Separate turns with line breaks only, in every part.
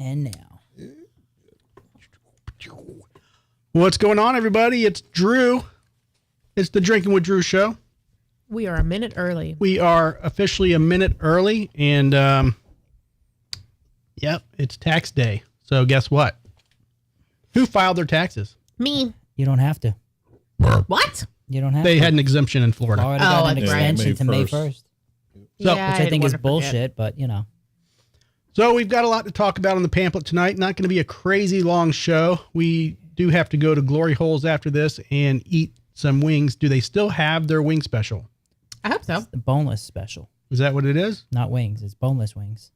And now.
What's going on, everybody? It's Drew. It's the Drinking with Drew show.
We are a minute early.
We are officially a minute early, and yep, it's tax day. So guess what? Who filed their taxes?
Me.
You don't have to.
What?
You don't have
They
to.
had an exemption in Florida.
Already got an
that's right.
extension to May 1st.
So-
Yeah,
Which I think
didn't
is
wanna forget.
bullshit, but you know.
So we've got a lot to talk about on the pamphlet tonight. Not going to be a crazy long show. We do have to go to Glory Holes after this and eat some wings. Do they still have their wing special?
I hope so.
The boneless special.
Is that what it is?
Not wings. It's boneless wings.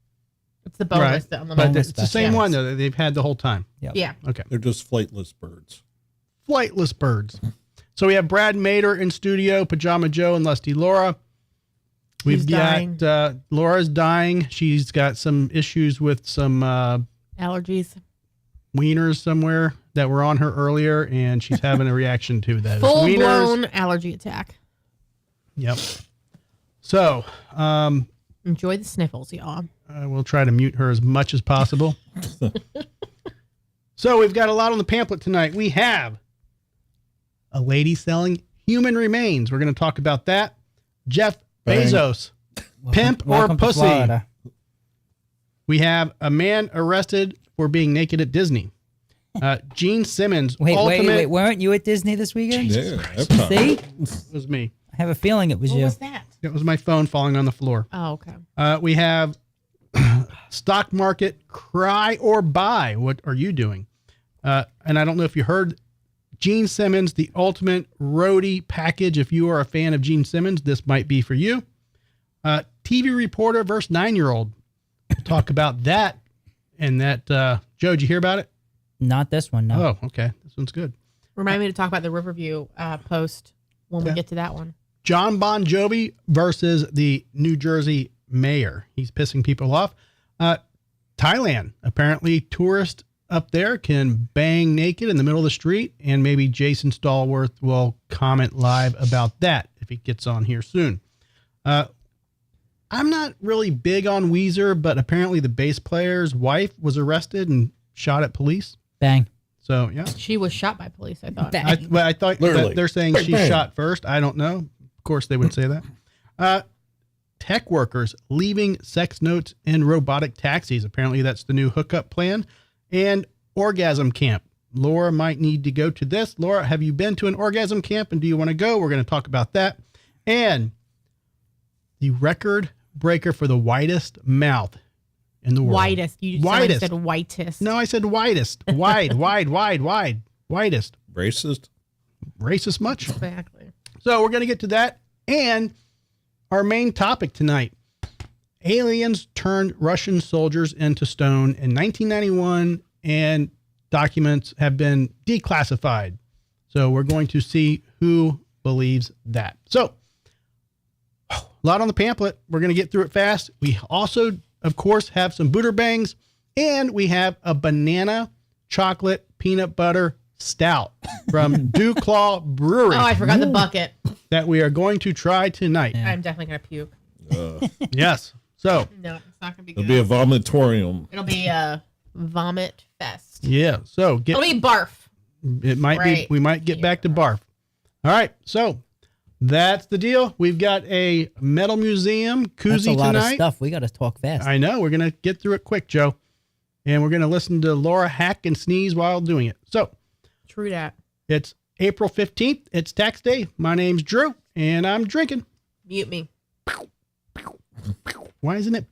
It's the bonus.
Right.
The unlimited.
But
Boneless
it's the same
special.
one, though, that they've had the whole time.
Yep.
Yeah.
Okay.
They're just flightless birds.
Flightless birds. So we have Brad Mater in studio, Pajama Joe, and Lusty Laura. We've
Who's
got
dying?
Laura's dying. She's got some issues with some
Allergies.
wieners somewhere that were on her earlier, and she's having a reaction to those
Full
wieners.
blown allergy attack.
Yep. So
Enjoy the sniffles, y'all.
I will try to mute her as much as possible. So we've got a lot on the pamphlet tonight. We have a lady selling human remains. We're going to talk about that. Jeff
Bang.
Bezos, Pimp or
Welcome to
Pussy.
Florida.
We have a man arrested for being naked at Disney. Gene Simmons,
Wait,
ultimate.
weren't you at Disney this weekend?
Yeah, Epcot.
See?
It was me.
I have a feeling it was
What
you.
was that?
It was my phone falling on the floor.
Oh, okay.
We have stock market cry or buy. What are you doing? And I don't know if you heard Gene Simmons, the ultimate roadie package. If you are a fan of Gene Simmons, this might be for you. TV reporter versus 9-year-old. We'll talk about that. And that, Joe, did you hear about it?
Not this one, no.
Oh, okay. This one's good.
Remind me to talk about the Riverview post when we get to that one.
John Bon Jovi versus the New Jersey mayor. He's pissing people off. Thailand. Apparently, tourists up there can bang naked in the middle of the street, and maybe Jason Stallworth will comment live about that if he gets on here soon. I'm not really big on Weezer, but apparently the bass player's wife was arrested and shot at police.
Bang.
So, yeah.
She was shot by police, I thought.
Bang.
I thought
Literally.
that they're saying
Bang,
she
bang.
shot first. I don't know. Of course, they would say that. Tech workers leaving sex notes in robotic taxis. Apparently, that's the new hookup plan. And orgasm camp. Laura might need to go to this. Laura, have you been to an orgasm camp, and do you want to go? We're going to talk about that. And the record breaker for the widest mouth in the world.
Whitest. You
Widest.
said whitest.
No, I said widest. Wide. Widest.
Racist?
Racist much?
Exactly.
So we're going to get to that. And our main topic tonight, aliens turned Russian soldiers into stone in 1991, and documents have been declassified. So we're going to see who believes that. So a lot on the pamphlet. We're going to get through it fast. We also, of course, have some Buderbangs, and we have a banana chocolate peanut butter stout from Dew Claw Brewery
Oh, I forgot the bucket.
that we are going to try tonight.
Yeah.
I'm definitely going to puke.
Yes. So,
No, it's not going to be
It'll
good.
be a vomitorium.
It'll be a vomit fest.
yeah. So
It'll be barf.
it might be,
Right.
we might get back to barf. All right. So that's the deal. We've got a metal museum
That's a
koozie
lot of
tonight.
stuff. We got to talk fast.
I know. We're going to get through it quick, Joe. And we're going to listen to Laura hack and sneeze while doing it. So
True that.
it's April 15th. It's tax day. My name's Drew, and I'm drinking.
Mute me.
Why isn't it?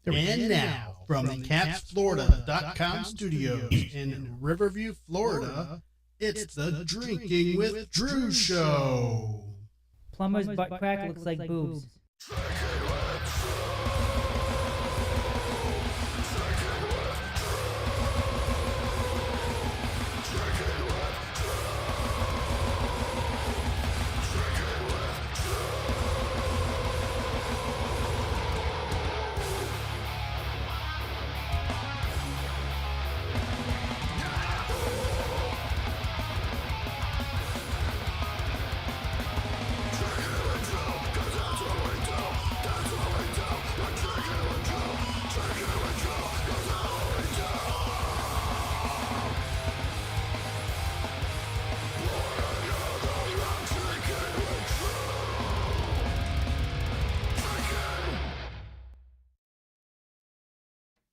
And now, from the CapsFlorida.com studios in Riverview, Florida, it's the Drinking with Drew show.
Plumber's butt crack looks like boobs.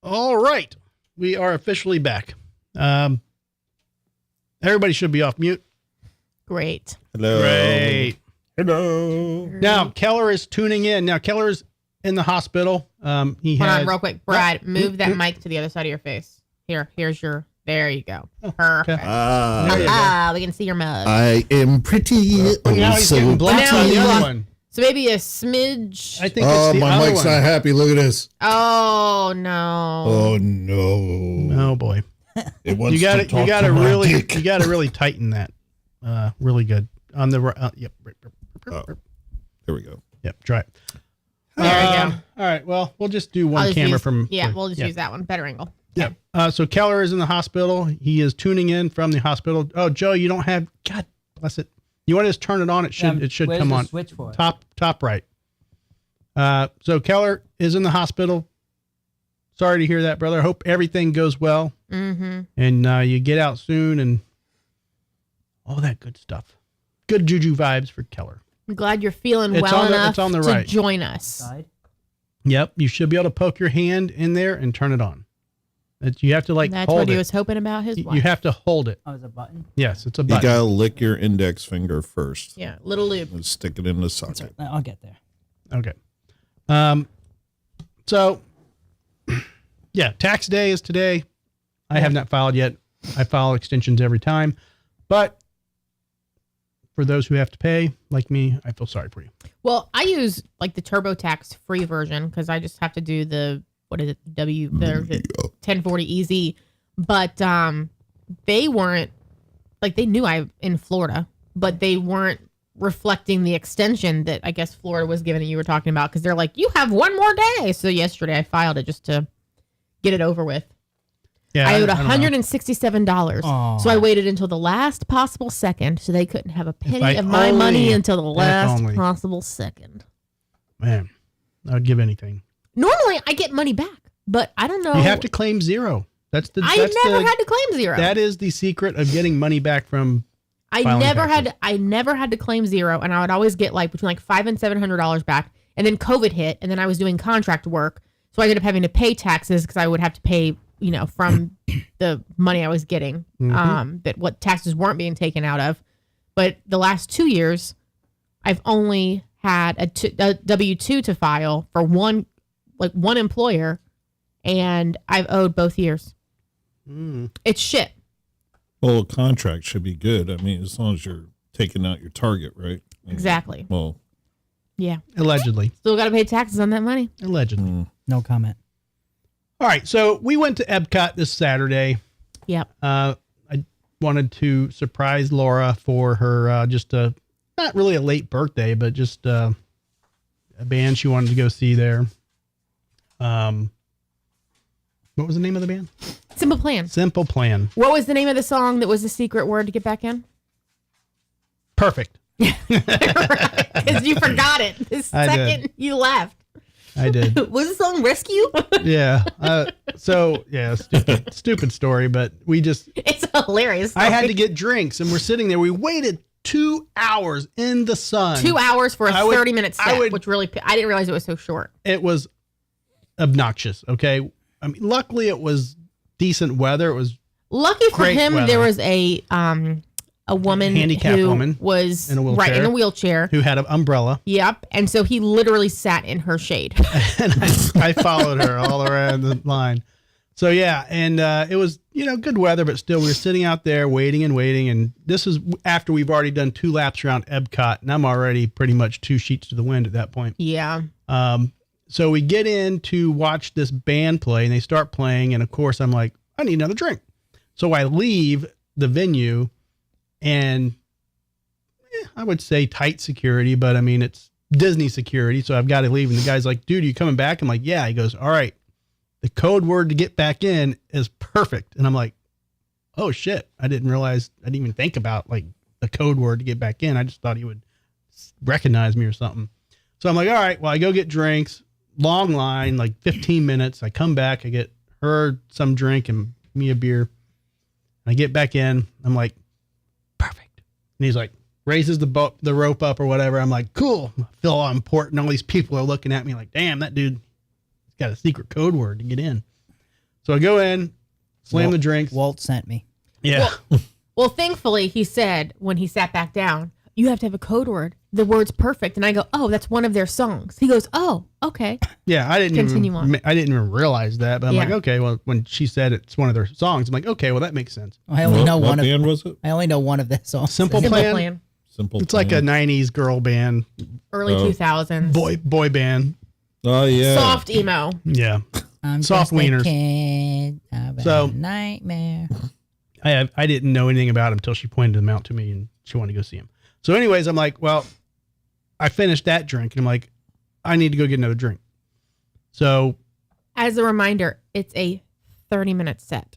All right. We are officially back. Everybody should be off mute.
Great.
Hello.
Great.
Hello.
Now, Keller is tuning in. Now, Keller's in the hospital.
Hold on real quick. Brad, move that mic to the other side of your face. Here's your, there you go. Perfect.
There you go.
We can see your mug.
I am pretty.
Now he's
so
getting black
Now
on the
you
other
are-
one.
So maybe a smidge.
I think
Oh,
it's the
my
other
mic's
one.
not happy. Look at this.
Oh, no.
Oh no.
Oh boy.
It wants
You got
to
to
talk
you got to
to my
really
dick.
you got to really tighten that. Really good. On the yep.
Oh, there we go.
Yep, try it.
There we go.
All right. Well, we'll just do
I'll
one
just
camera
use-
from
Yeah, we'll just use that one. Better angle.
Yeah. So Keller is in the hospital. He is tuning in from the hospital. Oh, Joe, you don't have. God bless it. You want to just turn it on? It should
where's
come
the
on.
switch for it?
Top right. So Keller is in the hospital. Sorry to hear that, brother. Hope everything goes well,
Mm-hmm.
and you get out soon, and all that good stuff. Good juju vibes for Keller.
I'm glad you're feeling
It's
well
on the-
enough
it's on the
to
right.
join us.
Side.
Yep, you should be able to poke your hand in there and turn it on. You have to
That's
hold
what he
it.
was hoping about his wife.
You have to hold it.
Oh, it's a button.
Yes, it's a
You
button.
gotta lick your index finger first.
Yeah, little lube.
And stick it in the socket.
I'll get there.
Okay. So, yeah, tax day is today. I have not filed yet. I file extensions every time. But for those who have to pay, like me, I feel sorry for you.
Well, I use like the TurboTax free version because I just have to do the, what is it, the 1040 easy. But they weren't, like they knew I in Florida, but they weren't reflecting the extension that I guess Florida was giving that you were talking about because they're like, you have one more day. So yesterday I filed it just to get it over with.
Yeah,
I owed
don't know.
$167.
Aw.
So I waited until the last possible second so they couldn't have a
I
penny of my
only-
money until the
if
last
only.
possible second.
Man, I would give anything.
Normally I get money back, but I don't know.
You have to claim zero. That's the.
I
that's
never
the,
had to claim zero.
That is the secret of getting money back from.
I
filing
never
taxes.
I never had to claim zero, and I would always get like between like $500 and $700 back. And then COVID hit, and then I was doing contract work, so I ended up having to pay taxes because I would have to pay, you know, from the money I was getting, that what taxes weren't being taken out of. But the last 2 years, I've only had a W-2 to file for one employer, and I've owed both years. It's shit.
Well, a contract should be good. I mean, as long as you're taking out your target, right?
Exactly.
Well,
Yeah.
Allegedly.
Still got to pay taxes on that money.
Allegedly.
No comment.
All right. So we went to Epcot this Saturday.
Yep.
I wanted to surprise Laura for her not really a late birthday, but just a band she wanted to go see there. What was the name of the band?
Simple Plan.
Simple Plan.
What was the name of the song that was the secret word to get back in?
Perfect.
Because you forgot it the
I did.
second you left.
I did.
Was the song Rescue?
Yeah. Stupid story, but we just,
It's a hilarious.
I had
story.
to get drinks and we're sitting there. We waited 2 hours in the sun.
2 hours for a
I would-
30-minute
I
set,
would-
which really, I didn't realize it was so short.
It was obnoxious. Okay. I mean, luckily it was decent weather. It was
Lucky for
Great
him,
weather.
there was a woman
Handicapped
who
woman
was
in a wheelchair.
right in a wheelchair.
who had an umbrella.
Yep. And so he literally sat in her shade.
And I followed her all around the line. So yeah, and it was, good weather, but still we were sitting out there waiting. And this is after we've already done 2 laps around Epcot, and I'm already pretty much 2 sheets to the wind at that point.
Yeah.
So we get in to watch this band play, and they start playing, and of course I'm like, I need another drink. So I leave the venue, and I would say tight security, but I mean, it's Disney security, so I've got to leave. And the guy's like, dude, are you coming back? I'm like, yeah. He goes, all right. The code word to get back in is perfect. And I'm like, oh shit. I didn't even think about like the code word to get back in. I just thought he would recognize me or something. So I'm like, all right, well, I go get drinks, long line, like 15 minutes. I come back, I get her some drink and me a beer. And I get back in. I'm like, perfect. And he's like, raises the rope up or whatever. I'm like, cool. I feel all important. All these people are looking at me like, damn, that dude got a secret code word to get in. So I go in, slam the drinks.
Walt sent me.
Yeah.
Well, thankfully, he said when he sat back down, you have to have a code word. The word's perfect. And I go, oh, that's one of their songs. He goes, oh, okay.
Yeah, I didn't even realize that. But I'm
Yeah.
like, okay, well, when she said it's one of their songs, I'm like, okay, well, that makes sense.
I only know
What
one
band
of.
was it?
I only know one of their songs.
Simple
Simple
Plan.
Plan.
Simple.
It's like a 90s girl band,
Early 2000s.
boy band.
Oh yeah.
Soft emo.
Yeah.
I'm
Soft
just
wieners.
A kid of
So-
a nightmare.
I didn't know anything about him until she pointed him out to me and she wanted to go see him. So anyways, I'm like, well, I finished that drink and I'm like, I need to go get another drink. So
As a reminder, it's a 30-minute set.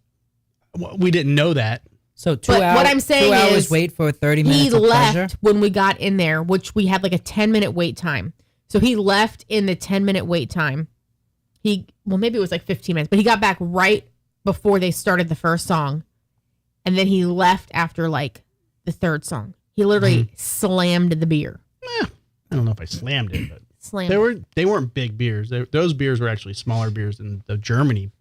we didn't know that.
So two
But
hours.
what I'm saying
2 hours
is
wait for 30 minutes
He
of
left
pleasure.
when we got in there, which we had like a 10-minute wait time. So he left in the 10-minute wait time. Maybe it was like 15 minutes, but he got back right before they started the first song. And then he left after like the third song. He literally slammed the beer.
I don't know if I slammed it, but
Slammed.
they weren't big beers. Those beers were actually smaller beers than the Germany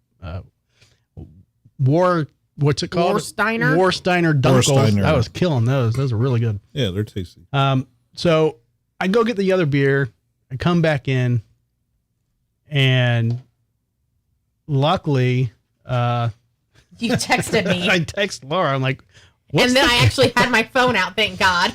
what's it called?
Warsteiner?
Warsteiner Dunkels.
Warsteiner.
I was killing those. Those are really good.
Yeah, they're tasty.
So I go get the other beer. I come back in, and luckily,
You texted me.
I text Laura. I'm like, what's
And then I actually had my phone out, thank God.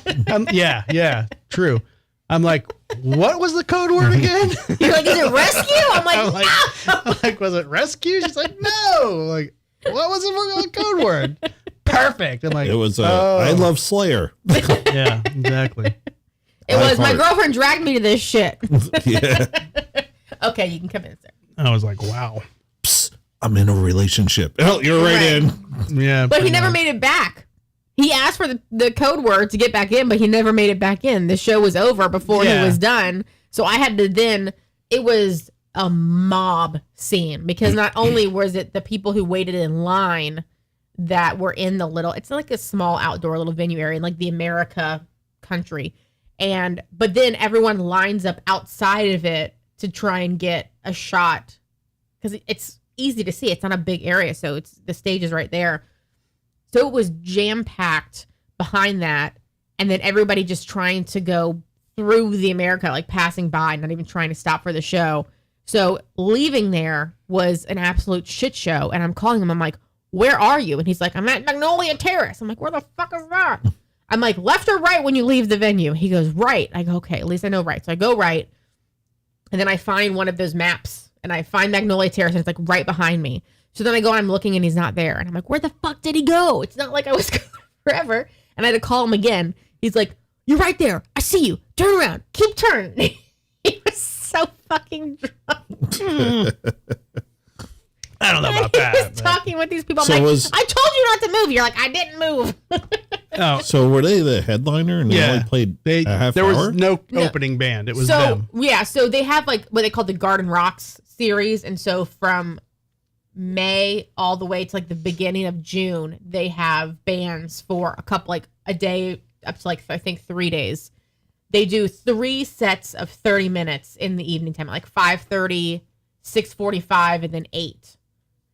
yeah, true. I'm like, what was the code word again?
You're like, is it rescue? I'm like,
I'm like, was it rescue? She's like, no. Like, what was the code word? Perfect. I'm like,
It was
oh.
I Love Slayer.
Yeah, exactly.
it was my
heart.
girlfriend dragged me to this shit.
Yeah.
Okay, you can come in, sir.
I was like, wow.
Psst, I'm in a relationship. Oh, you're right in.
Yeah.
But he
pretty
never
much.
made it back. He asked for the code word to get back in, but he never made it back in. The show was over before he
Yeah.
was done. So I had to then, it was a mob scene because not only was it the people who waited in line that were in the little, it's like a small outdoor little venue area in like the America country. But then everyone lines up outside of it to try and get a shot because it's easy to see. It's not a big area. So the stage is right there. So it was jam-packed behind that, and then everybody just trying to go through the America, like passing by, not even trying to stop for the show. So leaving there was an absolute shit show, and I'm calling him. I'm like, where are you? And he's like, I'm at Magnolia Terrace. I'm like, where the fuck is that? I'm like, left or right when you leave the venue? He goes, right. I go, okay, at least I know right. So I go right, and then I find one of those maps, and I find Magnolia Terrace, and it's like right behind me. So then I go and I'm looking and he's not there. And I'm like, where the fuck did he go? It's not like I was gone forever. And I had to call him again. He's like, you're right there. I see you. Turn around. Keep turning. He was so fucking drunk.
I don't know about
He
that.
was talking with these people. I'm
So
like,
was-
I told you not to move. You're like, I didn't move.
Oh,
So were they the headliner and they
Yeah.
only played a half
there
hour?
was no opening band. It was
so
them.
yeah, so they have like what they call the Garden Rocks series. And so from May all the way to like the beginning of June, they have bands for a couple, like a day up to like, I think 3 days. They do 3 sets of 30 minutes in the evening time, like 5:30, 6:45, and then 8.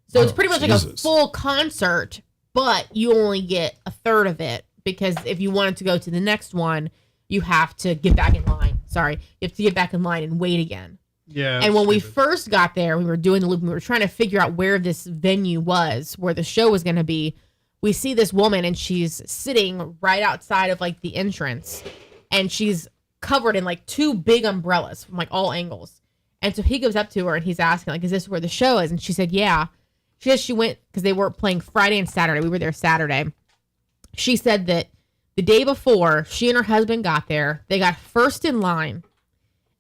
So it's
Oh,
pretty much like a
Jesus.
full concert, but you only get a third of it because if you wanted to go to the next one, you have to get back in line. Sorry, you have to get back in line and wait again.
Yeah.
And when we first got there, we were doing the loop and we were trying to figure out where this venue was, where the show was going to be. We see this woman and she's sitting right outside of like the entrance and she's covered in like 2 big umbrellas from like all angles. And so he goes up to her and he's asking like, is this where the show is? And she said, yeah. She said she went because they were playing Friday and Saturday. We were there Saturday. She said that the day before she and her husband got there, they got first in line.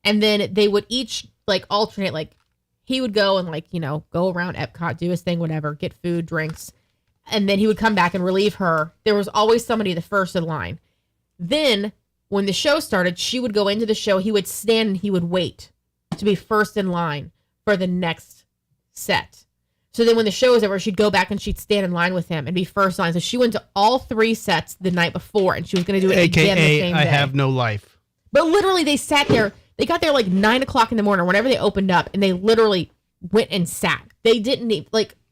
And then they would each like alternate, like he would go and like, you know, go around Epcot, do his thing, whatever, get food, drinks. And then he would come back and relieve her. There was always somebody the first in line. Then when the show started, she would go into the show. He would stand and he would wait to be first in line for the next set. So then when the show was over, she'd go back and she'd stand in line with him and be first in line. So she went to all 3 sets the night before and she was going to do it again the
AKA,
same
I
day.
have no life.
But literally, they sat there. They got there like 9 o'clock in the morning, whenever they opened up, and they literally went and sat They didn't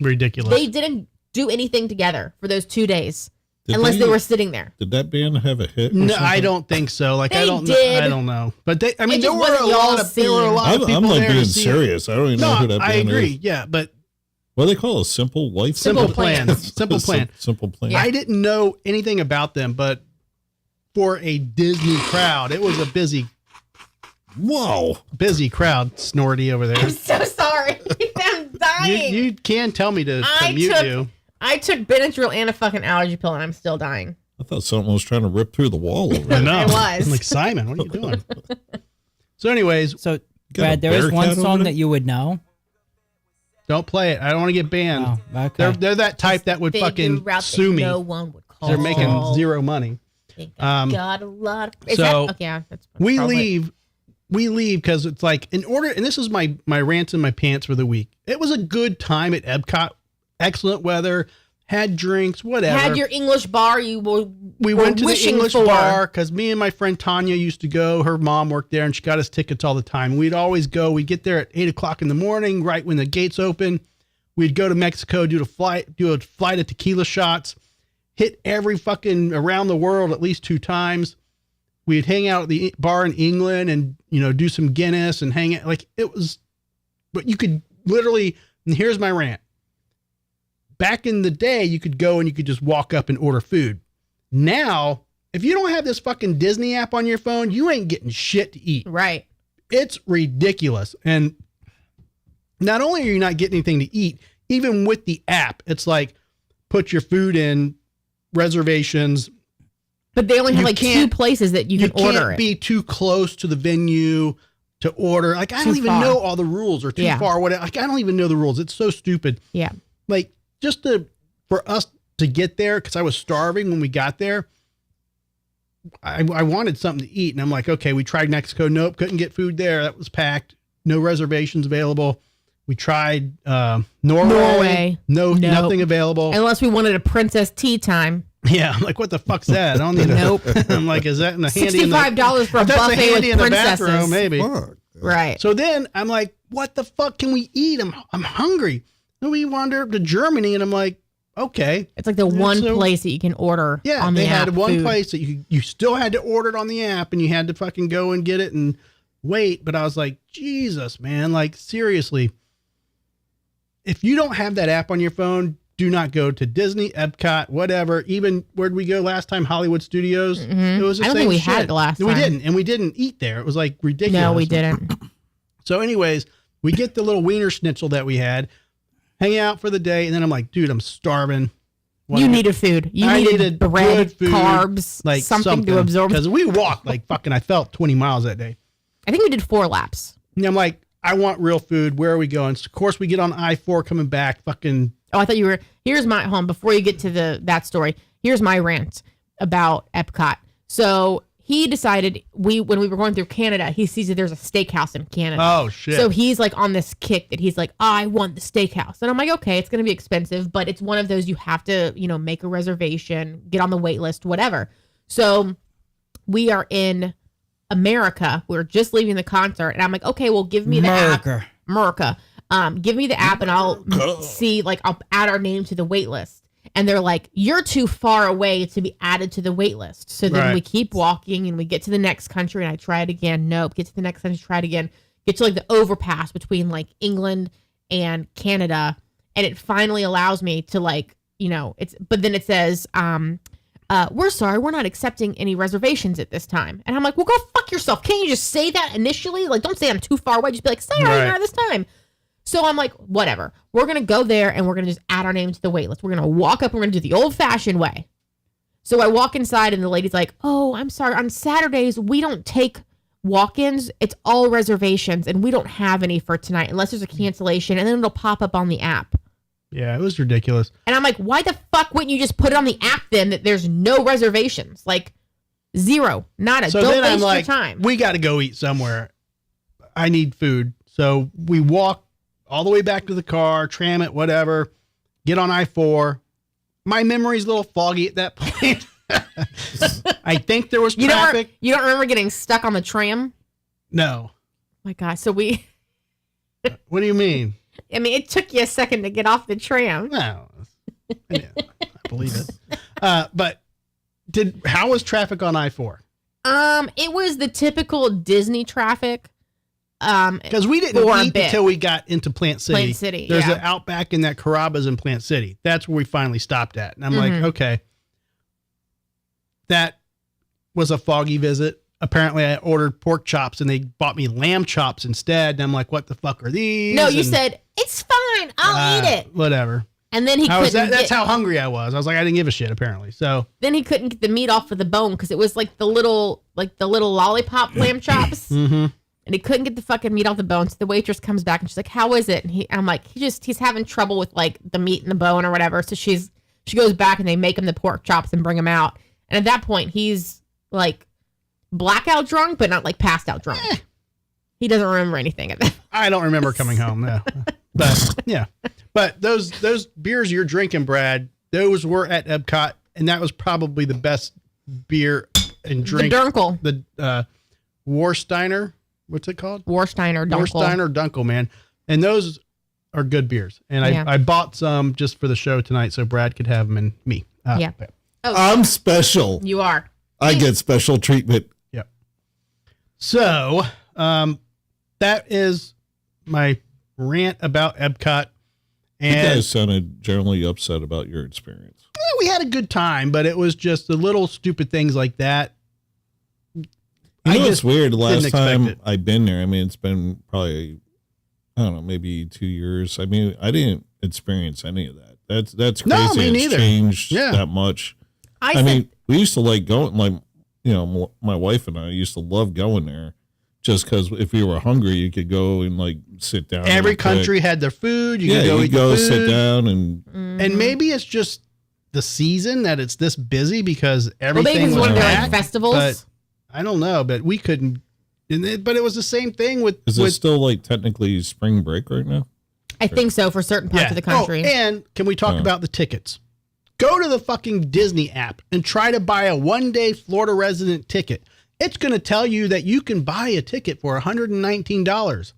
Ridiculous.
They didn't do anything together for those 2 days unless they were sitting there.
Did that band have a hit?
No, I don't think so. Like
They
I don't
did.
know. I don't know. But there
just
were
wasn't
a lot
y'all's
of people
I'm like
there
being
to see it.
serious. I don't even know who that
I
band
agree.
is.
Yeah, but
What do they call it? Simple Life?
Simple Plan.
Simple Plan.
Simple Plan.
I didn't know anything about them, but for a Disney crowd, it was a busy crowd. Snorty over there.
I'm so sorry. I'm dying.
You can tell me to mute you.
I took Benadryl and a fucking allergy pill, and I'm still dying.
I thought something was trying to rip through the wall over
I
there.
know.
It was.
I'm like, Simon, what are you doing? So anyways,
So,
Got
Brad,
a
there is
bear
one
cat over
song
there?
that you would know.
don't play it. I don't want to get banned.
Oh, okay.
They're that type that would fucking sue me.
No one would call.
They're making zero money.
Think I got a lot of. Yeah, that's
we
probably-
leave because it's like in order, and this is my rants and my pants for the week. It was a good time at Epcot. Excellent weather. Had drinks, whatever.
Had your English bar.
we
were
went to the
wishing
English
for.
bar because me and my friend Tanya used to go. Her mom worked there and she got us tickets all the time. We'd always go. We'd get there at 8:00 in the morning, right when the gates open. We'd go to Mexico, do a flight of tequila shots, hit every fucking around the world at least 2 times. We'd hang out at the bar in England and, do some Guinness and hang out. Like it was, but you could literally, and here's my rant. Back in the day, you could go and you could just walk up and order food. Now, if you don't have this fucking Disney app on your phone, you ain't getting shit to eat.
Right.
It's ridiculous. And not only are you not getting anything to eat, even with the app, it's like put your food in, reservations.
But they only have
You
like 2
can't-
places that you can order
can't
it.
be too close to the venue to order. Like, I
Too
don't even
far.
know all the rules or too
Yeah.
far. Whatever. Like, I don't even know the rules. It's so stupid.
Yeah.
Like, just for us to get there, because I was starving when we got there, I wanted something to eat. And I'm like, okay, we tried Mexico. Nope, couldn't get food there. That was packed. No reservations available. We tried Norway.
Nope.
Nothing available.
Unless we wanted a princess tea time.
Yeah, I'm like, what the fuck's that? I don't need
Nope.
I'm like, is that in the handy in the
$65 for a
if that's
buffet
handy
with
in the
princesses.
bathroom? Maybe.
Fuck.
Right.
So then I'm like, what the fuck can we eat? I'm hungry. Then we wander up to Germany, and I'm like, okay.
It's like the
Yeah,
one
so-
place that you can order
Yeah,
on the
they
app.
had one
food.
place that you still had to order it on the app, and you had to fucking go and get it and wait. But I was like, Jesus, man, like seriously, if you don't have that app on your phone, do not go to Disney, Epcot, whatever. Even where'd we go last time? Hollywood Studios. It was the
I don't
same
think we
shit.
had it last
We
time.
didn't, and we didn't eat there. It was like ridiculous.
No, we didn't.
So, anyways, we get the little wiener schnitzel that we had, hang out for the day, and then I'm like, dude, I'm starving.
You needed food. You
I
needed
needed
bread,
good food,
carbs,
like
something to absorb.
because we walked like fucking. I felt 20 miles that day.
I think we did 4 laps.
And I'm like, I want real food. Where are we going? So of course, we get on I-4 coming back. Fucking
Oh, I thought you were. Here's my home. Before you get to that story, here's my rant about Epcot. So he decided when we were going through Canada, he sees that there's a steakhouse in Canada.
oh shit.
So he's like on this kick that he's like, I want the steakhouse. And I'm like, okay, it's going to be expensive, but it's one of those you have to, make a reservation, get on the wait list, whatever. So we are in America. We're just leaving the concert. And I'm like, okay, well, give me the app. America. Give me the app and I'll see, I'll add our name to the wait list. And they're like, you're too far away to be added to the wait list. So then
Right.
we keep walking and we get to the next country and I try it again. Nope. Get to the next country, try it again. Get to the overpass between England and Canada. And it finally allows me to but then it says, we're sorry, we're not accepting any reservations at this time. And I'm like, well, go fuck yourself. Can't you just say that initially? Don't say I'm too far away. Just be like, sorry,
Right.
not this time. So I'm like, whatever. We're going to go there and we're going to just add our name to the wait list. We're going to walk up and we're going to do the old fashioned way. So I walk inside and the lady's like, oh, I'm sorry. On Saturdays, we don't take walk-ins. It's all reservations and we don't have any for tonight unless there's a cancellation, and then it'll pop up on the app.
yeah, it was ridiculous.
And I'm like, why the fuck wouldn't you just put it on the app then that there's no reservations? Zero. Nada.
So
Don't
then
waste
I'm like,
your time.
we got to go eat somewhere. I need food. So we walk all the way back to the car, tram it, whatever, get on I-4. My memory's a little foggy at that point. I think there was traffic.
You don't remember getting stuck on the tram?
No.
My God. So we...
What do you mean?
I mean, it took you a second to get off the tram.
No, yeah, I believe it. But how was traffic on I-4?
It was the typical Disney traffic.
Because we didn't
for a
eat
bit.
until we got into Plant City.
Plant City,
There's
yeah.
an Outback in that Carrabba's in Plant City. That's where we finally stopped at. And I'm like, okay. That was a foggy visit. Apparently, I ordered pork chops and they bought me lamb chops instead. And I'm like, what the fuck are these?
No, you
And,
said, it's fine. I'll eat it.
Whatever.
And then he
That's how hungry I was. I was like, I didn't give a shit, apparently. So
then he couldn't get the meat off of the bone because it was like the little lollipop lamb chops. And he couldn't get the fucking meat off the bone. So the waitress comes back and she's like, how is it? And I'm like, he's having trouble with like the meat and the bone or whatever. So she goes back and they make him the pork chops and bring him out. And at that point, he's like blackout drunk, but not like passed out drunk. He doesn't remember anything of that.
I don't remember coming home. No. But yeah. But those beers you're drinking, Brad, those were at Epcot. And that was probably the best beer and drink.
The Dunkel.
The Warsteiner. What's it called?
Warsteiner Dunkel.
Warsteiner Dunkel, man. And those are good beers. And I bought some just for the show tonight so Brad could have them and me.
Yeah. Oh,
I'm special.
you are.
I get special treatment.
Yep. So that is my rant about Epcot.
You
And
guys sounded generally upset about your experience.
we had a good time, but it was just the little stupid things like that.
You know,
just
it's weird. The
didn't
last
expect
time
it.
I've been there, I mean, it's been probably, I don't know, maybe 2 years. I mean, I didn't experience any of that. That's crazy.
No, me
it's
neither.
changed
Yeah.
that much.
I
mean, we used to like going, like, you know, my wife and I used to love going there just because if you were hungry, you could go and like sit down.
Every
real quick.
country had their food. You
yeah,
could go
you
eat
go
the food.
sit down and
And maybe it's just the season that it's this busy because
well,
everything
maybe it's
was
one of their like
packed,
festivals.
but I don't know, but we couldn't. But it was the same thing with.
is it still like technically spring break right now?
I think so for certain parts of the country.
Oh, and can we talk about the tickets? Go to the fucking Disney app and try to buy a one-day Florida resident ticket. It's going to tell you that you can buy a ticket for $119.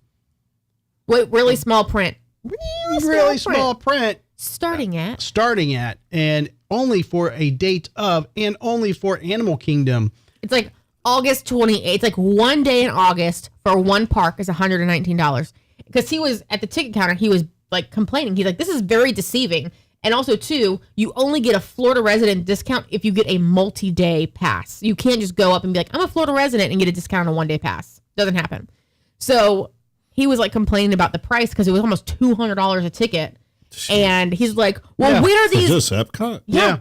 Wait, really small print.
Really small print.
Starting at.
And only for a date of, and only for Animal Kingdom.
It's like August 28th. It's like one day in August for one park is $119. Because he was at the ticket counter, he was like complaining. He's like, this is very deceiving. And also, too, you only get a Florida resident discount if you get a multi-day pass. You can't just go up and be like, I'm a Florida resident and get a discount on a one-day pass. Doesn't happen. So he was like complaining about the price because it was almost $200 a ticket. And he's like, well, when are
For
these?
just Epcot?
Yeah.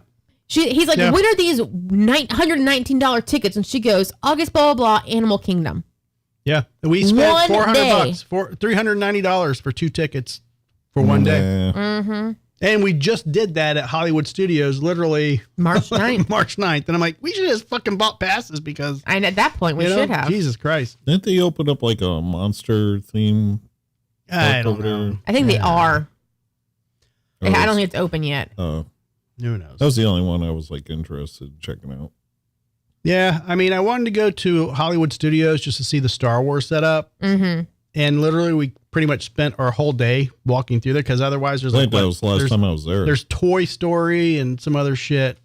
He's like, when are these $119 tickets? And she goes, August, blah, blah, blah, Animal Kingdom.
Yeah. We spent
One day.
$400 for $390 for 2 tickets for one day.
Yeah.
And we just did that at Hollywood Studios, literally
March 9th.
March 9th. And I'm like, we should have just fucking bought passes because,
And at that point, we should have.
Jesus Christ.
Didn't they open up like a monster theme?
I don't
over
know.
there?
I think they are.
Or
I don't
was-
think it's open yet.
Who knows?
That was the only one I was like interested in checking out.
Yeah. I mean, I wanted to go to Hollywood Studios just to see the Star Wars setup.
Mm-hmm.
And literally, we pretty much spent our whole day walking through there because otherwise there's
I
like,
think that was the last time I was there.
there's Toy Story and some other shit.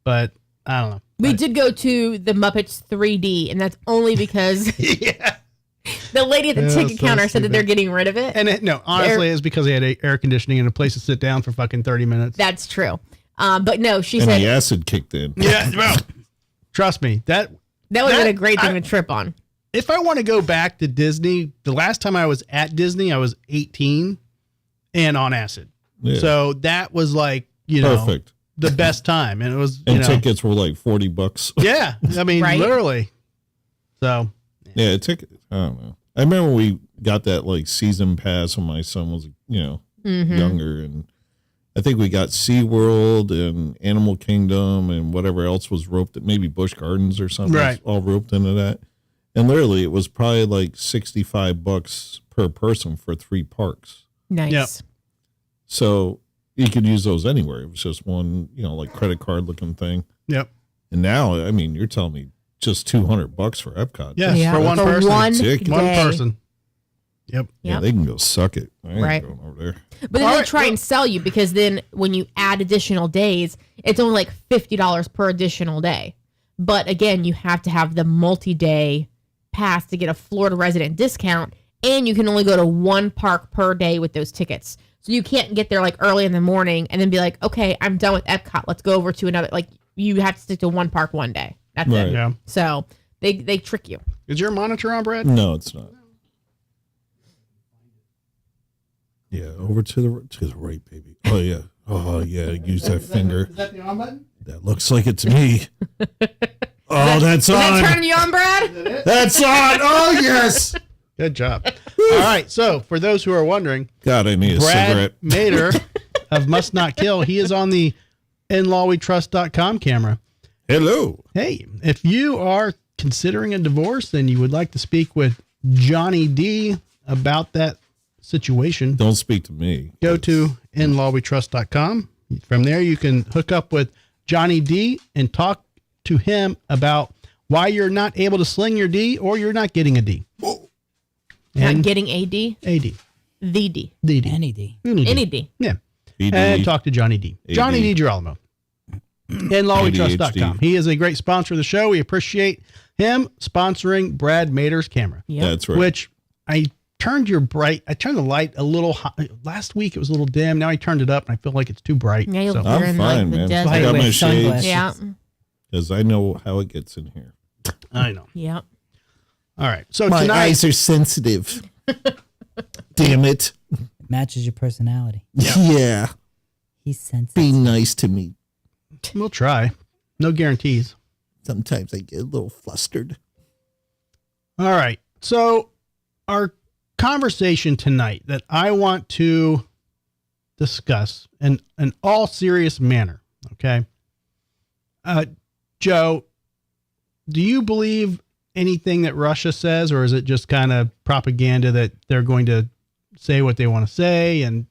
But I don't know.
We did go to the Muppets 3D, and that's only because
Yeah.
the lady at the
Yeah,
ticket
so
counter said that
stupid.
they're getting rid of it.
And honestly, it's because they had air conditioning and a place to sit down for fucking 30 minutes.
That's true. But no, she
and
said
the acid kicked in.
Yeah, well, trust me, that
that would have been a
that-
great thing to trip on.
if I want to go back to Disney, the last time I was at Disney, I was 18 and on acid.
Yeah.
So that was like, you know,
Perfect.
the best time. And it was,
And
you know,
tickets were like $40.
yeah, I mean,
Right?
literally. So
Yeah, ticket. I don't know. I remember we got that like season pass when my son was, you know, younger, and I think we got SeaWorld and Animal Kingdom and whatever else was roped. Maybe Busch Gardens or something.
Right.
Was all roped into that. And literally, it was probably like $65 per person for 3 parks.
Nice.
Yep.
So you could use those anywhere. It was just one, you know, like credit card looking thing.
yep.
And now, I mean, you're telling me just $200 for Epcot.
Yes,
Yeah,
for one
for
person.
one
Ridiculous.
One
day.
person. Yep.
Yeah,
Yep.
they can go suck it. I ain't
Right.
going over there.
But then
All
they
right,
try
well-
and sell you because then when you add additional days, it's only like $50 per additional day. But again, you have to have the multi-day pass to get a Florida resident discount, and you can only go to one park per day with those tickets. So you can't get there like early in the morning and then be like, okay, I'm done with Epcot. Let's go over to another. Like you have to stick to one park one day. That's
Right.
it.
Yeah.
So they trick you.
Is your monitor on, Brad?
No, it's not. Yeah, over to the right, baby. Oh yeah. Oh yeah. Use that finger.
Is that the on button?
That looks like it's me. Oh, that's
Is that
on.
turning you on, Brad?
That's on. Oh yes.
Good job. All right. So for those who are wondering,
God, I need a
Brad
cigarette.
Mader of Must Not Kill, he is on the inlawwetrust.com camera.
Hello.
Hey, if you are considering a divorce and you would like to speak with Johnny D about that situation,
Don't speak to me.
go to inlawwetrust.com. From there, you can hook up with Johnny D and talk to him about why you're not able to sling your D or you're not getting a D.
Not
And
getting AD,
AD.
the D.
DD.
Any D.
Any D.
Yeah.
AD.
And talk to Johnny D.
AD.
Johnny D. Girolamo. InLawWeTrust.com.
ADHD.
He is a great sponsor of the show. We appreciate him sponsoring Brad Mader's camera,
Yeah.
That's right.
which I turned the light a little high. Last week it was a little dim. Now I turned it up and I feel like it's too bright.
Yeah, you're
So,
I'm
in
fine,
like the
man.
desert.
I got
With
my shades
sunglasses.
Yeah.
because I know how it gets in here.
I know.
Yeah.
All right. So
My
tonight,
eyes are sensitive. Damn it.
It matches your personality.
Yeah.
He's sensitive.
Be nice to me.
we'll try. No guarantees.
Sometimes I get a little flustered.
All right. So our conversation tonight that I want to discuss in an all serious manner. Okay. Joe, do you believe anything that Russia says, or is it just kind of propaganda that they're going to say what they want to say? And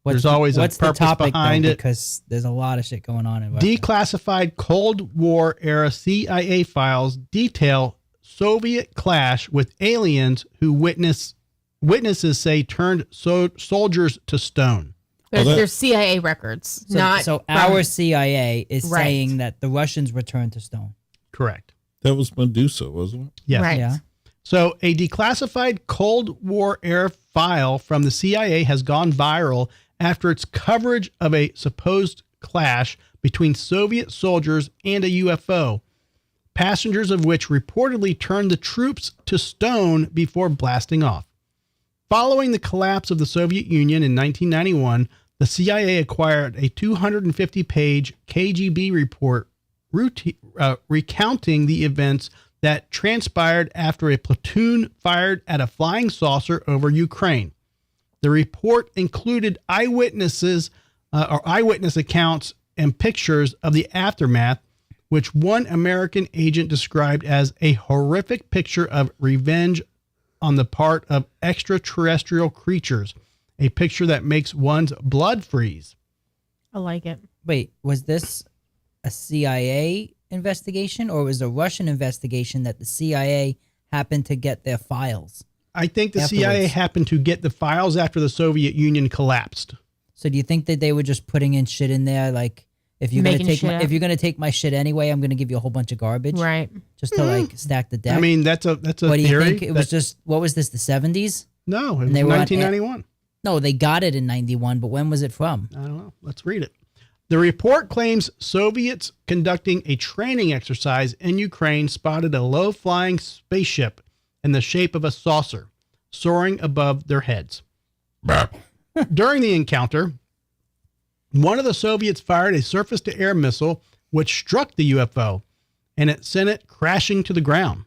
there's always a
what's the
purpose
topic
behind
though,
it.
because there's a lot of shit going on in Russia.
Declassified Cold War era CIA files detail Soviet clash with aliens who witnesses say turned soldiers to stone.
There's CIA records, not
so
from-
our CIA is
Right.
saying that the Russians returned to stone.
Correct.
That was Medusa, wasn't it?
Yes.
Right.
Yeah.
So a declassified Cold War era file from the CIA has gone viral after its coverage of a supposed clash between Soviet soldiers and a UFO, passengers of which reportedly turned the troops to stone before blasting off. Following the collapse of the Soviet Union in 1991, the CIA acquired a 250-page KGB report recounting the events that transpired after a platoon fired at a flying saucer over Ukraine. The report included eyewitness accounts and pictures of the aftermath, which one American agent described as a horrific picture of revenge on the part of extraterrestrial creatures, a picture that makes one's blood freeze.
I like it.
Wait, was this a CIA investigation or was it a Russian investigation that the CIA happened to get their files?
I think the CIA
Afterwards.
happened to get the files after the Soviet Union collapsed.
So do you think that they were just putting in shit in there, like if you're
Making
gonna take
shit up.
if you're gonna take my shit anyway, I'm gonna give you a whole bunch of garbage,
Right.
just to like stack the deck?
I mean, that's a
what do you
theory.
think? It was
that-
just what was this? The 70s?
no, it was
and they were on
1991.
No, they got it in 91, but when was it from?
I don't know. Let's read it. The report claims Soviets conducting a training exercise in Ukraine spotted a low-flying spaceship in the shape of a saucer soaring above their heads. During the encounter, one of the Soviets fired a surface-to-air missile which struck the UFO, and it sent it crashing to the ground.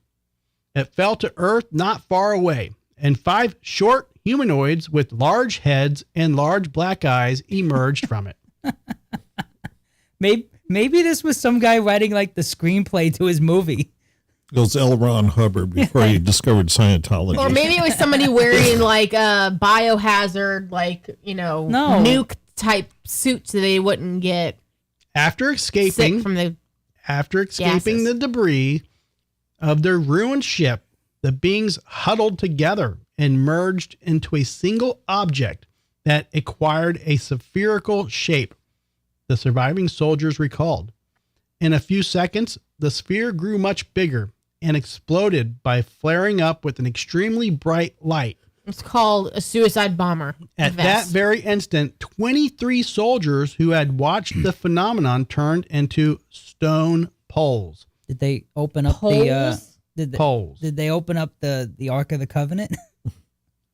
It fell to Earth not far away, and 5 short humanoids with large heads and large black eyes emerged from it.
Maybe this was some guy writing like the screenplay to his movie.
It was L. Ron Hubbard before he discovered Scientology.
Or maybe it was somebody wearing like a biohazard, like,
No.
nuke type suit so they wouldn't get
After
sick
escaping
from the.
the debris of their ruined ship, the beings huddled together and merged into a single object that acquired a spherical shape, the surviving soldiers recalled. In a few seconds, the sphere grew much bigger and exploded by flaring up with an extremely bright light.
It's called a suicide bomber.
At that very instant, 23 soldiers who had watched the phenomenon turned into stone poles.
Did they open up
Poles?
Poles.
Did they open up the Ark of the Covenant?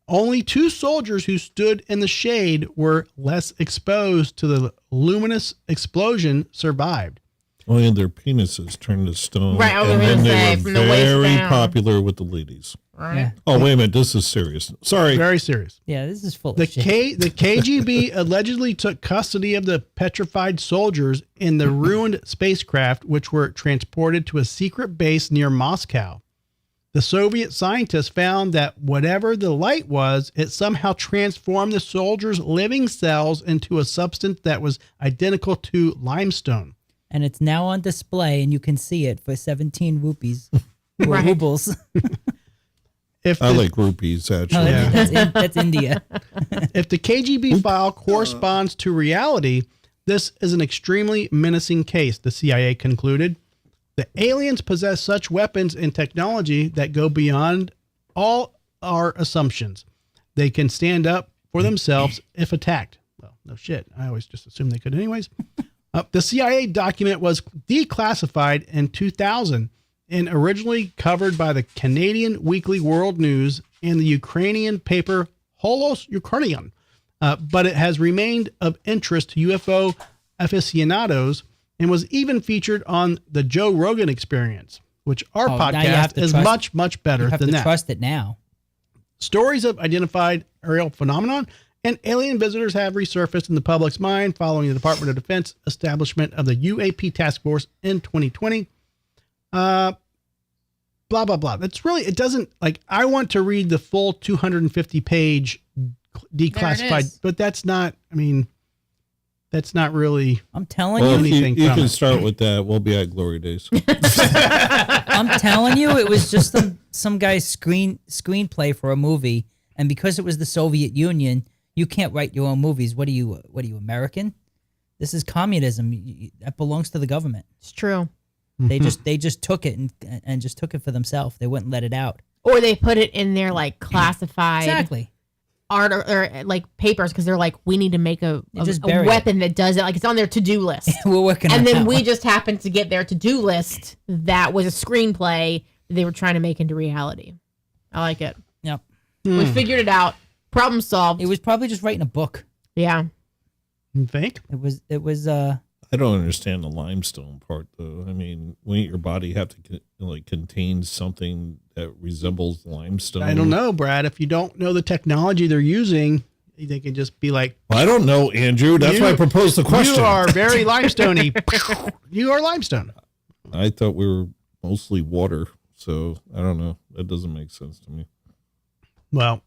Only 2 soldiers who stood in the shade were less exposed to the luminous explosion survived.
Only and their penises turned to stone.
Right, I was
and
gonna
then
say,
they
from
were
the waist
very
down.
popular with the ladies.
Right.
Yeah.
Oh, wait a minute. This is serious. Sorry.
Very serious.
Yeah, this is full
The
of shit.
the KGB allegedly took custody of the petrified soldiers in the ruined spacecraft, which were transported to a secret base near Moscow. The Soviet scientists found that whatever the light was, it somehow transformed the soldiers' living cells into a substance that was identical to limestone.
And it's now on display, and you can see it for 17 rupees. Or
Right.
rubles.
If
I
the,
like rupees,
No,
actually.
that's India.
if the KGB file corresponds to reality, this is an extremely menacing case, the CIA concluded. The aliens possess such weapons and technology that go beyond all our assumptions. They can stand up for themselves if attacked. Well, no shit. I always just assumed they could anyways. The CIA document was declassified in 2000 and originally covered by the Canadian Weekly World News and the Ukrainian paper Holos Ukrainian, but it has remained of interest to UFO aficionados and was even featured on the Joe Rogan Experience, which our
Oh, now you have
podcast
to
is
trust-
much, much better
You have
than
to
that.
trust it now.
Stories of identified aerial phenomenon and alien visitors have resurfaced in the public's mind following the Department of Defense establishment of the UAP task force in 2020. Blah, blah, blah. That's really, it doesn't, like, I want to read the full 250 page declassified,
is.
but that's not, I mean, that's not really,
I'm telling
Well,
you,
if you,
anything
you
from
can
it.
start with that. We'll be at Glory Days.
I'm telling you, it was just some guy's screenplay for a movie, and because it was the Soviet Union, you can't write your own movies. What are you, American? This is communism. That belongs to the government.
It's true.
They just took it and just took it for themselves. They wouldn't let it out.
Or they put it in their like classified
Exactly.
art or like papers because they're like, we need to make a
just bury
weapon that does it. Like it's on their to-do list.
We're working on
And then
that
we
one.
just happened to get their to-do list that was a screenplay that they were trying to make into reality. I like it.
Yep.
We figured it out. Problem solved.
It was probably just writing a book.
Yeah.
you think?
It was
I don't understand the limestone part, though. I mean, wouldn't your body have to contain something that resembles limestone?
I don't know, Brad. If you don't know the technology they're using, they can just be like,
Well, I don't know, Andrew. That's why I proposed the question.
you are very limestoney. You are limestone.
I thought we were mostly water, so I don't know. That doesn't make sense to me.
Well,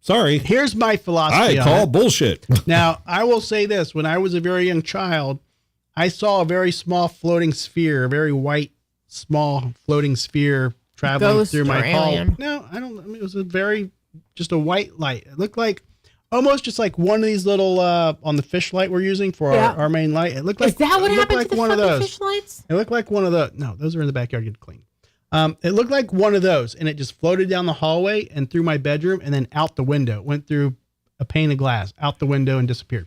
Sorry.
here's my philosophy
I
on
call
it.
bullshit.
Now, I will say this. When I was a very young child, I saw a very small floating sphere, a very white, small floating sphere traveling
Ghost
through my
or
hall.
alien?
No, I don't. I mean, it was just a white light. It looked like almost just like one of these little, on the fish light we're using for
Yeah.
our main light. It looked like,
Is that what
it looked
happened
like
to the
one of
fucking
those.
fish lights?
It looked like one of the, no, those are in the backyard, get clean. It looked like one of those, and it just floated down the hallway and through my bedroom and then out the window. It went through a pane of glass, out the window, and disappeared.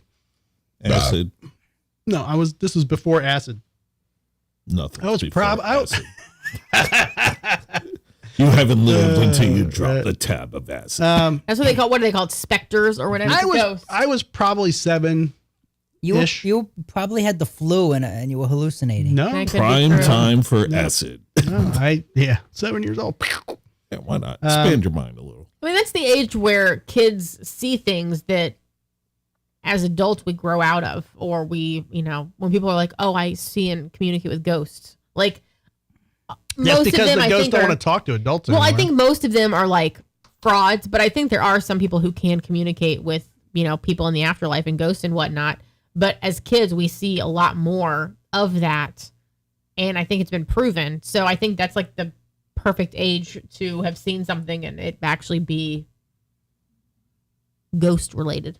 Acid.
No, this was before acid.
Nothing.
I was
before
acid.
You haven't lived until you drop the tab of acid.
That's what they call. What do they call it? Specters or whatever. Ghosts.
I was probably 7. Ish.
You probably had the flu and you were hallucinating.
No,
That could be
Prime
true.
time for acid.
no, 7 years old.
Yeah, why not? Expand your mind a little.
I mean, that's the age where kids see things that as adults we grow out of, or we, when people are like, oh, I see and communicate with ghosts. Like,
That's
most
because
of them,
the
I
ghosts
think,
don't
are,
want to talk to adults
well,
anymore.
I think most of them are like frauds, but I think there are some people who can communicate with, people in the afterlife and ghosts and whatnot. But as kids, we see a lot more of that. And I think it's been proven. So I think that's like the perfect age to have seen something and it actually be ghost related,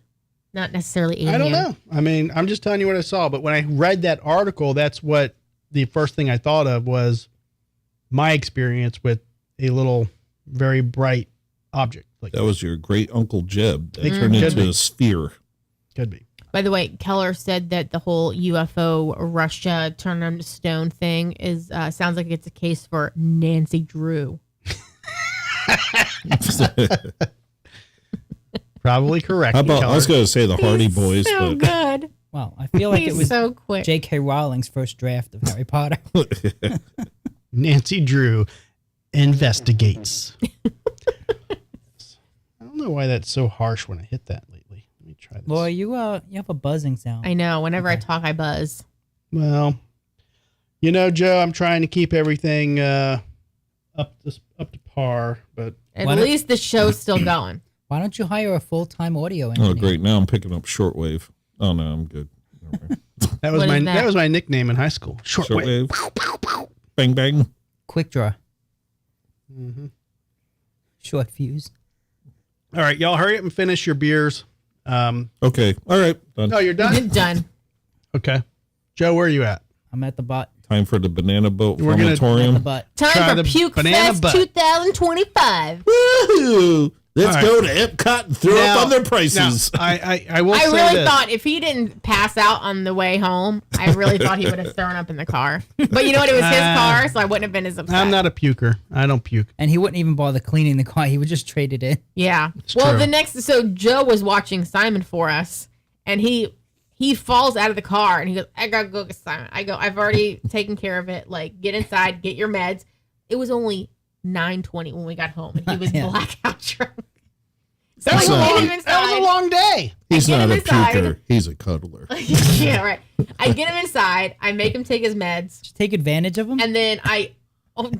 not necessarily alien.
I don't know. I mean, I'm just telling you what I saw. But when I read that article, that's what the first thing I thought of was my experience with a little, very bright object. Like
That was your great Uncle Jeb that
It
turned
could
into
be.
a sphere.
could be.
By the way, Keller said that the whole UFO Russia turn them to stone thing is sounds like it's a case for Nancy Drew.
Probably correct.
How about, I was
Keller.
going to say the Hardy
He's
Boys,
so
but
good.
Well, I feel like
He's
it was
so quick.
J.K. Rowling's first draft of Harry Potter.
Nancy Drew investigates. I don't know why that's so harsh when I hit that lately. Let me try this.
Well, you have a buzzing sound.
I know. Whenever I talk, I buzz.
Well, you know, Joe, I'm trying to keep everything up to par, but
At
Why don't-
least the show's still going.
Why don't you hire a full-time audio engineer?
oh, great. Now I'm picking up shortwave. Oh, no, I'm good. Never mind.
that was
What
my
is
that?
that?
was my nickname in high school. Shortwave.
Shortwave. Bang, bang.
Quick draw.
Mm-hmm.
Short fuse.
All right, y'all, hurry up and finish your beers.
Okay. All right. Done.
Oh, you're done.
Done.
Okay, Joe, where are you at?
I'm at the butt.
Time for the banana boat
We're gonna-
At the
fermentorium.
butt.
Try
Time
the
for Puke
banana
Fest
butt.
2025.
Woo! Let's
All
go to Epcot and throw up on their
Now,
prices.
I will
I
say
really
this.
thought if he didn't pass out on the way home, I really thought he would have thrown up in the car. But you know what? It was his car, so I wouldn't have been as upset.
I'm not a puker. I don't puke.
And he wouldn't even bother cleaning the car. He would just trade it in.
Yeah.
It's
Well,
true.
so Joe was watching Simon for us, and he falls out of the car, and he goes, "I gotta go get Simon." I go, "I've already taken care of it. Like, get inside, get your meds." It was only 9:20 when we got home, and he was
Yeah.
blackout drunk. So
That was,
I
a
get
long,
him
that was
inside.
a long day.
He's
get
not
him
a
inside.
puker. He's a cuddler.
Yeah, right. I get him inside. I make him take his meds.
Just take advantage of him.
And then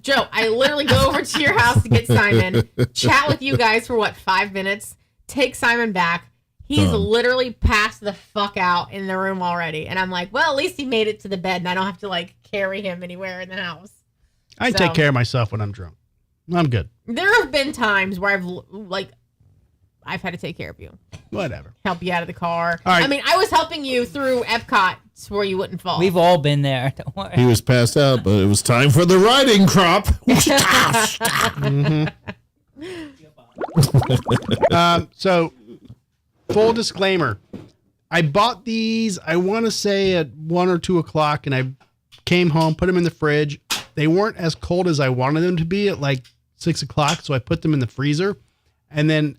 Joe, I literally go over to your house to get Simon, chat with you guys for 5 minutes, take Simon back. He's
Done.
literally passed the fuck out in the room already. And I'm like, well, at least he made it to the bed and I don't have to carry him anywhere in the house.
I
So-
take care of myself when I'm drunk. I'm good.
There have been times where I've had to take care of you,
Whatever.
help you out of the car.
All right.
I mean, I was helping you through Epcot so you wouldn't fall.
We've all been there. Don't worry.
He was passed out, but it was time for the riding crop.
So, full disclaimer. I bought these, I want to say at 1 or 2 o'clock, and I came home, put them in the fridge. They weren't as cold as I wanted them to be at 6 o'clock, so I put them in the freezer. And then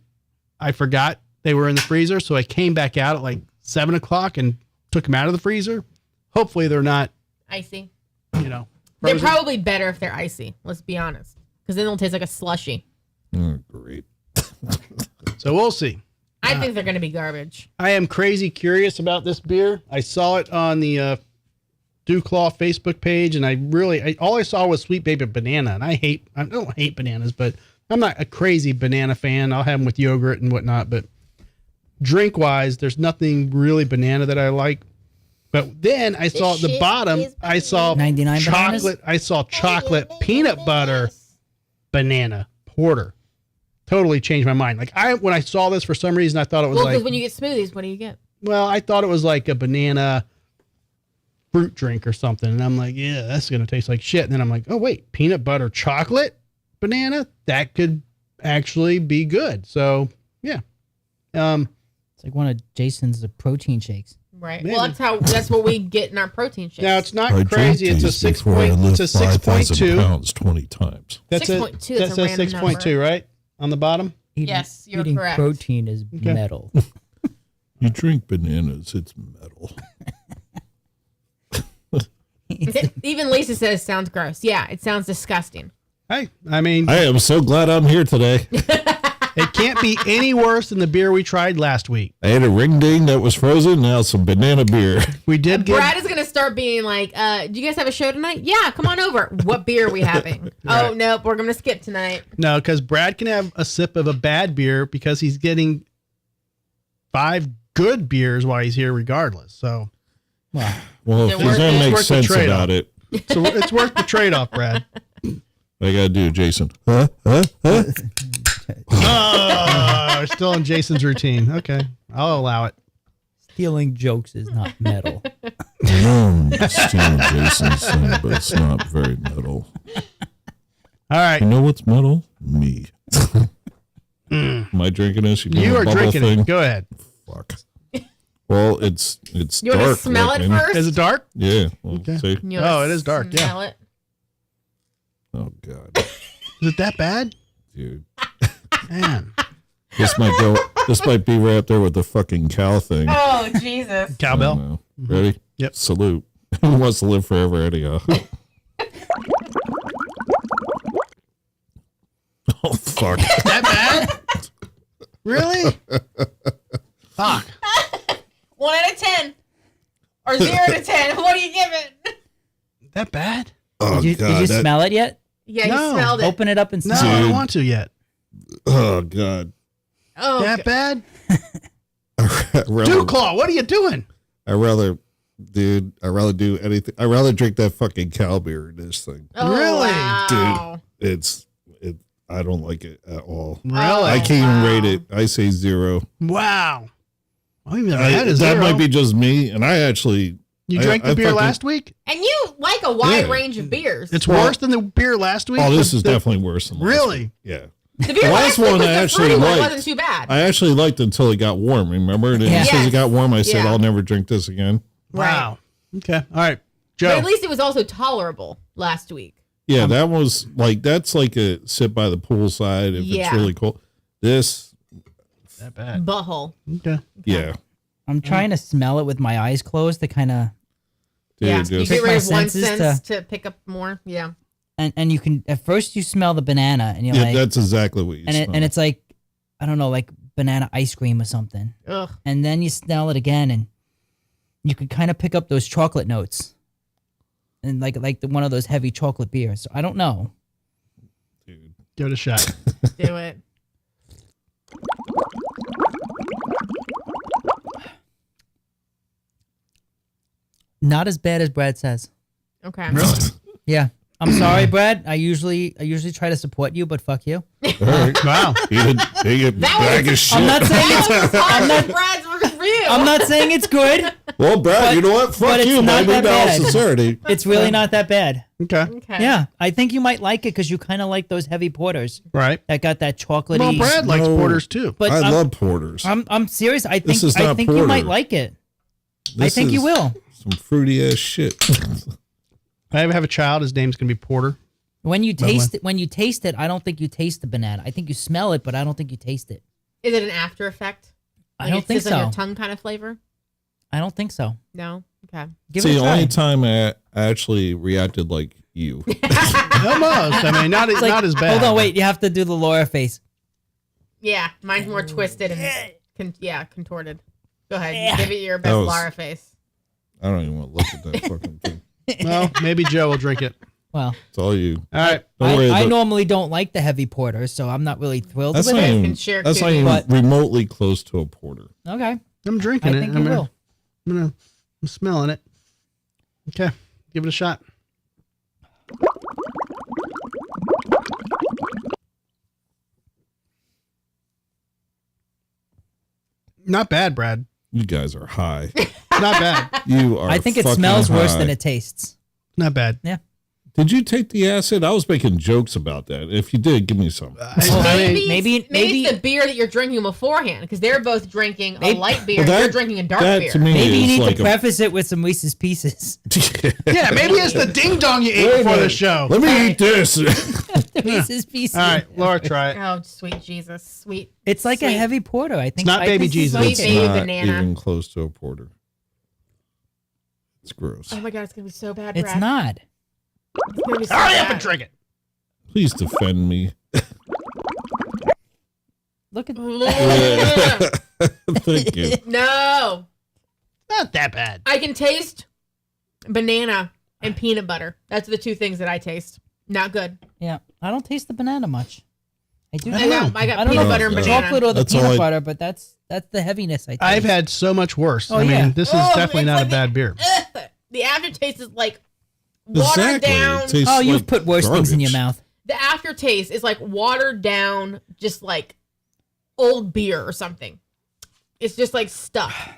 I forgot they were in the freezer, so I came back out at 7 o'clock and took them out of the freezer. Hopefully they're not,
Icy.
frozen.
They're probably better if they're icy. Let's be honest. Because then they'll taste like a slushy.
Oh, great.
So we'll see.
I think they're going to be garbage.
I am crazy curious about this beer. I saw it on the Dewclaw Facebook page, and all I saw was Sweet Baby Banana, and I don't hate bananas, but I'm not a crazy banana fan. I'll have them with yogurt and whatnot, but drink wise, there's nothing really banana that I like. But then I saw at the bottom, I saw
99 bananas?
chocolate. I saw chocolate peanut butter banana porter. Totally changed my mind. When I saw this, for some reason, I thought it was
Well, because when you get smoothies, what do you get?
well, I thought it was like a banana fruit drink or something. And I'm like, yeah, that's going to taste like shit. And then I'm like, oh, wait, peanut butter chocolate banana? That could actually be good. So, yeah.
It's like one of Jason's protein shakes.
Right.
Maybe.
Well, that's what we get in our protein shakes.
Now, it's not
I
crazy.
drank
It's a
these
6
before I
point,
lived
it's a
5,000
6.2.
pounds 20 times.
That's a,
6.2,
that
that's a
says
random
6.2, right? On the bottom?
Yes, you're
eating
correct.
protein is metal.
You drink bananas, it's metal.
Even Lisa says sounds gross. Yeah, it sounds disgusting.
Hey, I mean,
I am so glad I'm here today.
it can't be any worse than the beer we tried last week.
I had a ring ding that was frozen, now some banana beer.
We did get
Brad is going to start being like, do you guys have a show tonight? Yeah, come on over. What beer are we having? Oh, nope, we're going to skip tonight.
no, because Brad can have a sip of a bad beer because he's getting 5 good beers while he's here, regardless. So,
Well,
Well, if
It
he's
worked-
going to
it's
make
worth the
sense
trade-off.
about it.
so it's worth the trade-off, Brad.
What I gotta do, Jason? Huh?
Oh, we're still in Jason's routine. Okay, I'll allow it.
Stealing jokes is not metal.
Stealing Jason's thing, but it's not very metal.
All right.
You know what's metal? Me. Am I drinking this?
You are drinking it. Go ahead.
Fuck. Well, it's
You
dark.
want to smell it
looking.
first?
Is it dark?
Yeah. Well,
Okay.
see?
You wanna
Oh, it is dark, yeah.
Smell it.
Oh God,
Is it that bad?
dude.
Man.
This might be right up there with the fucking cow thing.
Oh, Jesus.
I
Cowbell?
don't know. Ready?
Yep.
Salute. Who wants to live forever anyhow? Oh fuck.
That bad? Really? Fuck.
1 out of 10. Or 0 to 10. What do you give it?
That bad?
Oh
Did you
God.
smell it yet?
Yeah,
No.
you smelled it.
Open it up and
No,
smell
I
it.
don't want to yet.
Oh God.
Oh,
That bad?
I'd rather,
Dew Claw, what are you doing?
I'd rather do anything. I'd rather drink that fucking cow beer than this thing.
oh,
Really?
wow.
I don't like it at all.
Really?
I can't even rate it. I say 0.
Wow. I even had a
That
zero.
might be just me, and I actually.
You drank the beer
fucking-
last week?
And you like a wide
Yeah.
range of beers.
It's worse than the beer last week?
Oh, this is
The-
definitely worse than last
Really?
week. Yeah.
the beer
the
last
last
week
one
was
I
the
actually
fruity one. It
liked.
wasn't too bad.
I actually liked it until it got warm. Remember? And
Yeah.
as soon as it
Yes.
got warm, I said,
Yeah.
"I'll never drink this again."
Wow. Okay. All right.
but
Joe.
at least it was also tolerable last week.
Yeah, that was that's like a sit by the poolside if
Yeah.
it's really cold. This,
That bad.
Butthole.
Okay.
yeah,
I'm trying to smell it with my eyes closed to kind of,
dude,
Yeah, you
just
get
my
rid of one
senses
sense to pick up more. Yeah.
and you can, at first you smell the banana and you're
yeah,
like,
that's exactly what you
and
smell.
it's like, I don't know, like banana ice cream or something.
Ugh.
And then you smell it again and you can kind of pick up those chocolate notes. And like one of those heavy chocolate beers. So I don't know.
dude.
Give it a shot.
Do it.
Not as bad as Brad says.
Okay.
Yeah. I'm sorry, Brad. I usually try to support you, but fuck you.
All right,
Wow.
you big bag of shit.
I'm not saying it's
That was hard for Brad's review.
I'm not saying it's good.
Well, Brad,
but-
you know what?
but
Fuck
it's
you,
not
man.
that
Now
bad.
sincerity.
It's really not that bad.
Okay.
Okay.
Yeah. I think you might like it because you kind of like those heavy porters
Right.
that got that chocolatey.
Well, Brad likes
No.
porters too.
But
I
I'm,
love porters.
I'm serious. I think
This is
I
not
think you might
porter.
like it. I
This
think you
is
will.
Some fruity ass shit.
If I ever have a child, his name's going to be Porter.
When you taste it, I don't think you taste the banana. I think you smell it, but I don't think you taste it.
Is it an after effect?
I
Like
don't
it's
think
just on
so.
your tongue kind of flavor?
I don't think so.
No. Okay.
Give
See,
it a
the
try.
only time I actually reacted like you.
Almost. I mean, not
It's like-
not as bad.
Hold on, wait. You have to do the Laura face.
Yeah, mine's more twisted and contorted. Go ahead, give it your best
That was-
Lara face.
I don't even want to look at that fucking thing.
Well, maybe Joe will drink it.
Well,
It's all you.
All right.
Don't worry.
I
the-
normally don't like the heavy porters, so I'm not really thrilled
that's
with
not
it.
even,
Can share
that's not
too.
even
But-
remotely close to a porter.
Okay.
I'm drinking
I
it.
think you will.
I'm smelling it. Okay. Give it a shot. Not bad, Brad.
You guys are high.
Not bad.
You are.
I think it
fucking
smells worse
high.
than it tastes.
Not bad.
Did you take the acid? I was making jokes about that. If you did, give me some.
maybe-
it's the beer that you're drinking beforehand because they're both drinking a light beer.
Well, that-
you're drinking a dark
that
beer.
to me
Maybe you
is
need
like
to preface it with some Reese's Pieces.
Yeah, maybe it's the ding dong you ate
Wait a
before the
minute.
show.
Let me eat this.
Reese's Pieces.
All right, Laura, try it.
Oh, sweet Jesus, sweet.
It's like a
Sweet.
heavy porter. I think.
not
I
baby
think you
Jesus.
like
Sweet
it.
baby
Not
banana.
even close to a porter. It's gross.
Oh my God, it's gonna be so bad.
It's
Brad.
not.
It's gonna be so
Hurry up
bad.
and drink it.
Please defend me.
Look at.
Thank you.
No,
Not that bad.
I can taste banana and peanut butter. That's the two things that I taste. Not good.
Yeah, I don't taste the banana much. I do.
I
I
don't
got,
know.
I got
I don't
peanut
know
butter and
the
banana.
chocolate or the
That's all
peanut
I-
butter, but that's the heaviness I taste.
I've had so much worse.
Oh,
I
yeah.
mean, this is
Oh,
definitely
it's
not
like
a bad beer.
The aftertaste is like watered
Exactly.
down.
It tastes
Oh, you've
like
put worse things in your
garbage.
mouth.
The aftertaste is like watered down, just like old beer or something. It's just like stuff.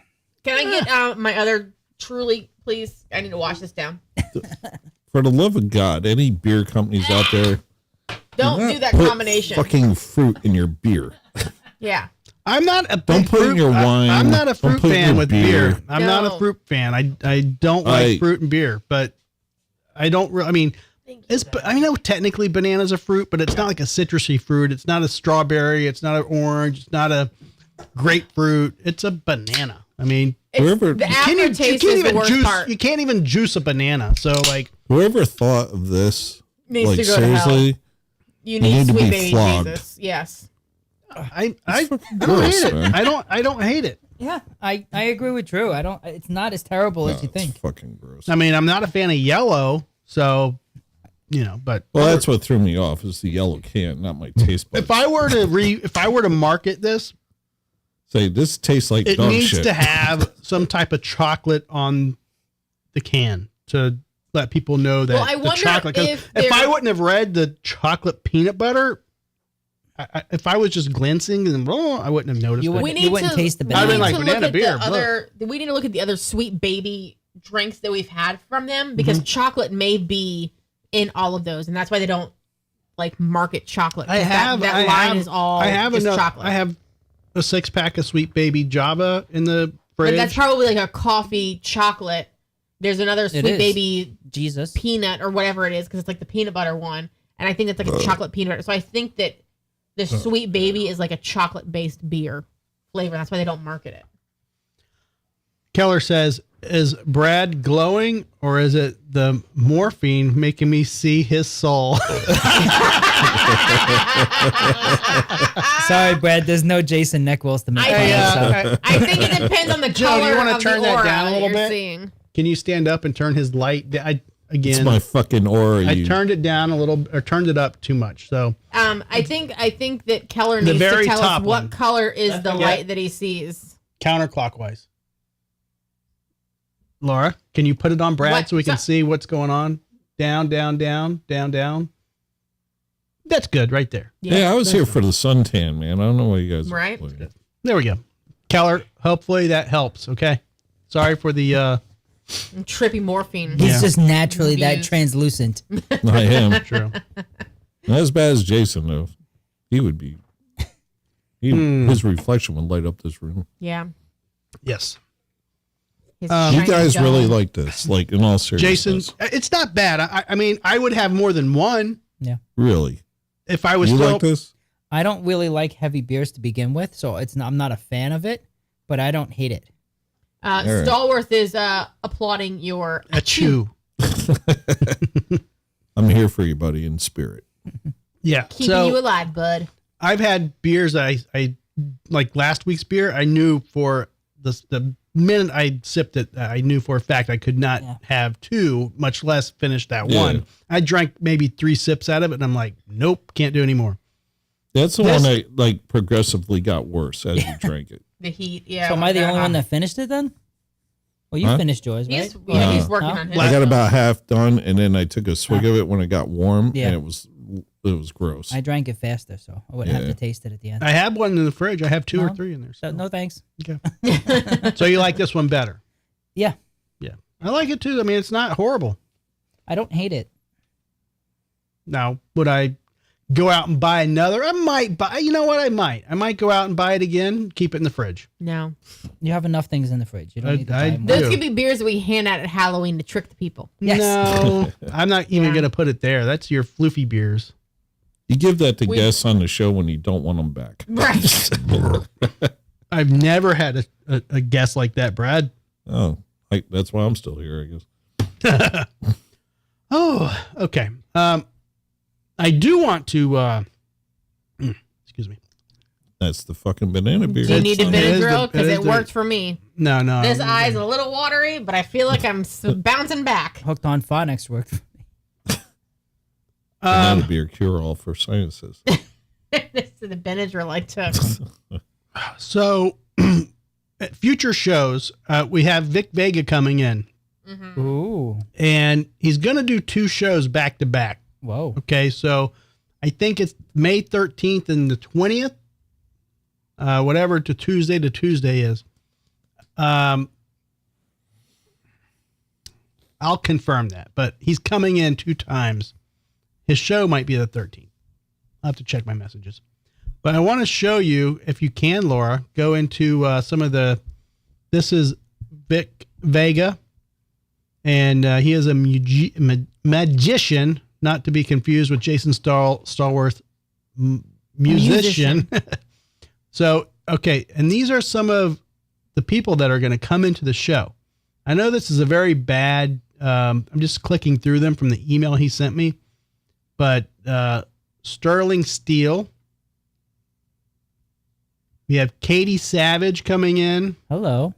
Can I get my other Truly, please? I need to wash this down.
For the love of God, any beer companies out there,
Don't do that
put
combination.
fucking fruit in your beer.
Yeah.
I'm not a
Don't
big
put in
fruit,
your wine.
I'm not a
Don't
fruit
put in
fan
your
with
beer.
beer. I'm not
No.
a fruit fan. I don't like fruit and beer, but I don't. I mean, I know technically banana's a fruit, but it's not like a citrusy fruit. It's not a strawberry. It's not an orange. It's not a grapefruit. It's a banana. I mean,
Whoever-
The
You
aftertaste is the worst
juice.
part.
You can't even juice a banana. So like,
Whoever thought of this,
Needs
like
to go to hell.
seriously,
You
need
need
to
sweet
be
baby
flogged.
Jesus. Yes.
I
fucking
don't
gross,
hate it.
man.
I don't hate it.
Yeah, I agree with Drew. I don't. It's not as terrible as you
it's
think.
fucking gross.
I mean, I'm not a fan of yellow, so but
Well, that's what threw me off is the yellow can, not my taste buds.
if I were to market this,
Say this tastes like
it
dog
needs
shit.
to have some type of chocolate on the can to let people know that
Well, I
the
wonder
chocolate. 'Cause
if
if I
there-
wouldn't have read the chocolate peanut butter, if I was just glancing and I wouldn't have noticed
You
it.
wouldn't- you wouldn't taste the
we
banana.
I've been
need
like,
to look
banana
at
beer,
the other. We need to look at the other sweet baby drinks that we've had from them because
Mm-hmm.
chocolate may be in all of those, and that's why they don't like market chocolate. 'cause that line is all
I have
just
enough.
chocolate.
I have a 6-pack of Sweet Baby Java in the fridge.
But that's probably like a coffee chocolate. There's another sweet
is.
baby
Jesus.
peanut or whatever it is because it's like the peanut butter one, and I think that's like a chocolate peanut butter. So I think that the sweet baby is like a chocolate based beer flavor. That's why they don't market it.
Keller says, "Is Brad glowing, or is it the morphine making me see his soul?"
Sorry, Brad. There's no Jason Neckwells to make fun of. So.
I think it depends on the
Joe,
color
do you wanna
of
turn
the
that
aura
down a little
you're
bit?
seeing.
Can you stand up and turn his light?
It's my fucking aura.
I turned it down a little, or turned it up too much. So
I think that Keller
The
needs to
very
tell us
top
what
one.
color is the
forget.
light that he sees.
counterclockwise. Laura, can you put it on Brad
What?
so we can
So-
see what's going on? Down, down, down, down, down. That's good right there.
Yeah, I was here for the suntan, man. I don't know why you guys.
Right.
There we go. Keller, hopefully that helps. Okay. Sorry for the
Trippy morphine.
He's
Yeah.
just naturally that
Abused.
translucent.
I am.
true.
Not as bad as Jason though. He would be. His reflection would light up this room.
Yeah.
Yes.
His
You
shiny
guys
dome.
really like this, like in all seriousness.
Jason, it's not bad. I mean, I would have more than one
Really?
if I was
You
still.
like this?
I don't really like heavy beers to begin with, so I'm not a fan of it, but I don't hate it.
right.
Stallworth is applauding your
A chew.
I'm here for you, buddy, in spirit.
Yeah.
keeping
so
you alive, bud.
I've had beers that I like last week's beer. I knew for the minute I sipped it, I knew for a fact I could not have two, much less finish that
Yeah.
one. I drank maybe 3 sips out of it, and I'm like, nope, can't do anymore.
That's the
This-
one that like progressively got worse as you drank it.
The heat. Yeah.
So am I the only one that finished it then? Well, you
Huh?
finished yours, right?
He's, yeah, he's working
Huh?
on his.
I got about half done, and then I took a swig of it when it got warm,
Yeah.
and it was gross.
I drank it faster, so I wouldn't have
Yeah.
to taste it at the end.
I have one in the fridge. I have 2 or
No.
3 in there.
So, no thanks.
Okay. So you like this one better?
Yeah,
Yeah. I like it too. I mean, it's not horrible.
I don't hate it.
Now, would I go out and buy another? I might buy. You know what? I might go out and buy it again. Keep it in the fridge.
No.
You have enough things in the fridge. You don't need to
I
buy more.
do.
Those could be beers that we hand out at Halloween to trick the people.
Yes.
No, I'm not even
Yeah.
going to put it there. That's your floofy beers.
You give that to
We-
guests on the show when you don't want them back.
Right.
I've never had a guest like that, Brad.
Oh, that's why I'm still here, I guess.
Oh, okay. I do want to, excuse me.
That's the fucking banana beer.
Do you need a
It
bit
is
of grill?
the-
Because
it
it
is the-
worked for me.
No.
This eye's a little watery, but I feel like I'm bouncing back.
Hooked on Phonics work.
Banana beer cure all for sinuses.
This is the Benadryl I took.
So at future shows, we have Vic Vega coming in,
Ooh.
and he's going to do 2 shows back to back.
Whoa.
Okay. So I think it's May 13th and the 20th, whatever to Tuesday is. I'll confirm that, but he's coming in 2 times. His show might be the 13th. I'll have to check my messages. But I want to show you, if you can, Laura, go into some of the, this is Vic Vega, and he is a magician, not to be confused with Jason Stallworth, musician. So, okay, and these are some of the people that are going to come into the show. I know this is a very bad, I'm just clicking through them from the email he sent me, but Sterling Steele. We have Katie Savage coming in.
Hello.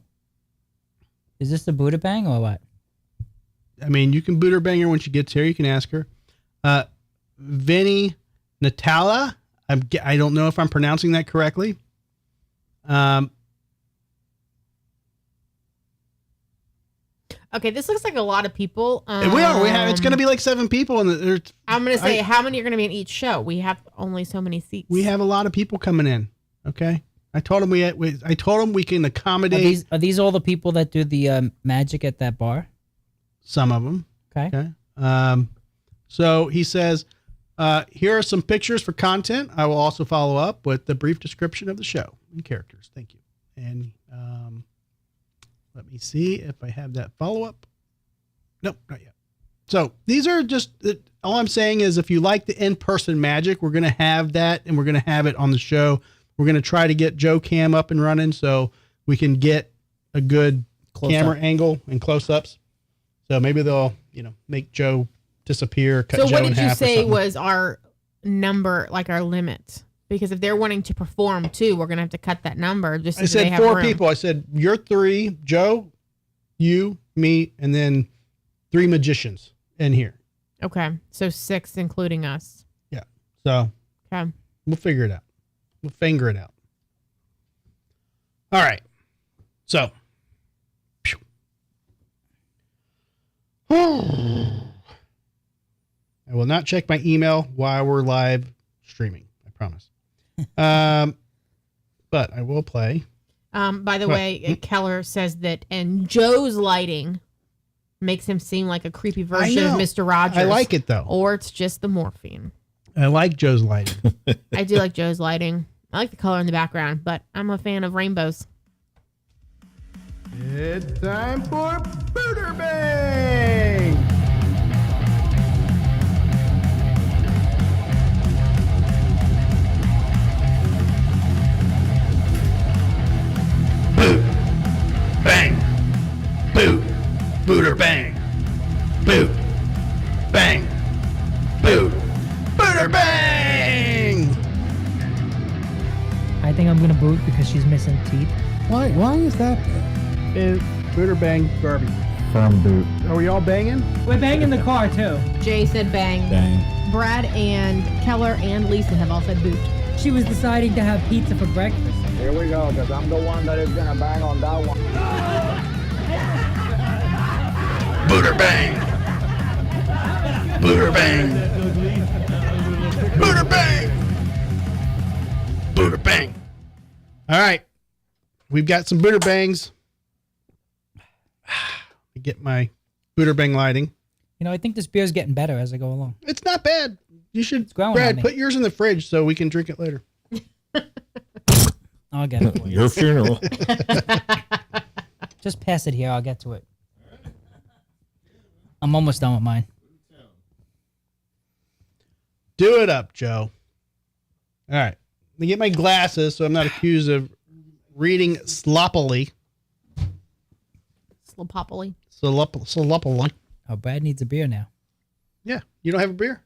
Is this the Buderbang or what?
I mean, you can Buderbang her when she gets here. You can ask her. Vinny Natala. I don't know if I'm pronouncing that correctly.
Okay, this looks like a lot of people.
We have. It's going to be like 7 people, and
I'm going to say how many are going to be in each show. We have only so many seats.
We have a lot of people coming in. Okay, I told him I told him we can accommodate.
Are these all the people that do the magic at that bar?
Some of them.
Okay.
So he says, here are some pictures for content. I will also follow up with the brief description of the show and characters. Thank you. And let me see if I have that follow-up. Nope, not yet. So these are just, all I'm saying is if you like the in-person magic, we're going to have that, and we're going to have it on the show. We're going to try to get Joe Cam up and running so we can get a good camera angle and close-ups. So maybe they'll, make Joe disappear, cut Joe in half. So what did you say
was our number, like our limit? Because if they're wanting to perform too, we're going to have to cut that number. Just
I said 4 people. I said, you're 3, Joe, you, me, and then 3 magicians in here.
Okay. So 6, including us.
Yeah. So
okay.
We'll figure it out. We'll finger it out. All right. So. I will not check my email while we're live streaming. I promise. But I will play.
By the way, Keller says that, and Joe's lighting makes him seem like a creepy version of Mr. Rogers.
I like it though.
Or it's just the morphine.
I like Joe's lighting.
I do like Joe's lighting. I like the color in the background, but I'm a fan of rainbows.
It's time for Buderbangs! Boot, bang, boot, booter bang, boot, bang, boot, booter bang.
I think I'm gonna boot because she's missing teeth.
Why is that?
Booter bang, Garvey.
Firm boot.
Are we all banging?
We're banging the car too.
Jay said bang.
Bang.
Brad and Keller and Lisa have all said boot.
She was deciding to have pizza for breakfast.
Here we go, because I'm the one that is going to bang on that one.
Booter bang. Booter bang. Booter bang. Booter bang. All right. We've got some booter bangs. I get my booter bang lighting.
I think this beer's getting better as I go along.
It's not bad. You should,
growing on
Brad,
me.
put yours in the fridge so we can drink it later.
I'll get it.
Your funeral.
Just pass it here. I'll get to it. I'm almost done with mine.
Do it up, Joe. All right. Let me get my glasses so I'm not accused of reading sloppily.
Sloppily.
Sloppily.
Oh, Brad needs a beer now.
Yeah. You don't have a beer?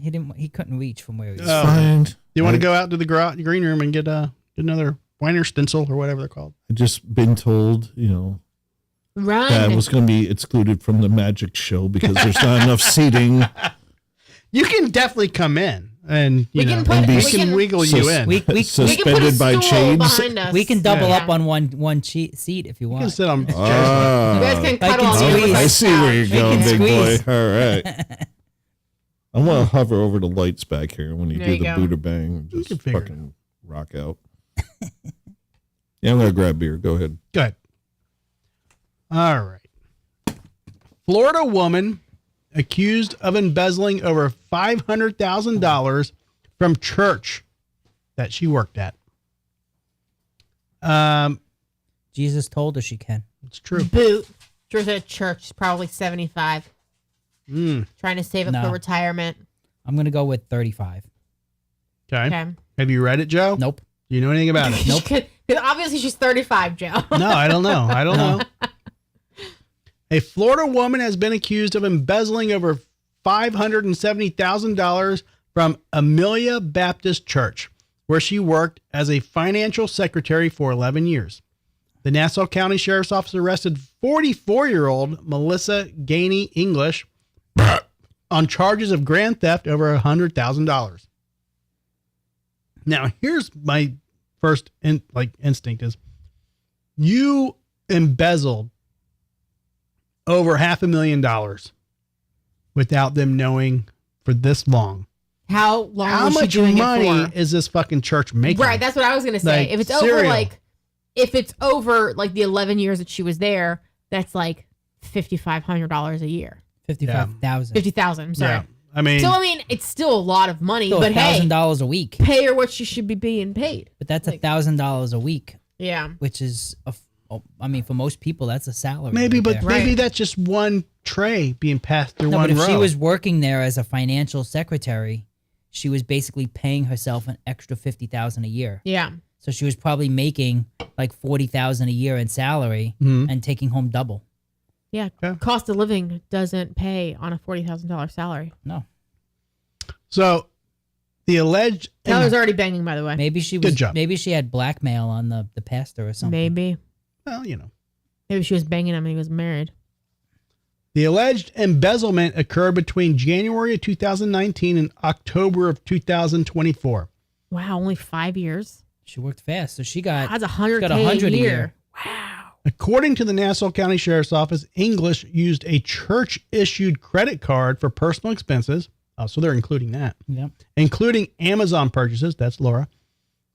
He couldn't reach from where he was.
Fine.
Do you want to go out to the green room and get another Weiner stencil or whatever they're called?
I've just been told,
Run.
that was going to be excluded from the magic show because there's not enough seating.
You can definitely come in and
We can
wiggle you in.
We can
Suspended by chains.
behind us.
We can double
Yeah.
up on one seat if you
You can
want.
sit on.
You guys can
I
cuddle
can
on
squeeze.
the
I see where you're going,
can
big boy.
squeeze.
All right. I want to hover over the lights back here when you
There
do
you
the
go.
Buderbang and
You can
just
figure it
fucking rock out. Yeah, I'm going to grab beer. Go ahead.
Good. All right. Florida woman accused of embezzling over $500,000 from church that she worked at.
Jesus told her she can.
It's true.
Boot. She was at a church. She's probably 75.
Mm,
Trying to save up
No.
for retirement.
I'm gonna go with 35.
okay.
Okay.
Have you read it, Joe?
Nope.
Do you know anything about it?
Nope.
Because obviously she's 35, Joe.
No, I don't know. I don't
No.
know. A Florida woman has been accused of embezzling over $570,000 from Amelia Baptist Church, where she worked as a financial secretary for 11 years. The Nassau County Sheriff's Office arrested 44-year-old Melissa Gainey English on charges of grand theft over $100,000. Now, here's my first instinct is you embezzled over $500,000 without them knowing for this long.
How long
How
was she
much
doing
money
it for?
is this fucking church making?
Right, that's what I was gonna say.
Like,
If it's
cereal.
if it's over like the 11 years that she was there, that's like $5,500 a year.
55,000.
50,000. I'm sorry.
Yeah. I mean,
So I mean, it's still a lot of money,
Still
but hey,
$1,000 a week.
pay her what she should be being paid.
But that's
like-
$1,000 a week,
Yeah.
which is I mean, for most people, that's a salary.
maybe,
right
but
there.
maybe
Right.
that's just one tray being passed through
No,
one
but if
row.
she was working there as a financial secretary, she was basically paying herself an extra $50,000 a year.
Yeah.
So she was probably making like $40,000 a year in salary
Mhm.
and taking home double.
Yeah.
Okay.
Cost of living doesn't pay on a $40,000 salary.
No,
So the alleged
Taylor's already banging, by the way.
maybe she
Good
was.
job.
Maybe she had blackmail on the pastor or something.
Maybe.
well, you know.
Maybe she was banging him when he was married.
The alleged embezzlement occurred between January of 2019 and October of 2024.
Wow, only 5 years.
She worked fast, so she got.
That's $100K
got 100
a
a
year.
year.
Wow.
According to the Nassau County Sheriff's Office, English used a church-issued credit card for personal expenses. So they're including that.
Yep.
Including Amazon purchases. That's Laura.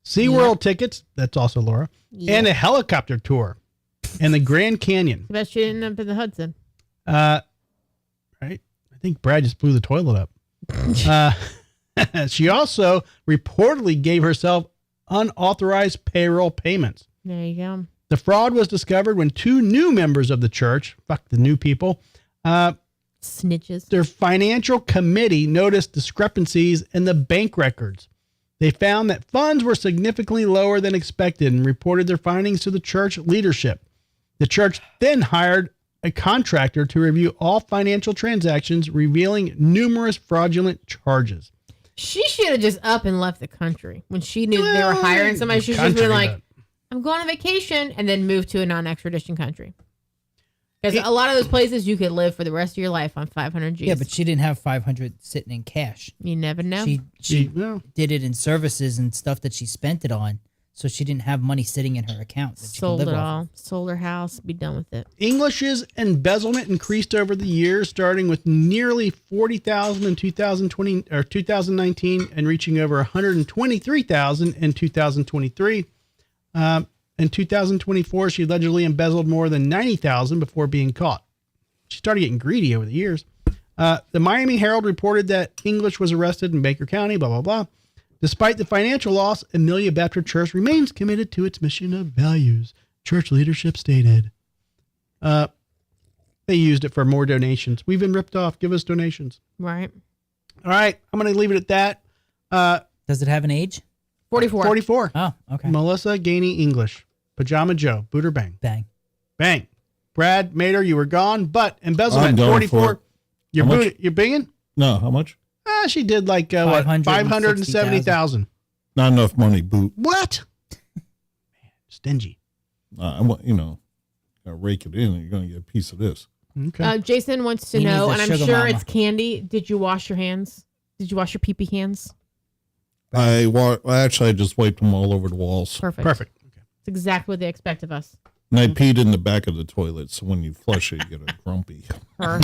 SeaWorld tickets. That's also Laura.
Yeah.
And a helicopter tour in the Grand Canyon.
I bet she didn't end up in the Hudson.
Right? I think Brad just blew the toilet up. She also reportedly gave herself unauthorized payroll payments.
There you go.
The fraud was discovered when two new members of the church, fuck the new people,
Snitches.
their financial committee noticed discrepancies in the bank records. They found that funds were significantly lower than expected and reported their findings to the church leadership. The church then hired a contractor to review all financial transactions, revealing numerous fraudulent charges.
She should have just up and left the country. When she knew they were
Well,
hiring somebody, she should have
country,
been like,
but-
I'm going on vacation, and then moved to a non-extradition country. Because a lot of those places you could live for the rest of your life on 500 G's.
Yeah, but she didn't have 500 sitting in cash.
you never know.
She
Well,
did it in services and stuff that she spent it on, so she didn't have money sitting in her account that she
Sold
could
it
live off
all.
of.
Sold her house. Be done with it.
English's embezzlement increased over the years, starting with nearly 40,000 in 2020 or 2019 and reaching over 123,000 in 2023. In 2024, she allegedly embezzled more than 90,000 before being caught. She started getting greedy over the years. The Miami Herald reported that English was arrested in Baker County, blah, blah, blah. Despite the financial loss, Amelia Baptist Church remains committed to its mission of values. Church leadership stated. They used it for more donations. We've been ripped off. Give us donations.
Right.
All right. I'm going to leave it at that.
Does it have an age?
44.
44.
Oh, okay.
Melissa Gainey English. Pajama Joe. Buderbangs.
Bang.
Bang. Brad Mater, you were gone, but embezzlement
I'm going
44.
for it.
You're
How much?
you're binging?
No, how much?
She did like what?
570,000.
570,000.
Not enough money, boot.
What? Man, stingy.
I want, gotta rake it in and you're going to get a piece of this.
Okay.
Jason wants to
He needs
know,
a
and I'm
sugar
sure
mama.
it's candy. Did you wash your hands? Did you wash your pee-pee hands?
I just wiped them all over the walls.
Perfect.
Perfect.
It's exactly what they expect of us.
And I peed in the back of the toilet, so when you flush it, you get a grumpy.
Oh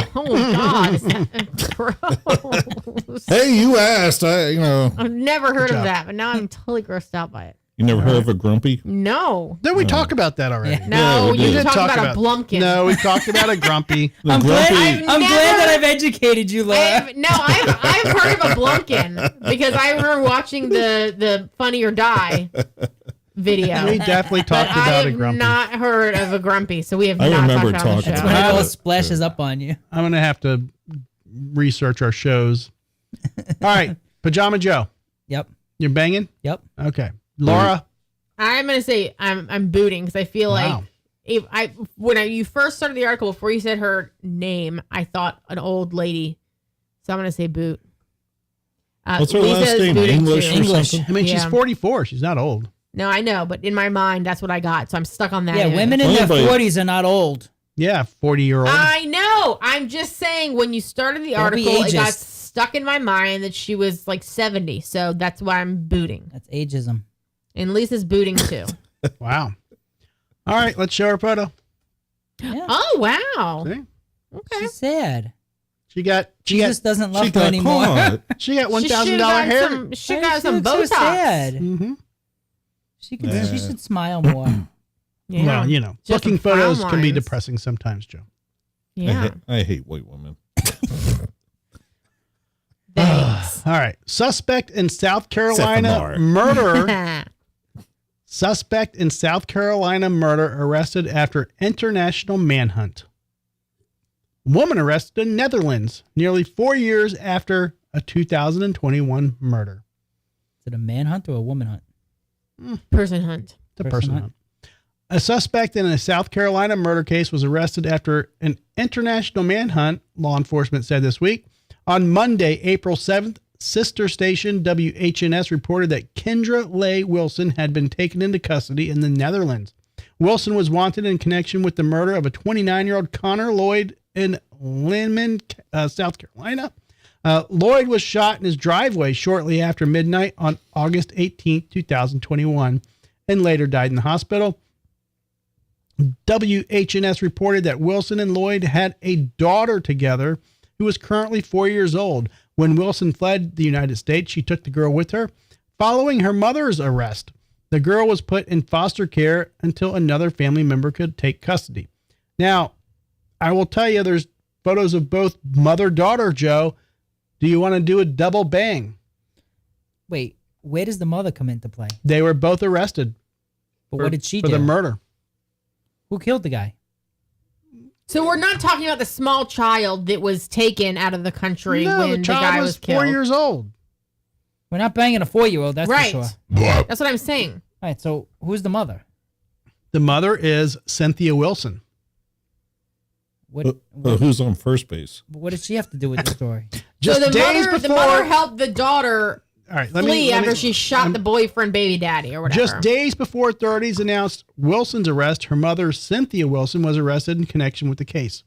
God, is that gross?
Hey, you asked.
I've never heard
job.
of that, but now I'm totally grossed out by it.
You never heard of a grumpy?
No.
Did we talk about that already?
Yeah.
No,
Yeah, we
you
did.
talked about a blumpkin.
No, we talked about a grumpy.
The
I'm glad,
grumpy.
I'm glad that I've educated you, Laura.
I've heard of a blumpkin because I remember watching the Funny or Die video.
We definitely talked
But I
about a
have
grumpy.
not heard of a grumpy, so we have
I
not
remember
talked about
talking
the show.
when it
about
all
it.
splashes up on you.
I'm going to have to research our shows. All right. Pajama Joe.
Yep.
You're banging?
Yep.
Okay. Laura.
I'm gonna say I'm booting because I feel
Wow.
like you first started the article before you said her name, I thought an old lady, so I'm gonna say boot.
What's her
Lisa
last
is
name?
booting
English
too.
or
English.
something?
I mean, she's
Yeah.
44. She's not old.
No, I know, but in my mind, that's what I got, so I'm stuck on that.
Yeah,
image.
women in their
Anybody-
40s are not old.
Yeah, 40-year-old.
I know. I'm just saying when you started the
Don't be
article, it got
ageist.
stuck in my mind that she was like 70, so that's why I'm booting.
That's ageism.
And Lisa's booting too.
Wow. All right, let's show her photo.
Yeah.
Oh wow.
See?
Okay.
She's sad.
She got
Jesus doesn't love
She
her
got
anymore.
caught.
she got
She
$1,000
should've got
hair.
She got some
looks so
Botox.
sad.
Mm-hmm.
She could.
Yeah.
She should smile more.
Yeah.
Well,
Just
looking
some frown
photos can be
lines.
depressing sometimes, Joe.
Yeah.
I hate white women.
Thanks.
All right. Suspect in South Carolina
Mark.
murder. Suspect in South Carolina murder arrested after international manhunt. Woman arrested in Netherlands nearly 4 years after a 2021 murder.
Is it a manhunt or a woman hunt?
Person hunt.
The
Person
person
hunt.
hunt. A suspect in a South Carolina murder case was arrested after an international manhunt, law enforcement said this week. On Monday, April 7th, sister station WHNS reported that Kendra Leigh Wilson had been taken into custody in the Netherlands. Wilson was wanted in connection with the murder of a 29-year-old Connor Lloyd in Linman, South Carolina. Lloyd was shot in his driveway shortly after midnight on August 18th, 2021, and later died in the hospital. WHNS reported that Wilson and Lloyd had a daughter together who was currently 4 years old. When Wilson fled the United States, she took the girl with her. Following her mother's arrest, the girl was put in foster care until another family member could take custody. Now, I will tell you, there's photos of both mother-daughter, Joe. Do you want to do a double bang?
Wait, where does the mother come into play?
They were both arrested
But
for,
what did she
for
do?
the murder.
Who killed the guy?
So we're not talking about the small child that was taken out of the country
No,
when
the
the
child
guy
was
was killed.
4 years old.
We're not banging a 4-year-old. That's
Right.
for sure.
That's what I'm saying.
All right. So who's the mother?
The mother is Cynthia Wilson.
What?
Who's on first base?
What did she have to do with the story?
Just
so the
days
mother,
before.
the mother helped the daughter
All right,
flee after she shot the boyfriend, baby daddy, or whatever.
Just days before authorities announced Wilson's arrest, her mother, Cynthia Wilson, was arrested in connection with the case.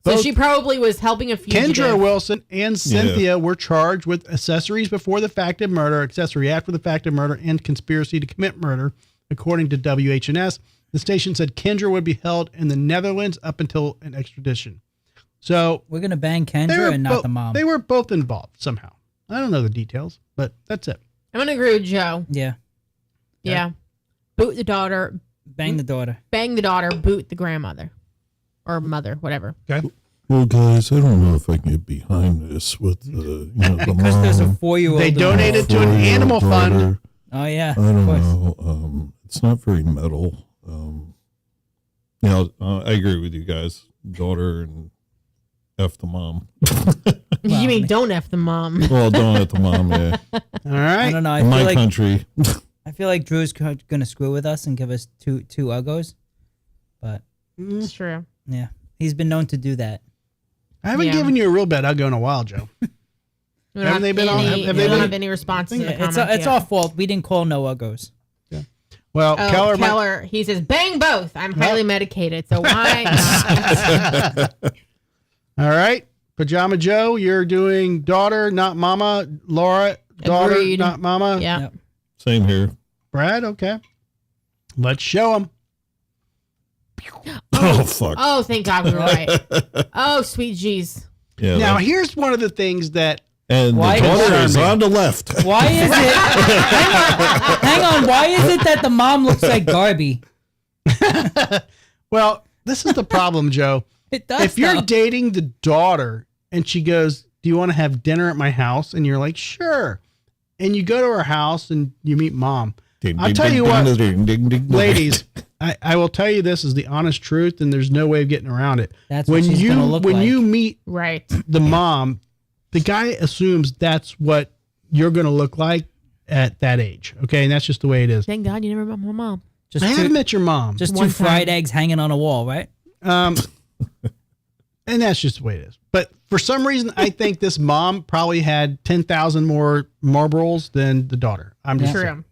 so
Both
she probably was helping a fugitive.
Kendra Wilson and Cynthia were charged with accessories before the fact of murder, accessory after the fact of murder, and conspiracy to commit murder, according to WHNS. The station said Kendra would be held in the Netherlands up until an extradition. So
We're gonna bang
they
Kendra
were,
and not the mom.
they were both involved somehow. I don't know the details, but that's it.
I'm gonna agree with Joe.
Yeah.
Yeah. Boot the daughter,
Bang the daughter.
bang the daughter, boot the grandmother or mother, whatever.
Okay.
Well, guys, I don't know if I can get behind this with the the
Because there's a
mom.
4-year-old.
They
involved.
donated to an
four-year-old
animal fund.
daughter.
Oh yeah.
I don't
of course.
know. It's not very metal. I agree with you guys. Daughter and F the mom.
You mean don't F the mom?
Well, don't F the mom. Yeah.
All
I
right.
don't know. I
In
feel
my
like
country.
I feel like Drew's gonna screw with us and give us two uggos, but
It's true.
yeah, he's been known to do that.
I haven't
Yeah.
given you a real bad I'll go in a while, Joe.
We don't
Haven't they been on-
any,
have
we
they
don't
been-
have any response to the
Yeah,
comment.
it's
yet.
our fault. We didn't call no uggos.
Well,
Oh,
Keller,
Keller, he says, bang both. I'm highly medicated, so why not?
all right. Pajama Joe, you're doing daughter, not mama. Laura, daughter,
Agreed.
not mama.
Yeah.
Yep.
Same here.
Brad, okay. Let's show them.
Oh fuck.
Oh, thank God we were right. Oh, sweet jeez.
Yeah.
Now,
that-
here's one of the things that
and
Why
the
does-
daughter is on the left.
Why is it? hang on. Why is it that the mom looks like Garby?
well, this is the problem, Joe.
It does.
If you're
though.
dating the daughter and she goes, "Do you want to have dinner at my house?" and you're like, "Sure," and you go to her house and you meet mom.
Ding,
I'll
ding,
tell
ding,
you
ding,
what,
ding, ding, ding, ding.
ladies, I will tell you this is the honest truth, and there's no way of getting around it.
That's what she's gonna look
when
like.
you meet
Right.
the mom, the guy assumes that's what you're going to look like at that age. Okay, and that's just the way it is.
Thank God you never met my mom.
just
I haven't
two,
met your mom.
just
one
two fried
time.
eggs hanging on a wall, right?
And that's just the way it is. But for some reason, I think this mom probably had 10,000 more Marlboros than the daughter. I'm just saying.
True.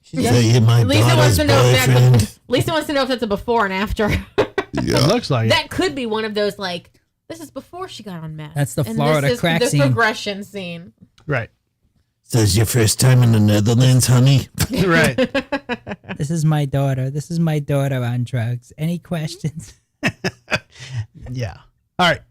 She's got,
Say you're my
Lisa wants
daughter's
to know if that's
boyfriend.
Lisa wants to know if that's a before and after.
It
Yeah.
looks like it.
That could be one of those like this is before she got on meth.
That's the
And
Florida
this is
crack
the
scene.
progression scene.
Right.
So is your first time in the Netherlands, honey?
Right.
this is my daughter. This is my daughter on drugs. Any questions?
Yeah. All right.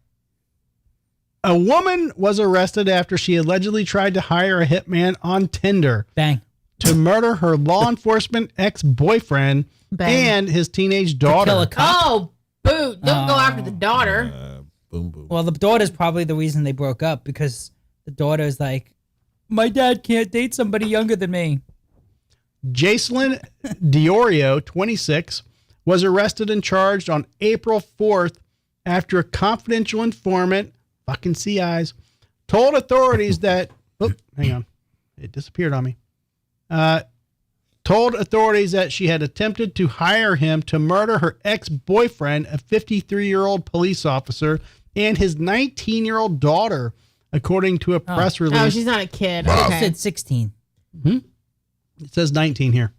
A woman was arrested after she allegedly tried to hire a hitman on Tinder
Bang.
to murder her law enforcement ex-boyfriend
Bang.
and his teenage
Kill a
daughter.
cop.
Oh, boot. Don't go after the daughter.
Boom, boom.
Well, the daughter's probably the reason they broke up because the daughter's like, my dad can't date somebody younger than me.
Jacelyn Diorio, 26, was arrested and charged on April 4th after a confidential informant, fucking CIs, told authorities that, oh, hang on, it disappeared on me. Told authorities that she had attempted to hire him to murder her ex-boyfriend, a 53-year-old police officer, and his 19-year-old daughter, according to a press release.
Oh, she's not a kid.
It
Okay.
said 16.
It says 19 here.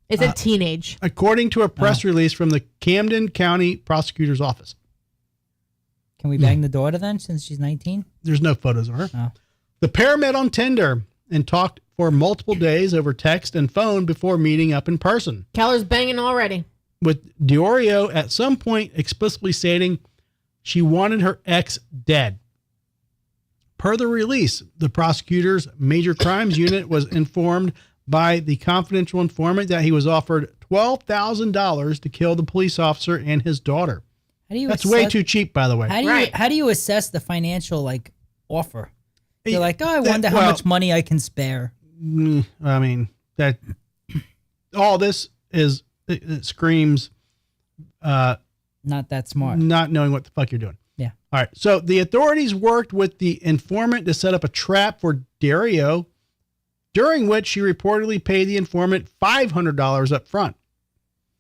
It's a teenage.
According to a press release from the Camden County Prosecutor's Office.
Can we bang the daughter then since she's 19?
There's no photos of her.
Oh.
The pair met on Tinder and talked for multiple days over text and phone before meeting up in person,
Keller's banging already.
with Diorio at some point explicitly stating she wanted her ex dead. Per the release, the prosecutor's major crimes unit was informed by the confidential informant that he was offered $12,000 to kill the police officer and his daughter.
How do you
That's
assess,
way too cheap, by the way.
Right.
How do you assess the financial like offer?
Yeah,
You're like, oh, I
that-
wonder how
well-
much money I can spare.
I mean, that all this is, it screams
Not that smart.
not knowing what the fuck you're doing.
Yeah.
All right. So the authorities worked with the informant to set up a trap for Dario, during which she reportedly paid the informant $500 up front.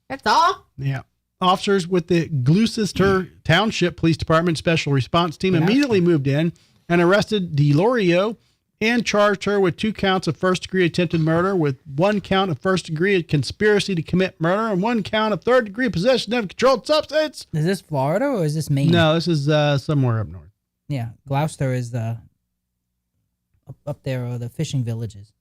That's all.
Yeah. Officers with the Gloucester Township Police Department Special Response Team immediately moved in and arrested DeLorio and charged her with 2 counts of first-degree attempted murder, with 1 count of first-degree conspiracy to commit murder and 1 count of third-degree possession of a controlled substance.
Is this Florida or is this Maine?
No, this is somewhere up north.
Yeah, Gloucester is the up there are the fishing villages.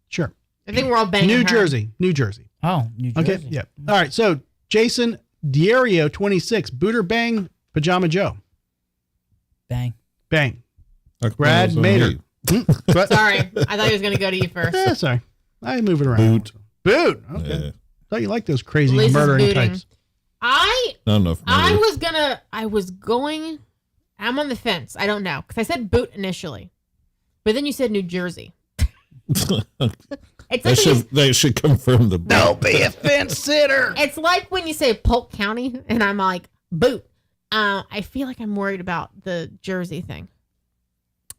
Sure.
I think we're all banging
New
her.
Jersey. New Jersey.
Oh, New Jersey.
Okay. Yeah. All right. So Jason Diorio, 26, Buderbangs, Pajama Joe.
Bang.
Bang.
Like
Brad
those on
Mater.
me.
What?
Sorry. I thought he was going to go to you first.
Sorry. I move it around. Boot. Okay.
Yeah.
Thought you like those crazy
Lisa's
murdering
booting.
types.
I'm
Not enough.
on the fence. I don't know. Because I said boot initially. But then you said New Jersey. It's like
They should confirm the.
Don't be a fence sitter.
it's like when you say Polk County, and I'm like, boot. I feel like I'm worried about the Jersey thing.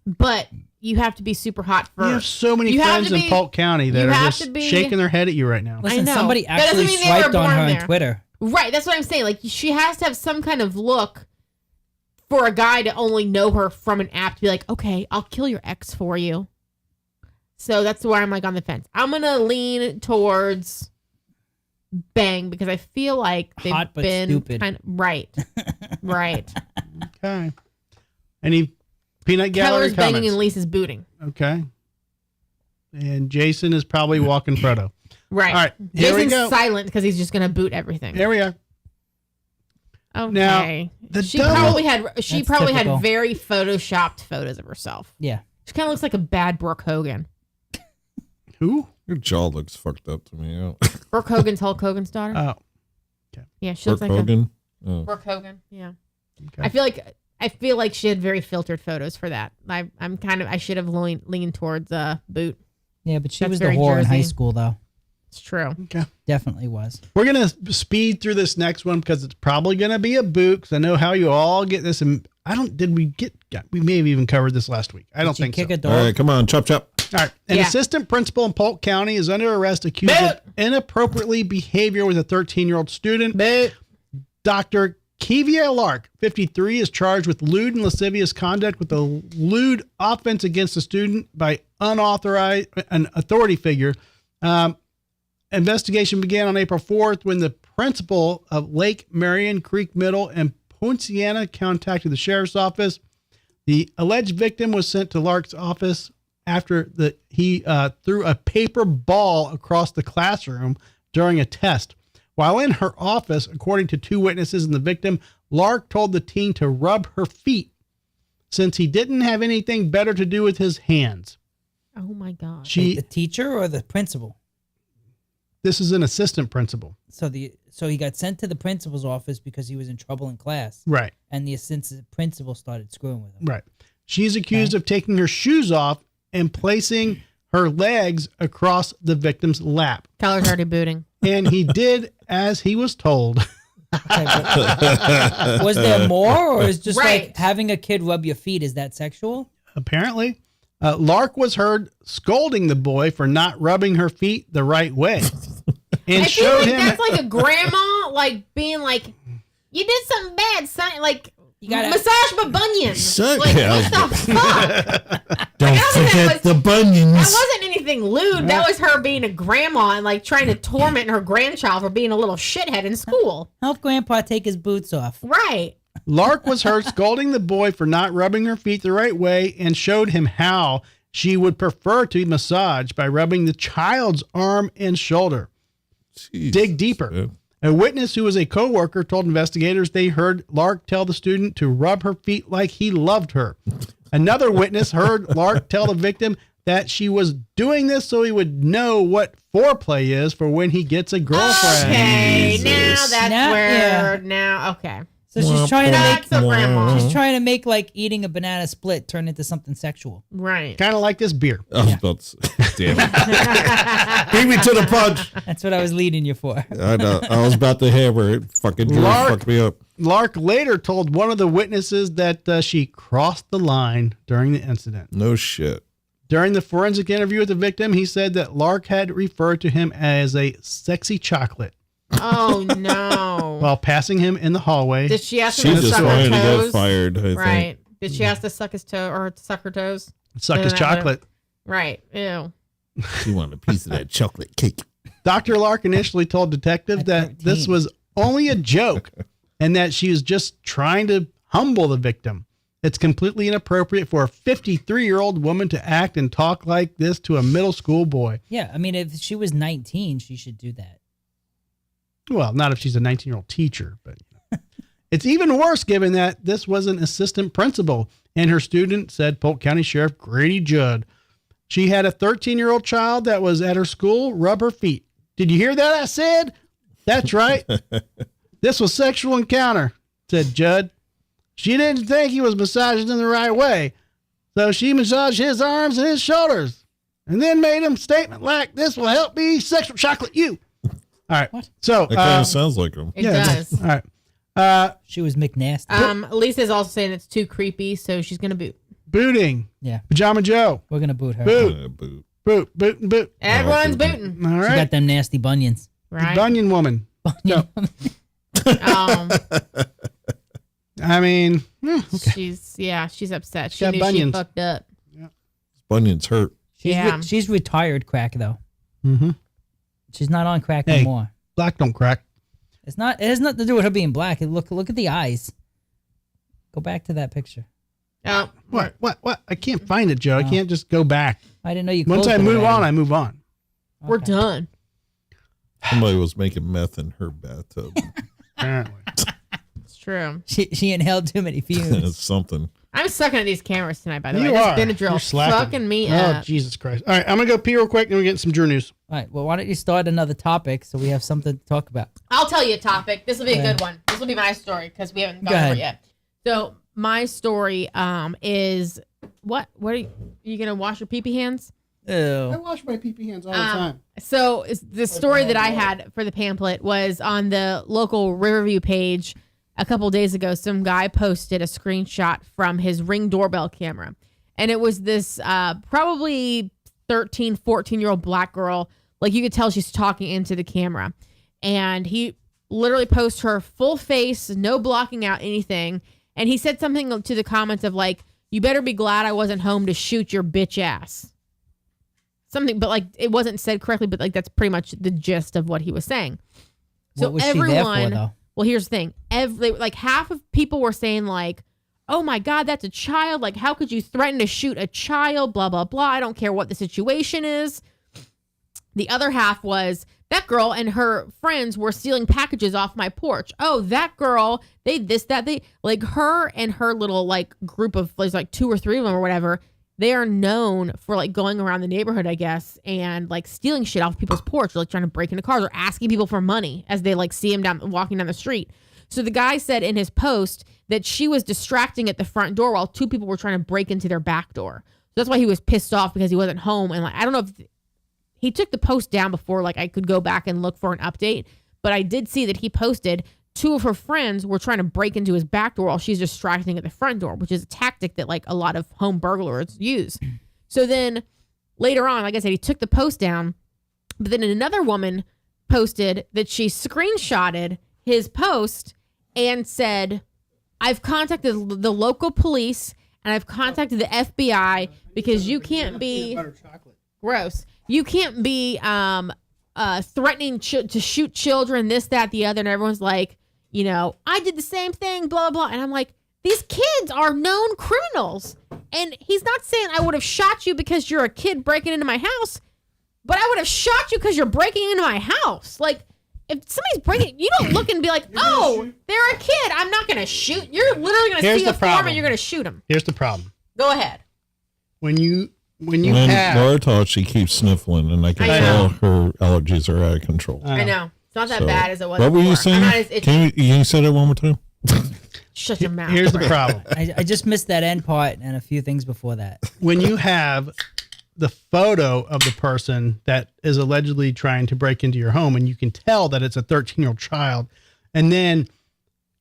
But you have to be super hot for.
You have so many
You have
friends
to
in
be-
Polk County that
you
are
have
just
to be-
shaking their head at you right now.
Listen,
know.
somebody
That doesn't
actually
mean they were
swiped on
born
her
there.
on Twitter.
Right, that's what I'm saying. Like, she has to have some kind of look for a guy to only know her from an app to be like, okay, I'll kill your ex for you. So that's why I'm like on the fence. I'm gonna lean towards bang because I feel like they've
Hot but
been
stupid.
kind of right.
Okay. Any peanut gallery
Keller's banging
comments?
and Lisa's booting.
Okay. And Jason is probably walking Frodo.
Right.
All right, here we
Jason's
go.
silent because he's just going to boot everything.
Here we are.
Okay.
Now, the
she
double-
probably had
That's
had
typical.
very photoshopped photos of herself.
Yeah.
She kind of looks like a bad Brooke Hogan.
Who?
Your jaw looks fucked up to me. Oh.
Brooke Hogan's Hulk Hogan's daughter.
Oh,
Yeah, she
Brooke
looks like
Hogan.
a Brooke Hogan. Yeah.
Okay.
I feel like she had very filtered photos for that. I should have leaned towards boot.
Yeah, but she
That's
was the
very
whore in high
Jersey.
school, though.
It's true.
okay.
Definitely was.
We're going to speed through this next one because it's probably going to be a boot because I know how you all get this. And we may have even covered this last week. I don't
Did you
think
kick
so.
a dog?
All right, come on, chop chop.
All right. An
Yeah.
assistant principal in Polk County is under arrest accused of inappropriately behavior with a 13-year-old student.
Boot.
Dr. Kevia Lark, 53, is charged with lewd and lascivious conduct with a lewd offense against a student by an authority figure. Investigation began on April 4th when the principal of Lake Marion Creek Middle in Poinciana contacted the sheriff's office. The alleged victim was sent to Lark's office after he threw a paper ball across the classroom during a test. While in her office, according to two witnesses and the victim, Lark told the teen to rub her feet since he didn't have anything better to do with his hands.
Oh my God.
The teacher or the principal?
This is an assistant principal.
So he got sent to the principal's office because he was in trouble in class.
Right,
And the assistant principal started screwing with him.
right. She's accused of taking her shoes off and placing her legs across the victim's lap.
Tyler's already booting.
And he did as he was told.
Okay, but was there more, or is just
Right.
like having a kid rub your feet? Is that sexual?
Apparently, Lark was heard scolding the boy for not rubbing her feet the right way. And
I feel
showed
like
him
that's like a grandma, like being like, "You did something bad, son." Like,
You gotta-
massage my bunions.
Son-
Like,
Yeah,
what the fuck?
Don't
that was-
forget the bunions.
That wasn't anything lewd. That was her being a grandma and like trying to torment her grandchild for being a little shithead in school.
Help Grandpa take his boots off.
Right.
Lark was heard scolding the boy for not rubbing her feet the right way and showed him how she would prefer to be massaged by rubbing the child's arm and shoulder.
Jeez.
Dig deeper.
Yeah.
A witness who was a coworker told investigators they heard Lark tell the student to rub her feet like he loved her. Another witness heard Lark tell the victim that she was doing this so he would know what foreplay is for when he gets a girlfriend.
Okay. Now
Jesus.
that's
Now-
where.
yeah.
Now, okay.
So she's trying to make
That's a grandma.
she's trying to make like eating a banana split turn into something sexual.
Right.
Kind of like this beer.
I was about to say, damn it. Bring me to the punch.
That's what I was leading you for.
I know. I was about to hammer it. Fucking Drew
Lark.
fucked me up.
Lark later told one of the witnesses that she crossed the line during the incident.
No shit.
During the forensic interview with the victim, he said that Lark had referred to him as a sexy chocolate
Oh no.
while passing him in the hallway.
Did she ask him
She
to
just
suck her
wanted to get
toes?
fired, I think.
Right. Did she ask to suck his toe or to suck her toes?
Suck his
Isn't that
chocolate.
Right. Ew.
She wanted a piece of that chocolate cake.
Dr. Lark initially told detectives
At
that
13.
this was only a joke and that she was just trying to humble the victim. It's completely inappropriate for a 53-year-old woman to act and talk like this to a middle school boy.
Yeah, I mean, if she was 19, she should do that.
Well, not if she's a 19-year-old teacher, but it's even worse given that this was an assistant principal and her student, said Polk County Sheriff Grady Judd. She had a 13-year-old child that was at her school rub her feet. Did you hear that I said? That's right. This was sexual encounter, said Judd. She didn't think he was massaging in the right way, so she massaged his arms and his shoulders and then made him a statement like, "This will help me sexual chocolate you." All right.
What?
So,
That kind of sounds like him.
It does.
All right.
She was McNasty.
Lisa's also saying it's too creepy, so she's gonna boot.
Booting.
Yeah,
Pajama Joe.
we're gonna boot her.
Boot.
Boot.
Boot. Boot and boot.
Everyone's booting.
All
She
right.
got them nasty bunions.
Right.
Bunyan woman. No.
Um,
I mean,
she's upset. She
got
knew
bunions.
she fucked up.
Bunions hurt.
Yeah.
She's retired crack though.
mm-hmm.
She's not on crack
Hey.
anymore.
Black don't crack.
It's not. It has nothing to do with her being black. Look at the eyes. Go back to that picture.
Oh,
What? I can't find it, Joe. I can't just go back.
I didn't know you.
Once
closed
I
it
move
already.
on, I move on.
we're
Okay.
done.
Somebody was making meth in her bathtub.
Apparently.
It's true.
She inhaled too many fumes.
It's something.
I'm sucking at these cameras tonight, by the way.
You
This
are.
Benadryl
You're slacking.
fucking me
Oh,
up.
Jesus Christ. All right, I'm going to go pee real quick and we're getting some Drew news.
All right. Well, why don't you start another topic so we have something to talk about?
I'll tell you a topic. This will be a
Okay.
good one. This will be my story because we haven't
Go
gone over
ahead.
it yet. So my story is what are you gonna wash your pee-pee hands?
I
Ew.
wash my pee hands all the time.
So the story that I had for the pamphlet was on the local Riverview page a couple days ago. Some guy posted a screenshot from his Ring doorbell camera. And it was this probably 13, 14-year-old black girl. Like you could tell she's talking into the camera. And he literally posts her full face, no blocking out anything. And he said something to the comments of like, you better be glad I wasn't home to shoot your bitch ass. Something, but like it wasn't said correctly, but like that's pretty much the gist of what he was saying. So
What was she
everyone,
there for, though?
well, here's the thing. Like half of people were saying like, oh my God, that's a child. Like, how could you threaten to shoot a child? Blah, blah, blah. I don't care what the situation is. The other half was that girl and her friends were stealing packages off my porch. Oh, that girl, they like her and her little like group of, there's like 2 or 3 of them or whatever. They are known for like going around the neighborhood, I guess, and like stealing shit off people's porch, or like trying to break into cars or asking people for money as they like see him walking down the street. So the guy said in his post that she was distracting at the front door while 2 people were trying to break into their back door. So that's why he was pissed off, because he wasn't home. And like, I don't know if he took the post down before like I could go back and look for an update, but I did see that he posted 2 of her friends were trying to break into his back door while she's distracting at the front door, which is a tactic that like a lot of home burglars use. So then later on, like I said, he took the post down, but then another woman posted that she screenshotted his post and said, I've contacted the local police and I've contacted the FBI because you can't be gross. You can't be threatening to shoot children, this, that, the other. And everyone's like, you know, I did the same thing, blah, blah. And I'm like, these kids are known criminals. And he's not saying I would have shot you because you're a kid breaking into my house, but I would have shot you because you're breaking into my house. Like, if somebody's breaking, you don't look and be like, oh, they're a kid. I'm not going to shoot. You're literally going to see a form and you're going to shoot them.
Here's the problem.
Go ahead.
When
When
have
Laura talks, she keeps sniffling, and I can
I
tell
know.
her allergies are out of control.
I know. It's not that
So,
bad as it was
What were you
before. I'm not as
saying?
itchy.
Can you say that one more time?
Shut your mouth.
here's the problem.
I just missed that end part and a few things before that.
When you have the photo of the person that is allegedly trying to break into your home, and you can tell that it's a 13-year-old child, and then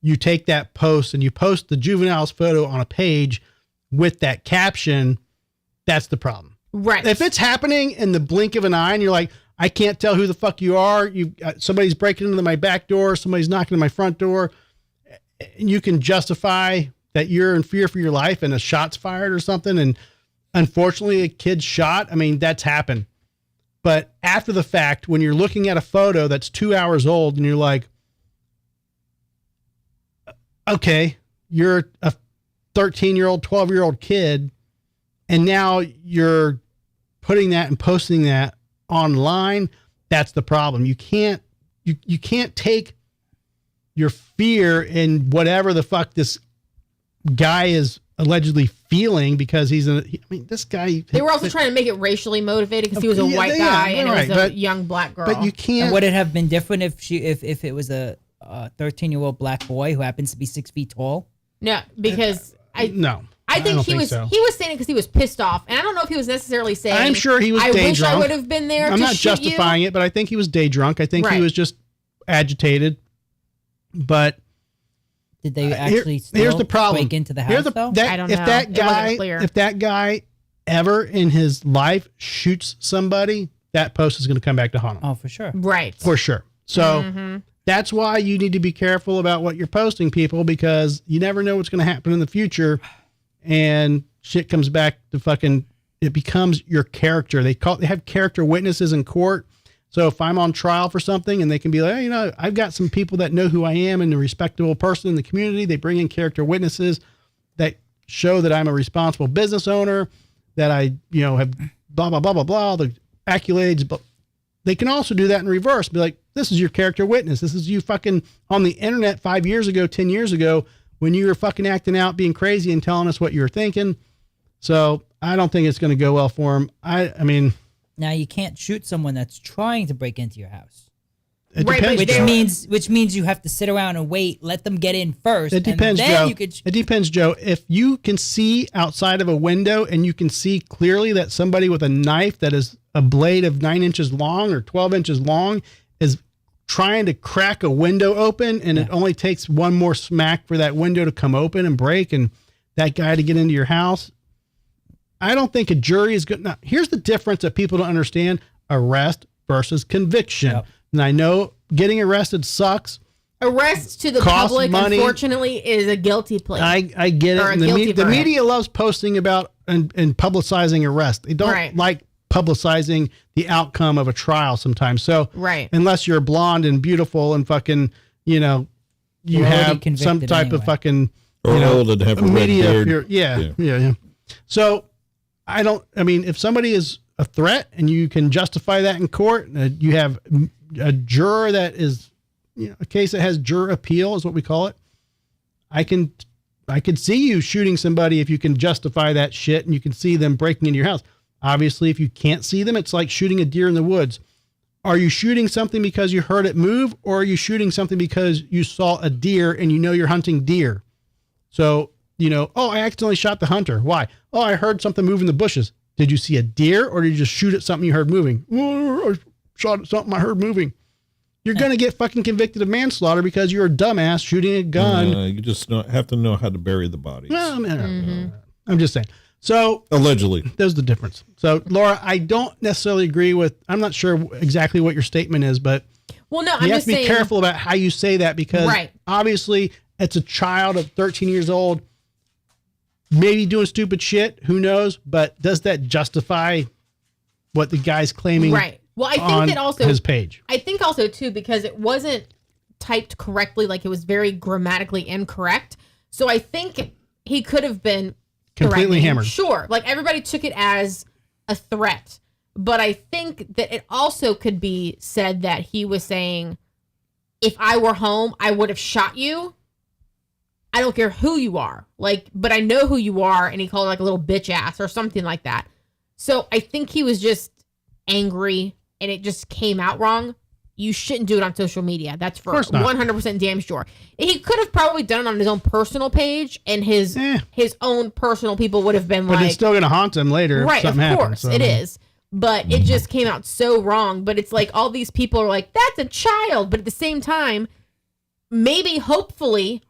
you take that post and you post the juvenile's photo on a page with that caption, that's the problem.
Right.
If it's happening in the blink of an eye and you're like, I can't tell who the fuck you are, somebody's breaking into my back door, somebody's knocking on my front door, and you can justify that you're in fear for your life and a shot's fired or something, and unfortunately a kid's shot, I mean, that's happened. But after the fact, when you're looking at a photo that's 2 hours old and you're like, okay, you're a 13-year-old, 12-year-old kid, and now you're putting that and posting that online, that's the problem. You can't take your fear in whatever the fuck this guy is allegedly feeling, because this guy.
They were also trying to make it racially motivated because he was a white guy and it was a young black girl.
But you can't.
And would it have been different if if it was a 13-year-old black boy who happens to be 6 feet tall?
No, because I think
don't
he was
so.
he was saying it because he was pissed off, and I don't know if he was necessarily saying.
I'm sure he was
I
day
wish
drunk.
I would have been there.
I'm
to
not
shoot
justifying
you.
it, but I think he was day drunk. I think he
Right.
was just agitated. But
Did they actually
here's the problem.
break into the house, though?
I don't know. It wasn't clear.
If that guy ever in his life shoots somebody, that post is going to come back to haunt him.
Oh, for sure.
Right.
For sure. So that's why you need to be careful about what you're posting, people, because you never know what's going to happen in the future, and shit comes back to fucking. It becomes your character. They have character witnesses in court. So if I'm on trial for something and they can be like, hey, I've got some people that know who I am and a respectable person in the community. They bring in character witnesses that show that I'm a responsible business owner, that I, have blah, blah, blah, blah, blah, the accolades. But they can also do that in reverse. Be like, this is your character witness. This is you fucking on the internet 5 years ago, 10 years ago, when you were fucking acting out, being crazy and telling us what you were thinking. So I don't think it's going to go well for him. I mean,
Now you can't shoot someone that's trying to break into your house.
it
Right,
depends.
but
Joe.
Which means you have to sit around and wait, let them get in first.
It depends,
and then
Joe.
you could
It depends, Joe. If you can see outside of a window and you can see clearly that somebody with a knife that is a blade of 9 inches long or 12 inches long is trying to crack a window open, and it only takes one more smack for that window to come open and break and that guy to get into your house. I don't think a jury is good. Now, here's the difference that people don't understand: arrest versus conviction.
Yep.
And I know getting arrested sucks.
Arrest to the
Cost
public,
money.
unfortunately, is a guilty plea.
I get it.
Or a
And the,
guilty
the
verdict.
media loves posting about and publicizing arrest. They don't
Right.
like publicizing the outcome of a trial sometimes. So
Right.
unless you're blonde and beautiful and fucking, you know, you
You're already
have some
convicted
type of
anyway.
fucking,
Or
you know,
old and have a red
media.
beard.
Yeah. So I mean, if somebody is a threat and you can justify that in court, you have a juror that is, you know, a case that has juror appeal is what we call it. I could see you shooting somebody if you can justify that shit and you can see them breaking into your house. Obviously, if you can't see them, it's like shooting a deer in the woods. Are you shooting something because you heard it move, or are you shooting something because you saw a deer and you know you're hunting deer? So, you know, oh, I accidentally shot the hunter. Why? Oh, I heard something move in the bushes. Did you see a deer, or did you just shoot at something you heard moving? Oh, I shot at something I heard moving. You're going to get fucking convicted of manslaughter because you're a dumbass shooting a gun.
You just have to know how to bury the bodies.
Well, I mean, I'm just saying. So
Allegedly.
there's the difference. So, Laura, I don't necessarily agree with, I'm not sure exactly what your statement is, but
well, no,
you
I'm
have
just
to be
saying.
careful about how you say that because
Right.
obviously it's a child of 13 years old, maybe doing stupid shit. Who knows? But does that justify what the guy's claiming
Right. Well, I think
on
that also
his page?
I think also too because it wasn't typed correctly, like it was very grammatically incorrect. So I think he could have been
Completely
threatening.
hammered.
Sure, like everybody took it as a threat, but I think that it also could be said that he was saying, "If I were home, I would have shot you. I don't care who you are, like, but I know who you are." And he called it like a little bitch ass or something like that. So I think he was just angry and it just came out wrong. You shouldn't do it on social media. That's for
course not.
100% damn sure. He could have probably done it on his own personal page, and his own personal people would have been
But
like,
it's still going to haunt him later. if
right, of
something
course,
happens, so.
it is. But it just came out so wrong. But it's like all these people are like, that's a child. But at the same time, maybe, hopefully,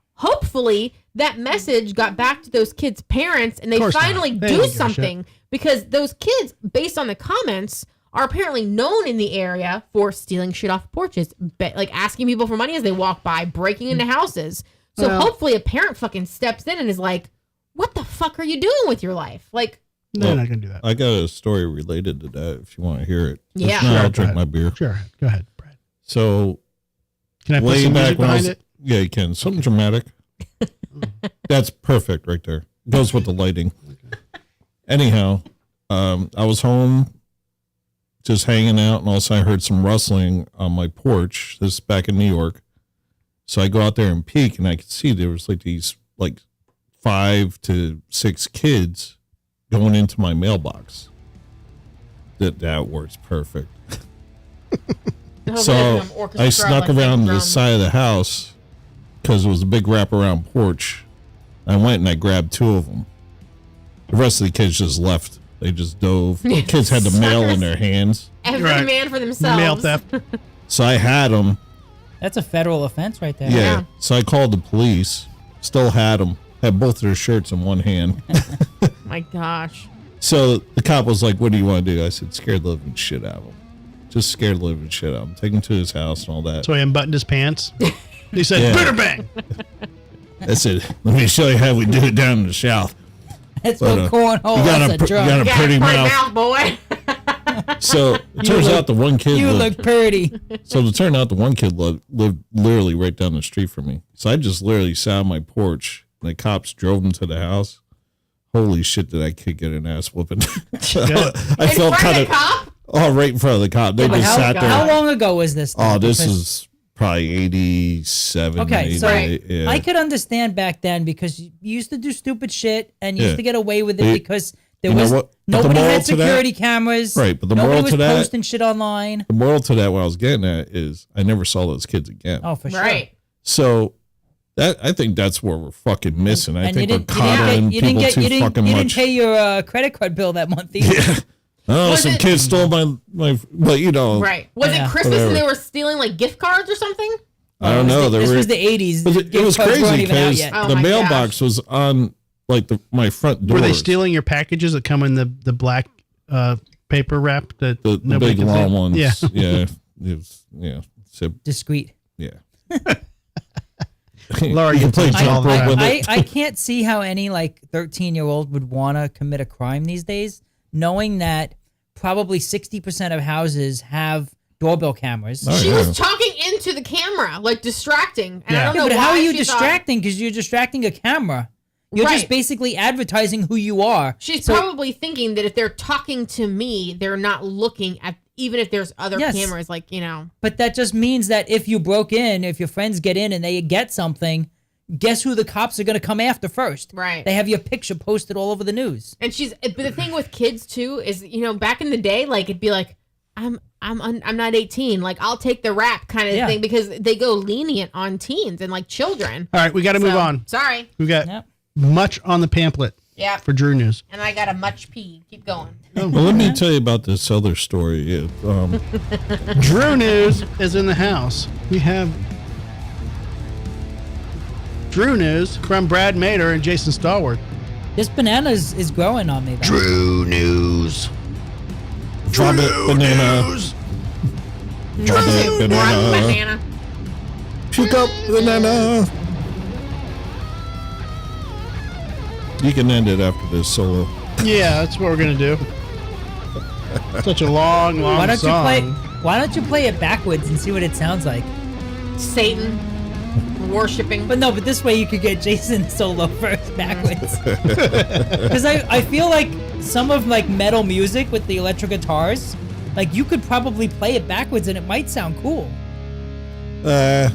that message got back to those kids' parents and they
course not.
finally
They
do
don't give a
something because those kids, based on the comments, are apparently known in the area for stealing shit off porches, like asking people for money as they walk by, breaking into houses. So
Well-
hopefully a parent fucking steps in and is like, what the fuck are you doing with your life? Like,
They're not going to do that.
I got a story related to that if you want to hear it.
Yeah.
If not,
Sure,
I'll
go
drink
ahead.
my beer.
Sure. Go ahead, Brad.
So
Can I put
way
some music
back when I
behind
was,
it?
yeah, you can. Something dramatic. That's perfect right there. Goes with the lighting. Anyhow, I was home just hanging out, and all of a sudden I heard some rustling on my porch. This is back in New York. So I go out there and peek, and I could see there was like these 5 to 6 kids going into my mailbox. That works perfect. So I snuck around the side of the house because it was a big wraparound porch. I went and I grabbed 2 of them. The rest of the kids just left. They just dove. The kids had the mail in their hands.
Every
Right.
man for themselves.
Mail theft.
So I had them.
That's a federal offense right there.
Yeah. So I called the police. Still had them. Had both their shirts in one hand.
My gosh.
So the cop was like, "What do you want to do?" I said, "Scared the living shit out of him. Just scared the living shit out of him. Take him to his house and all that."
So he unbuttoned his pants. He said,
Yeah.
Buderbangs.
I said, "Let me show you how we do it down in the South."
That's
But,
what cornhole
you got
is a drug.
a pretty mouth.
mouth, boy.
So it turns out the one kid
You
lived,
look pretty.
so it turned out the one kid lived literally right down the street from me. So I just literally sat on my porch and the cops drove him to the house. Holy shit, did that kid get an ass whooping. I
In
felt
front
kind
of
of,
the cop?
Oh, right in front of the cop. They
Yeah, but
just sat there.
how long ago was this?
Oh, this
Because-
is probably 87.
Okay, so
88, yeah.
I could understand back then because you used to do stupid shit and you
Yeah.
used to get away with it
But
because there
you know
was
what? But the
nobody
moral
had
to that-
security cameras.
Right, but the
nobody
moral
was
to that-
posting shit online.
The moral to that, what I was getting at, is I never saw those kids again.
Oh, for sure.
Right.
So I think that's where we're fucking missing. I
And
think
you
we're
didn't, you didn't
coddling
get, you didn't
people
get,
too
you didn't,
fucking
you didn't
much.
pay your credit card bill that month either.
Oh,
Was
some
it-
kid stole my, but you know,
Right. Was
Yeah.
it Christmas
Whatever.
and they were stealing like gift cards or something?
I don't know.
This
There
was
were,
the 80s.
but it was
Gift cards weren't
crazy
even out
because
yet.
Oh
the
my
mailbox was on like my front door.
Were they stealing your packages that come in the black paper wrap that
the
nobody
big
can
long
see?
ones?
Yeah.
Yeah. It was, yeah. So,
Discreet.
yeah.
Laura,
you
you
can play
play
jump
all
rope
that.
with
I
it.
I can't see how any like 13-year-old would want to commit a crime these days, knowing that probably 60% of houses have doorbell cameras.
Oh,
She
yeah.
was talking into the camera, like distracting. And I
Yeah.
don't
Yeah,
know
but
why
how are you
she thought-
distracting? Because you're distracting a camera. You're just
Right.
basically advertising who you are.
She's
So-
probably thinking that if they're talking to me, they're not looking at, even if there's other
Yes.
cameras, like, you know.
But that just means that if you broke in, if your friends get in and they get something, guess who the cops are going to come after first?
Right.
They have your picture posted all over the news.
And but the thing with kids too is, you know, back in the day, like it'd be like, I'm not 18, like I'll take the rap kind of
Yeah.
thing, because they go lenient on teens and like children.
All right, we got to move
So,
on.
Sorry.
We've got
Yep.
much on the pamphlet
Yeah.
for Drew News.
And I got a much pee. Keep going.
Well, let me tell you about this other story.
Drew News is in the house. We have Drew News from Brad Mader and Jason Stallworth.
This banana is growing on me. Though.
Drew News.
Drop it, banana. Drop it,
Run,
banana.
banana.
Pick up, banana. You can end it after this solo.
Yeah, that's what we're gonna do. Such a long
Why don't
song.
you play? Why don't you play it backwards and see what it sounds like?
Satan. Worshipping.
But no, but this way you could get Jason solo first backwards. Because I feel like some of like metal music with the electric guitars, like you could probably play it backwards and it might sound cool.
All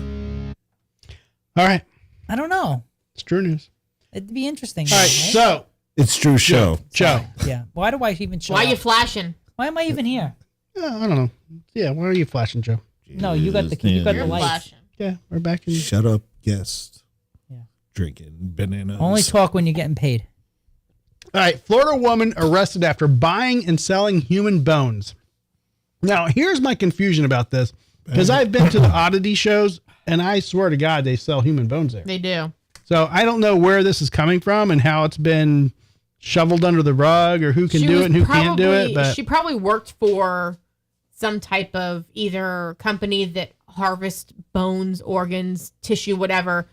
right,
I don't know.
it's Drew News.
It'd be interesting.
All right, so
It's Drew's show.
Joe.
Yeah. Why do I even show
Why
up?
you flashing?
Why am I even here?
I don't know. Yeah, why are you flashing, Joe?
No, you got the
You're
lights.
flashing.
Yeah, we're back in.
Shut up, guest.
Yeah.
Drinking bananas.
Only talk when you're getting paid.
All right, Florida woman arrested after buying and selling human bones. Now, here's my confusion about this, because I've been to the oddity shows, and I swear to God, they sell human bones there.
They do.
So I don't know where this is coming from and how it's been shoveled under the rug, or who can do it and who can't do it. But
She probably worked for some type of either company that harvests bones, organs, tissue, whatever,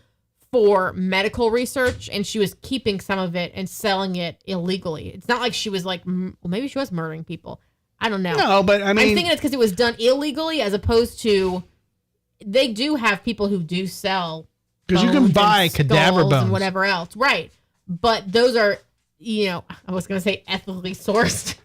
for medical research, and she was keeping some of it and selling it illegally. It's not like she was like, well, maybe she was murdering people. I don't know.
no, but I
I'm
mean,
thinking it's because it was done illegally, as opposed to they do have people who do sell
because you
bones
can
and
buy cadaver
skulls
bones.
and whatever else, right? But those are, you know, I was going to say ethically sourced.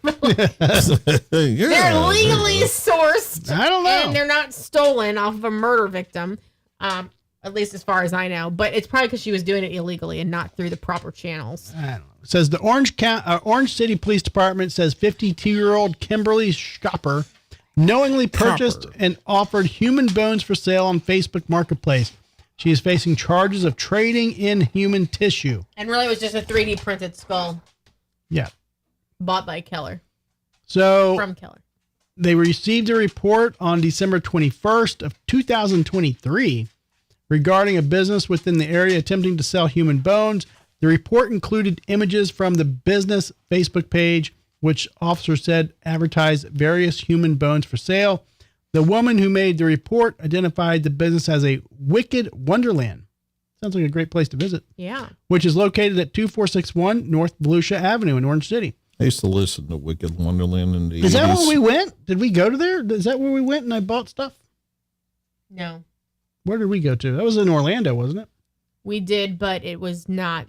Yeah.
They're legally sourced.
I don't know.
And they're not stolen off of a murder victim, at least as far as I know. But it's probably because she was doing it illegally and not through the proper channels.
I don't know. It says the Orange City Police Department says 52-year-old Kimberly Shopper knowingly purchased and offered human bones for sale on Facebook Marketplace. She is facing charges of trading in human tissue.
And really, it was just a 3D printed skull
Yeah.
bought by Keller,
So
from Keller.
they received a report on December 21st of 2023 regarding a business within the area attempting to sell human bones. The report included images from the business Facebook page, which officers said advertised various human bones for sale. The woman who made the report identified the business as a Wicked Wonderland. Sounds like a great place to visit,
Yeah.
which is located at 2461 North Volusia Avenue in Orange City.
I used to listen to Wicked Wonderland in the 80s.
Is that where we went? Did we go to there? Is that where we went and I bought stuff?
No,
Where did we go to? That was in Orlando, wasn't it?
we did, but it was not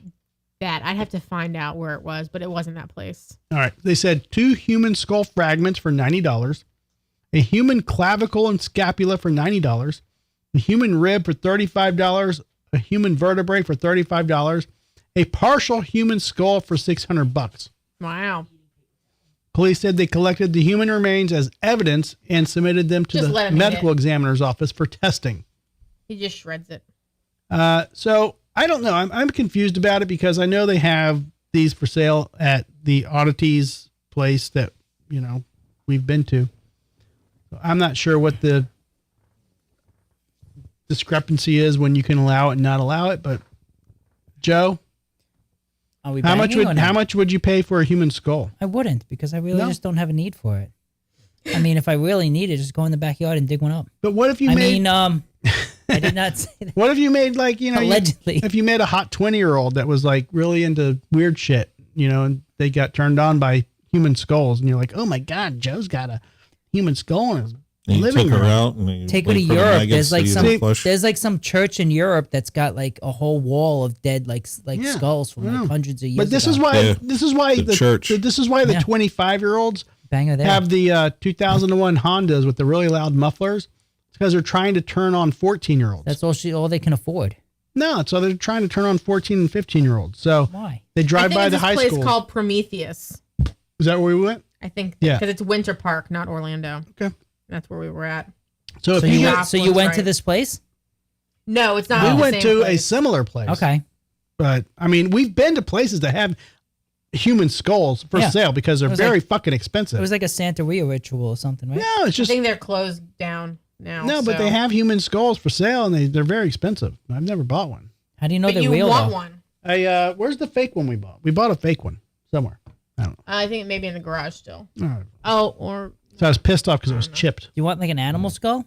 that. I'd have to find out where it was, but it wasn't that place.
All right. They said 2 human skull fragments for $90, a human clavicle and scapula for $90, a human rib for $35, a human vertebrae for $35, a partial human skull for $600.
Wow.
Police said they collected the human remains as evidence and submitted them to
Just let
the
'em eat
medical
it.
examiner's office for testing.
He just shreds it.
So I don't know. I'm confused about it because I know they have these for sale at the oddities place that, we've been to. I'm not sure what the discrepancy is when you can allow it and not allow it, but Joe,
Are we
how much
banging or not?
how much would you pay for a human skull?
I wouldn't, because I really
No.
just don't have a need for it. I mean, if I really need it, just go in the backyard and dig one up.
But what if you
I
made
mean, I did not say that.
what if you made like,
Allegedly.
if you made a hot 20-year-old that was like really into weird shit, and they got turned on by human skulls and you're like, "Oh my God, Joe's got a human skull in his
And you
living
took her
room."
out and you
Take her to
put the
Europe.
maggots
There's like
to
some
the flesh.
there's like some church in Europe that's got like a whole wall of dead
Yeah,
skulls from
I know.
like hundreds of years
But this
ago.
is why
Yeah. The church.
this is why the
Yeah.
25-year-olds
Banger there.
have the 2001 Hondas with the really loud mufflers. It's because they're trying to turn on 14-year-olds.
That's all they can afford.
No, so they're trying to turn on 14 and 15-year-olds. So
Why?
they
I
drive
think
by
it's
the
this
high
place
school.
called Prometheus.
Is that where we went?
I think.
Yeah.
Because it's Winter Park, not Orlando.
Okay.
That's where we were at.
So if
So
you
you
went,
went, so you went to
Right.
this place?
No, it's not.
we
the
went
same
to a
place.
similar place.
Okay.
But I mean, we've been to places that have human skulls for
Yeah.
sale because they're
It was
very
like-
fucking expensive.
It was like a Santeria ritual or something, right?
no, it's
I
just
think they're closed down now.
no, but
so-
they have human skulls for sale and they're very expensive. I've never bought one.
How do you know
But
they're
you
real
want
though?
one?
Where's the fake one we bought? We bought a fake one somewhere. I don't know.
I think maybe in the garage still.
All right.
Oh, or
So I was pissed off because it was chipped.
You want like an animal skull?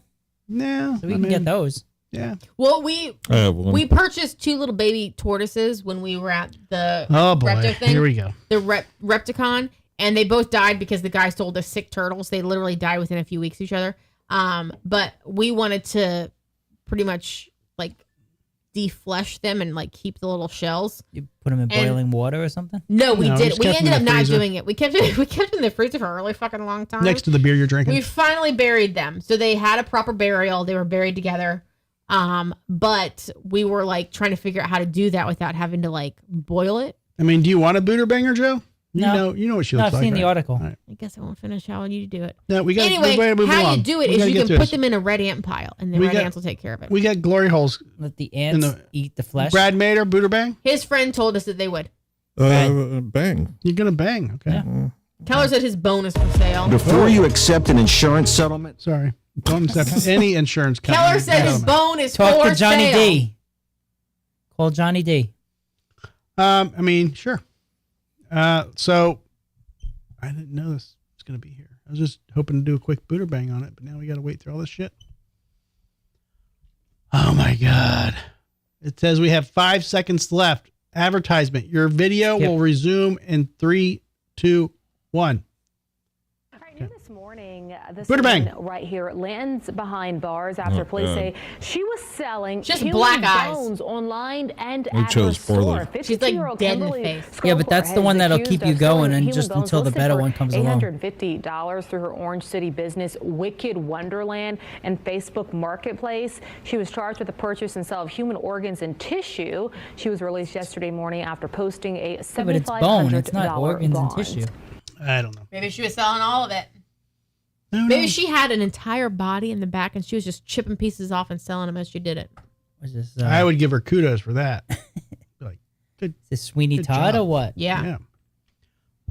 No,
So we can get those.
Yeah.
well, we
I have one.
we purchased 2 little baby tortoises when we were at the
Oh boy,
Repto thing.
here we go.
The Repticon, and they both died because the guy sold us sick turtles. They literally died within a few weeks of each other. But we wanted to pretty much like deflesh them and like keep the little shells.
You put them in
And-
boiling water or something?
No, we
No,
did.
just
We
kept them
ended
in
up
the
not
freezer.
doing it. We kept it in the freezer for a really fucking long time.
Next to the beer you're drinking.
We finally buried them. So they had a proper burial. They were buried together. But we were like trying to figure out how to do that without having to like boil it.
I mean, do you want a Buderbanger, Joe?
No.
You know what she
No,
looks
I've
like.
seen the
right?
article.
All right.
I guess I won't finish how you do it.
No, we got.
Anyway,
we gotta move
how
along.
you do it
We
is
gotta
you
get
can
through
put
this.
them in a red ant pile, and the
We
red
got-
ants will take care of it.
We got glory holes.
Let the ants
the-
eat the flesh.
Brad Mader, Buderbang.
His friend told us that they would.
Bang.
You're gonna bang. Okay.
Yeah.
Keller said his bone is for sale.
Before you accept an insurance settlement,
Sorry. Don't accept any insurance company.
Keller said his
settlement.
bone is
Talk
for
to Johnny
sale.
D. Call Johnny D.
I mean, sure. So I didn't know this was gonna be here. I was just hoping to do a quick Buderbang on it, but now we gotta wait through all this shit. Oh my god. It says we have 5 seconds left. Advertisement. Your video
Skip.
will resume in 3, 2, 1.
All right, new this morning, this
Buderbang.
woman right here lands behind bars after police say she was selling
Just
human
black eyes.
bones online and
We
at
chose
her
poorly.
store.
She's, like,
52-year-old
dead in the
Kimberly
face.
Yeah, but that's the one that'll
accused
keep
of
you going
selling
and
human
just
bones
until the
listed
better
for
one comes along.
$850 through her Orange City business Wicked Wonderland and Facebook Marketplace. She was charged with the purchase and sale of human organs and tissue. She was released yesterday morning after posting a
Yeah, but it's bone. It's not
$7,500
organs and
bond.
tissue.
I don't know.
Maybe she was selling all of it.
I don't
Maybe
know.
she had an entire body in the back and she was just chipping pieces off and selling them as she did it.
What's this?
I would give her kudos for that. Like, good.
Is this Sweeney
Good
Todd
job.
or what?
Yeah.
Yeah.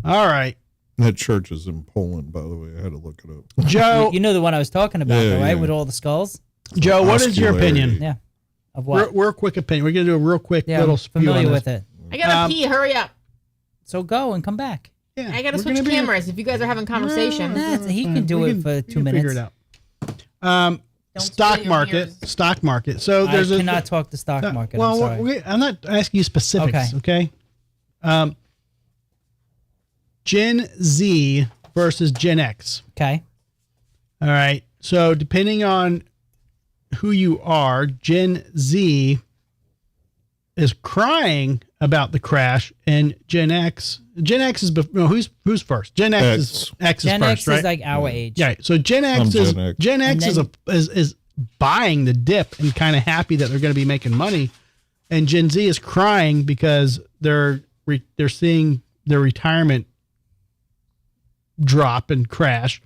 All right.
That church is in Poland, by the way. I had to look it up.
Joe,
You know the one I was talking about,
Yeah,
though, right?
yeah.
With all the skulls?
Joe, what is your opinion?
Muscularity.
Yeah. Of what?
Real quick opinion. We're going to do a real quick
Yeah,
little
I'm
spew on
familiar
this.
with it.
I gotta
Um,
pee. Hurry up.
So go and come back.
Yeah,
I gotta
we're
switch
gonna be-
cameras if you guys are having conversation.
Nah, he
Fine.
can do
We
it for
we
2
can
minutes.
Figure it out.
Don't
Stock
spill your
market.
beers.
Stock market. So there's
I
a
cannot talk the stock market.
Well,
I'm sorry.
I'm not asking you specifics. Okay. Gen Z versus Gen X.
Okay.
All right. So depending on who you are, Gen Z is crying about the crash, and Gen X is who's first? Gen X is
Gen
first,
X
right?
is like our age.
Yeah. So Gen X is buying the dip and kind of happy that they're going to be making money, and Gen Z is crying because they're seeing their retirement drop and crash.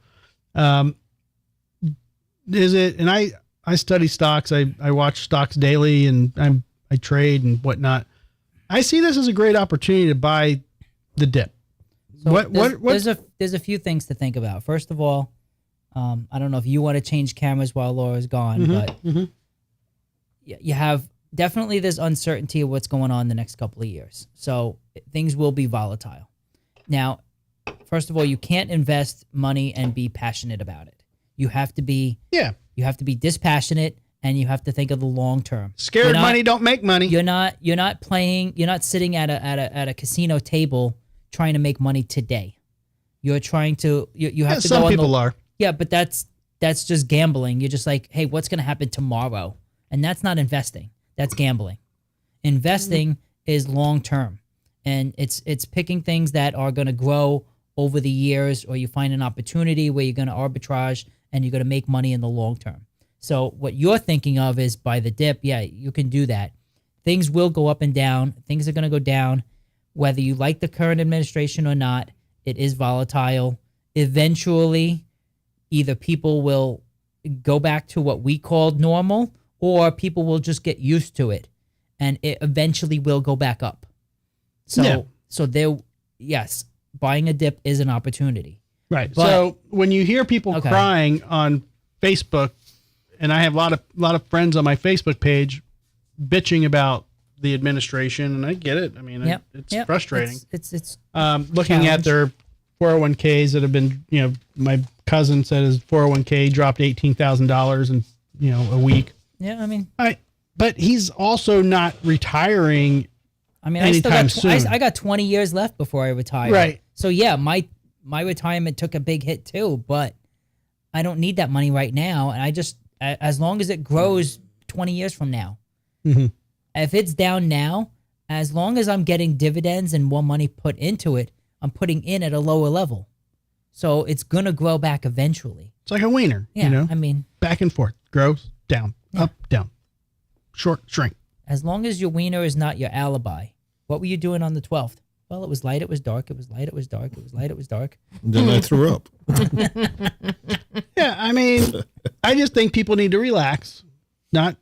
Is it? And I study stocks. I watch stocks daily, and I trade and whatnot. I see this as a great opportunity to buy the dip.
So there's a few things to think about. First of all, I don't know if you want to change cameras while Laura's gone, but you have definitely there's uncertainty of what's going on the next couple of years. So things will be volatile. Now, first of all, you can't invest money and be passionate about it. You have to be dispassionate, and you have to think of the long term.
Scared money don't make money.
You're not sitting at a casino table trying to make money today. You're trying to you have to
some
go on
people are.
Yeah, but that's just gambling. You're just like, hey, what's going to happen tomorrow? And that's not investing. That's gambling. Investing is long term, and it's picking things that are going to grow over the years, or you find an opportunity where you're going to arbitrage and you're going to make money in the long term. So what you're thinking of is buy the dip. Yeah, you can do that. Things will go up and down. Things are going to go down. Whether you like the current administration or not, it is volatile. Eventually, either people will go back to what we called normal, or people will just get used to it, and it eventually will go back up. So yes, buying a dip is an opportunity.
Right.
But,
so when you hear people crying on Facebook, and I have a lot of friends on my Facebook page bitching about the administration, and I get it. I mean, it's frustrating.
It's
looking at their 401ks that have been, my cousin said his 401k dropped $18,000 in, a week.
Yeah, I mean,
but he's also not retiring.
I mean,
anytime soon.
I got 20 years left before I retire.
Right.
So yeah, my retirement took a big hit too, but I don't need that money right now. And I just, as long as it grows 20 years from now, if it's down now, as long as I'm getting dividends and more money put into it, I'm putting in at a lower level. So it's going to grow back eventually.
It's like a wiener,
I mean,
back and forth, grows, down, up, down, short, shrink.
As long as your wiener is not your alibi. What were you doing on the 12th? Well, it was light, it was dark, it was light, it was dark, it was light, it was dark.
And then I threw up.
Yeah, I mean, I just think people need to relax, not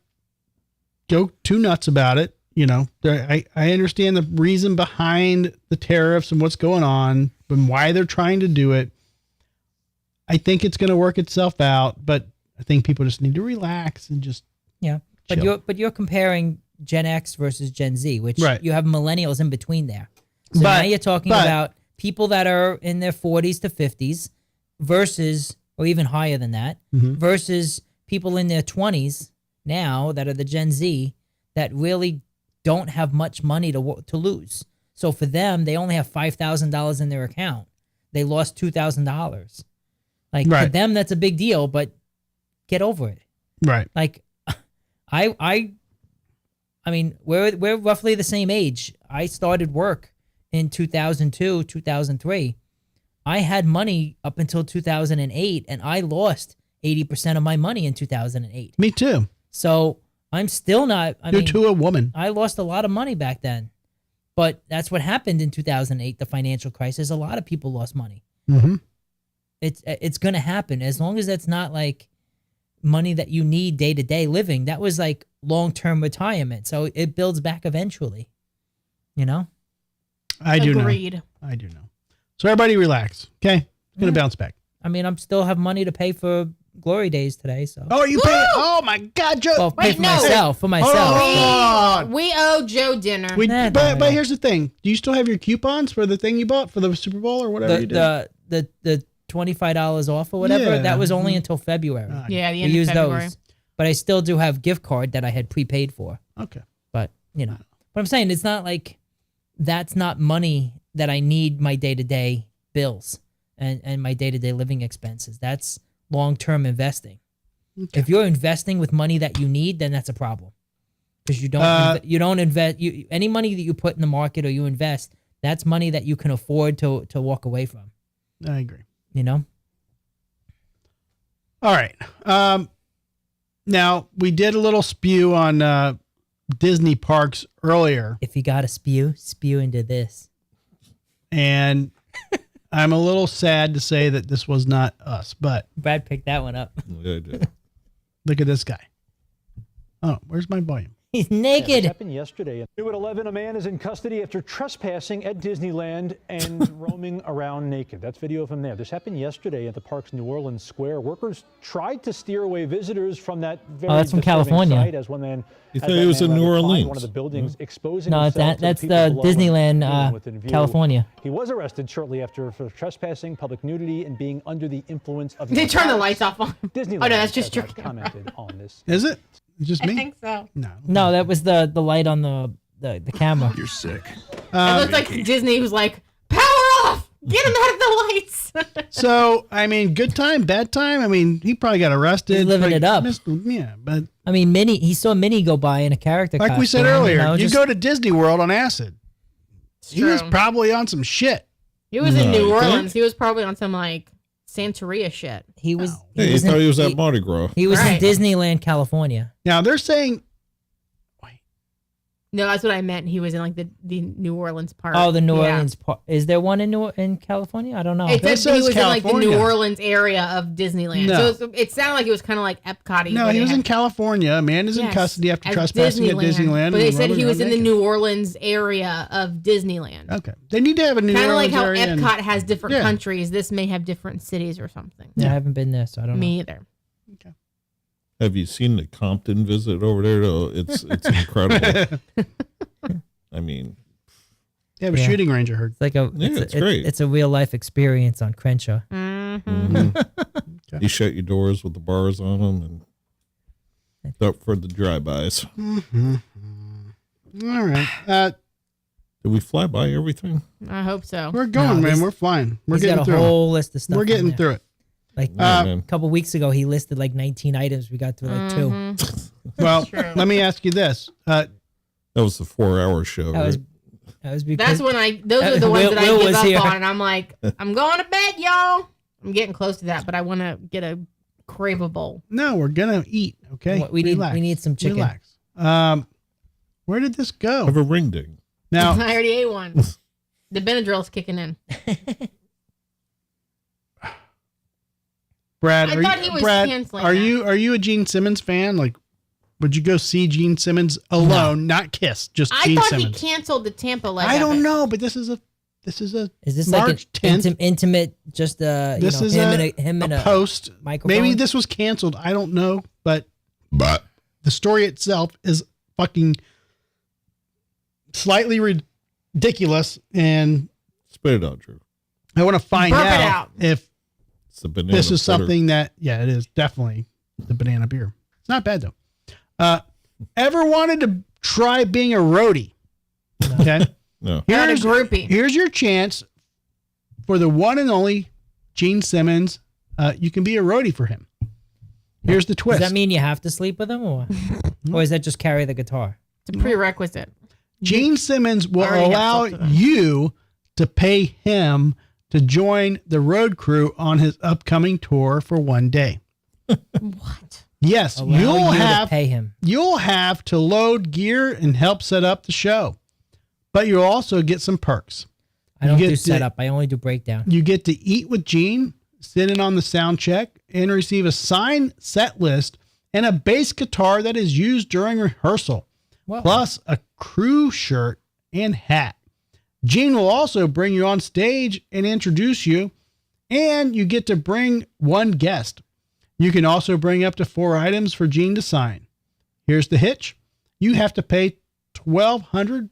go too nuts about it. I understand the reason behind the tariffs and what's going on and why they're trying to do it. I think it's going to work itself out, but I think people just need to relax and just chill.
But you're comparing Gen X versus Gen Z, which
Right.
you have millennials in between there. So now you're talking about people that are in their 40s to 50s versus, or even higher than that, versus people in their 20s now that are the Gen Z that really don't have much money to lose. So for them, they only have $5,000 in their account. They lost $2,000. Like for them, that's a big deal, but get over it.
Right.
Like I mean, we're roughly the same age. I started work in 2002, 2003. I had money up until 2008, and I lost 80% of my money in 2008.
Me too.
So I'm still not.
You're to a woman.
I lost a lot of money back then, but that's what happened in 2008, the financial crisis. A lot of people lost money. It's going to happen as long as that's not like money that you need day to day living. That was like long-term retirement, so it builds back eventually.
I do know.
Agreed.
I do know. So everybody relax. Okay, it's gonna bounce back.
I mean, I'm still have money to pay for Glory Days today, so.
Oh, you pay? Oh my God, Joe!
Well, pay for myself. For myself.
We owe Joe dinner.
But here's the thing: do you still have your coupons for the thing you bought for the Super Bowl or whatever you did?
The $25 off or whatever.
Yeah.
That was only until February.
Yeah, the
We
end of
used
February.
those, but I still do have gift card that I had prepaid for.
Okay.
But but I'm saying it's not like that's not money that I need my day-to-day bills and my day-to-day living expenses. That's long-term investing. Okay. If you're investing with money that you need, then that's a problem. because you don't invest. Any money that you put in the market or you invest, that's money that you can afford to walk away from.
I agree.
You know.
All right. Now we did a little spew on Disney parks earlier,
If you got to spew into this.
and I'm a little sad to say that this was not us, but
Brad picked that one up.
Yeah, I did.
look at this guy. Oh, where's my volume?
He's naked.
Happened yesterday. New at 11, a man is in custody after trespassing at Disneyland and roaming around naked. That's video of him there. This happened yesterday at the park's New Orleans Square. Workers tried to steer away visitors from that very
that's from
disturbing
California.
sight as one man.
You thought it was in New Orleans?
One of the buildings exposing
No,
himself
that's
to the
the
people below and
Disneyland,
filming within view.
California.
He was arrested shortly after for trespassing, public nudity, and being under the influence of.
They turn the lights off on.
Disneyland.
Oh no, that's just your
has not
camera.
commented on this.
Is it? It's just me?
I think so.
No.
That was the light on the camera.
You're sick.
It looked like Disney was like, power off! Get him out of the lights!
So, I mean, good time, bad time. I mean, he probably got arrested.
He's living it up.
Yeah, but
I mean, he saw Minnie go by in a character
like we said
costume,
earlier, you
just-
go to Disney World on acid. He was
true.
probably on some shit.
He was in
No,
New
you
Orleans.
think?
He was probably on some like Santeria shit.
He was.
Hey, you thought he was at Mardi Gras.
He was
Right.
in Disneyland, California.
Now they're saying
No, that's what I meant. He was in like the New Orleans part.
Oh, the New
Yeah.
Orleans part. Is there one in California? I don't know.
It
This
said he
says
was in like the New
California.
Orleans area of Disneyland.
No.
So it sounded like it was kind of like Epcot.
no, he was in California. A man is in
Yes,
custody after
as
trespassing at Disneyland.
But they
and
said he
roaming
was in
around
the
naked.
New Orleans area of Disneyland.
Okay, they need to have a New
Kind of
Orleans
like how
area and-
Epcot has different
Yeah.
countries. This may have different cities or something.
I haven't been there, so I don't
Me either.
Have you seen the Compton visit over there? Though it's incredible. I mean,
They have a
Yeah.
shooting range. I heard.
It's like
it's great.
It's a real life experience on Crenshaw.
you shut your doors with the bars on them and up for the drive-bys.
All right,
Did we fly by everything?
I hope so.
we're going,
No,
man.
this-
We're fine. We're
He's
getting
got a
through.
whole list of stuff.
We're getting
on there.
through it.
Like
Man.
a couple weeks ago, he listed like 19 items. We got through like two.
Well,
True.
let me ask you this.
That was the 4-hour show.
That was
right?
that was because
Those are the ones
Will-
that I
Will
give
was
up
here.
on, and I'm like, I'm going to bed, y'all. I'm getting close to that, but I want to get a craveable.
No, we're gonna eat. Okay,
we
Relax.
need some chicken.
Relax. Where did this go?
Have a ring ding.
Now,
I already ate one. The Benadryl's kicking in.
Brad,
I
are
thought
you,
he was
Brad,
canceling
are
that.
you a Gene Simmons fan? Like, would you go see Gene Simmons alone, not Kiss, just
I
Gene
thought
Simmons?
he canceled the Tampa leg.
I
of
don't
it.
know, but this is a
Is this
March
like
10th.
an intimate? Just
This is
him and
a post.
microphone.
Maybe this was canceled. I don't know, but the story itself is fucking slightly ridiculous, and
Spit it out, Drew.
I want to find
Burp it
out
out.
if
It's the banana.
this is
footer.
something that, yeah, it is definitely the banana beer. It's not bad though. Ever wanted to try being a roadie? Okay.
No.
Not a groupie.
Here's your chance for the one and only Gene Simmons. You can be a roadie for him. Here's the twist.
Does that mean you have to sleep with him, or is that just carry the guitar?
It's a prerequisite.
Gene Simmons will
already have
allow
slept with him.
you to pay him to join the road crew on his upcoming tour for one day.
What?
Yes,
Allow
you'll
you to
have
pay him.
You'll have to load gear and help set up the show, but you'll also get some perks.
I don't
get
do
to-
setup. I only do breakdown.
You get to eat with Gene, sit in on the sound check, and receive a signed set list and a bass guitar that is used during rehearsal,
Wow.
plus a crew shirt and hat. Gene will also bring you on stage and introduce you, and you get to bring one guest. You can also bring up to 4 items for Gene to sign. Here's the hitch. You have to pay $12,500.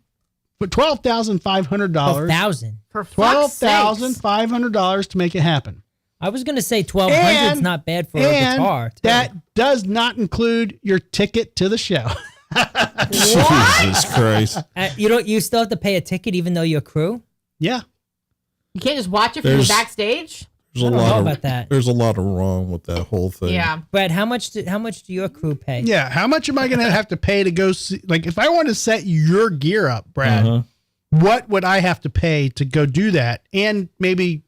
$12,000.
For fuck's sakes.
$12,500 to make it happen.
I was gonna say 1,200 is
And-
not bad for a
And
guitar. too.
that does not include your ticket to the show.
Jesus Christ.
You still have to pay a ticket even though you're crew.
Yeah.
You can't just watch it from the
There's-
backstage.
There's
I
a
don't
lot
know
of
about that.
There's a lot of wrong with that whole thing.
Yeah.
Brad, how much do your crew pay?
Yeah, how much am I going to have to pay to go see? Like, if I want to set your gear up, Brad, what would I have to pay to go do that and maybe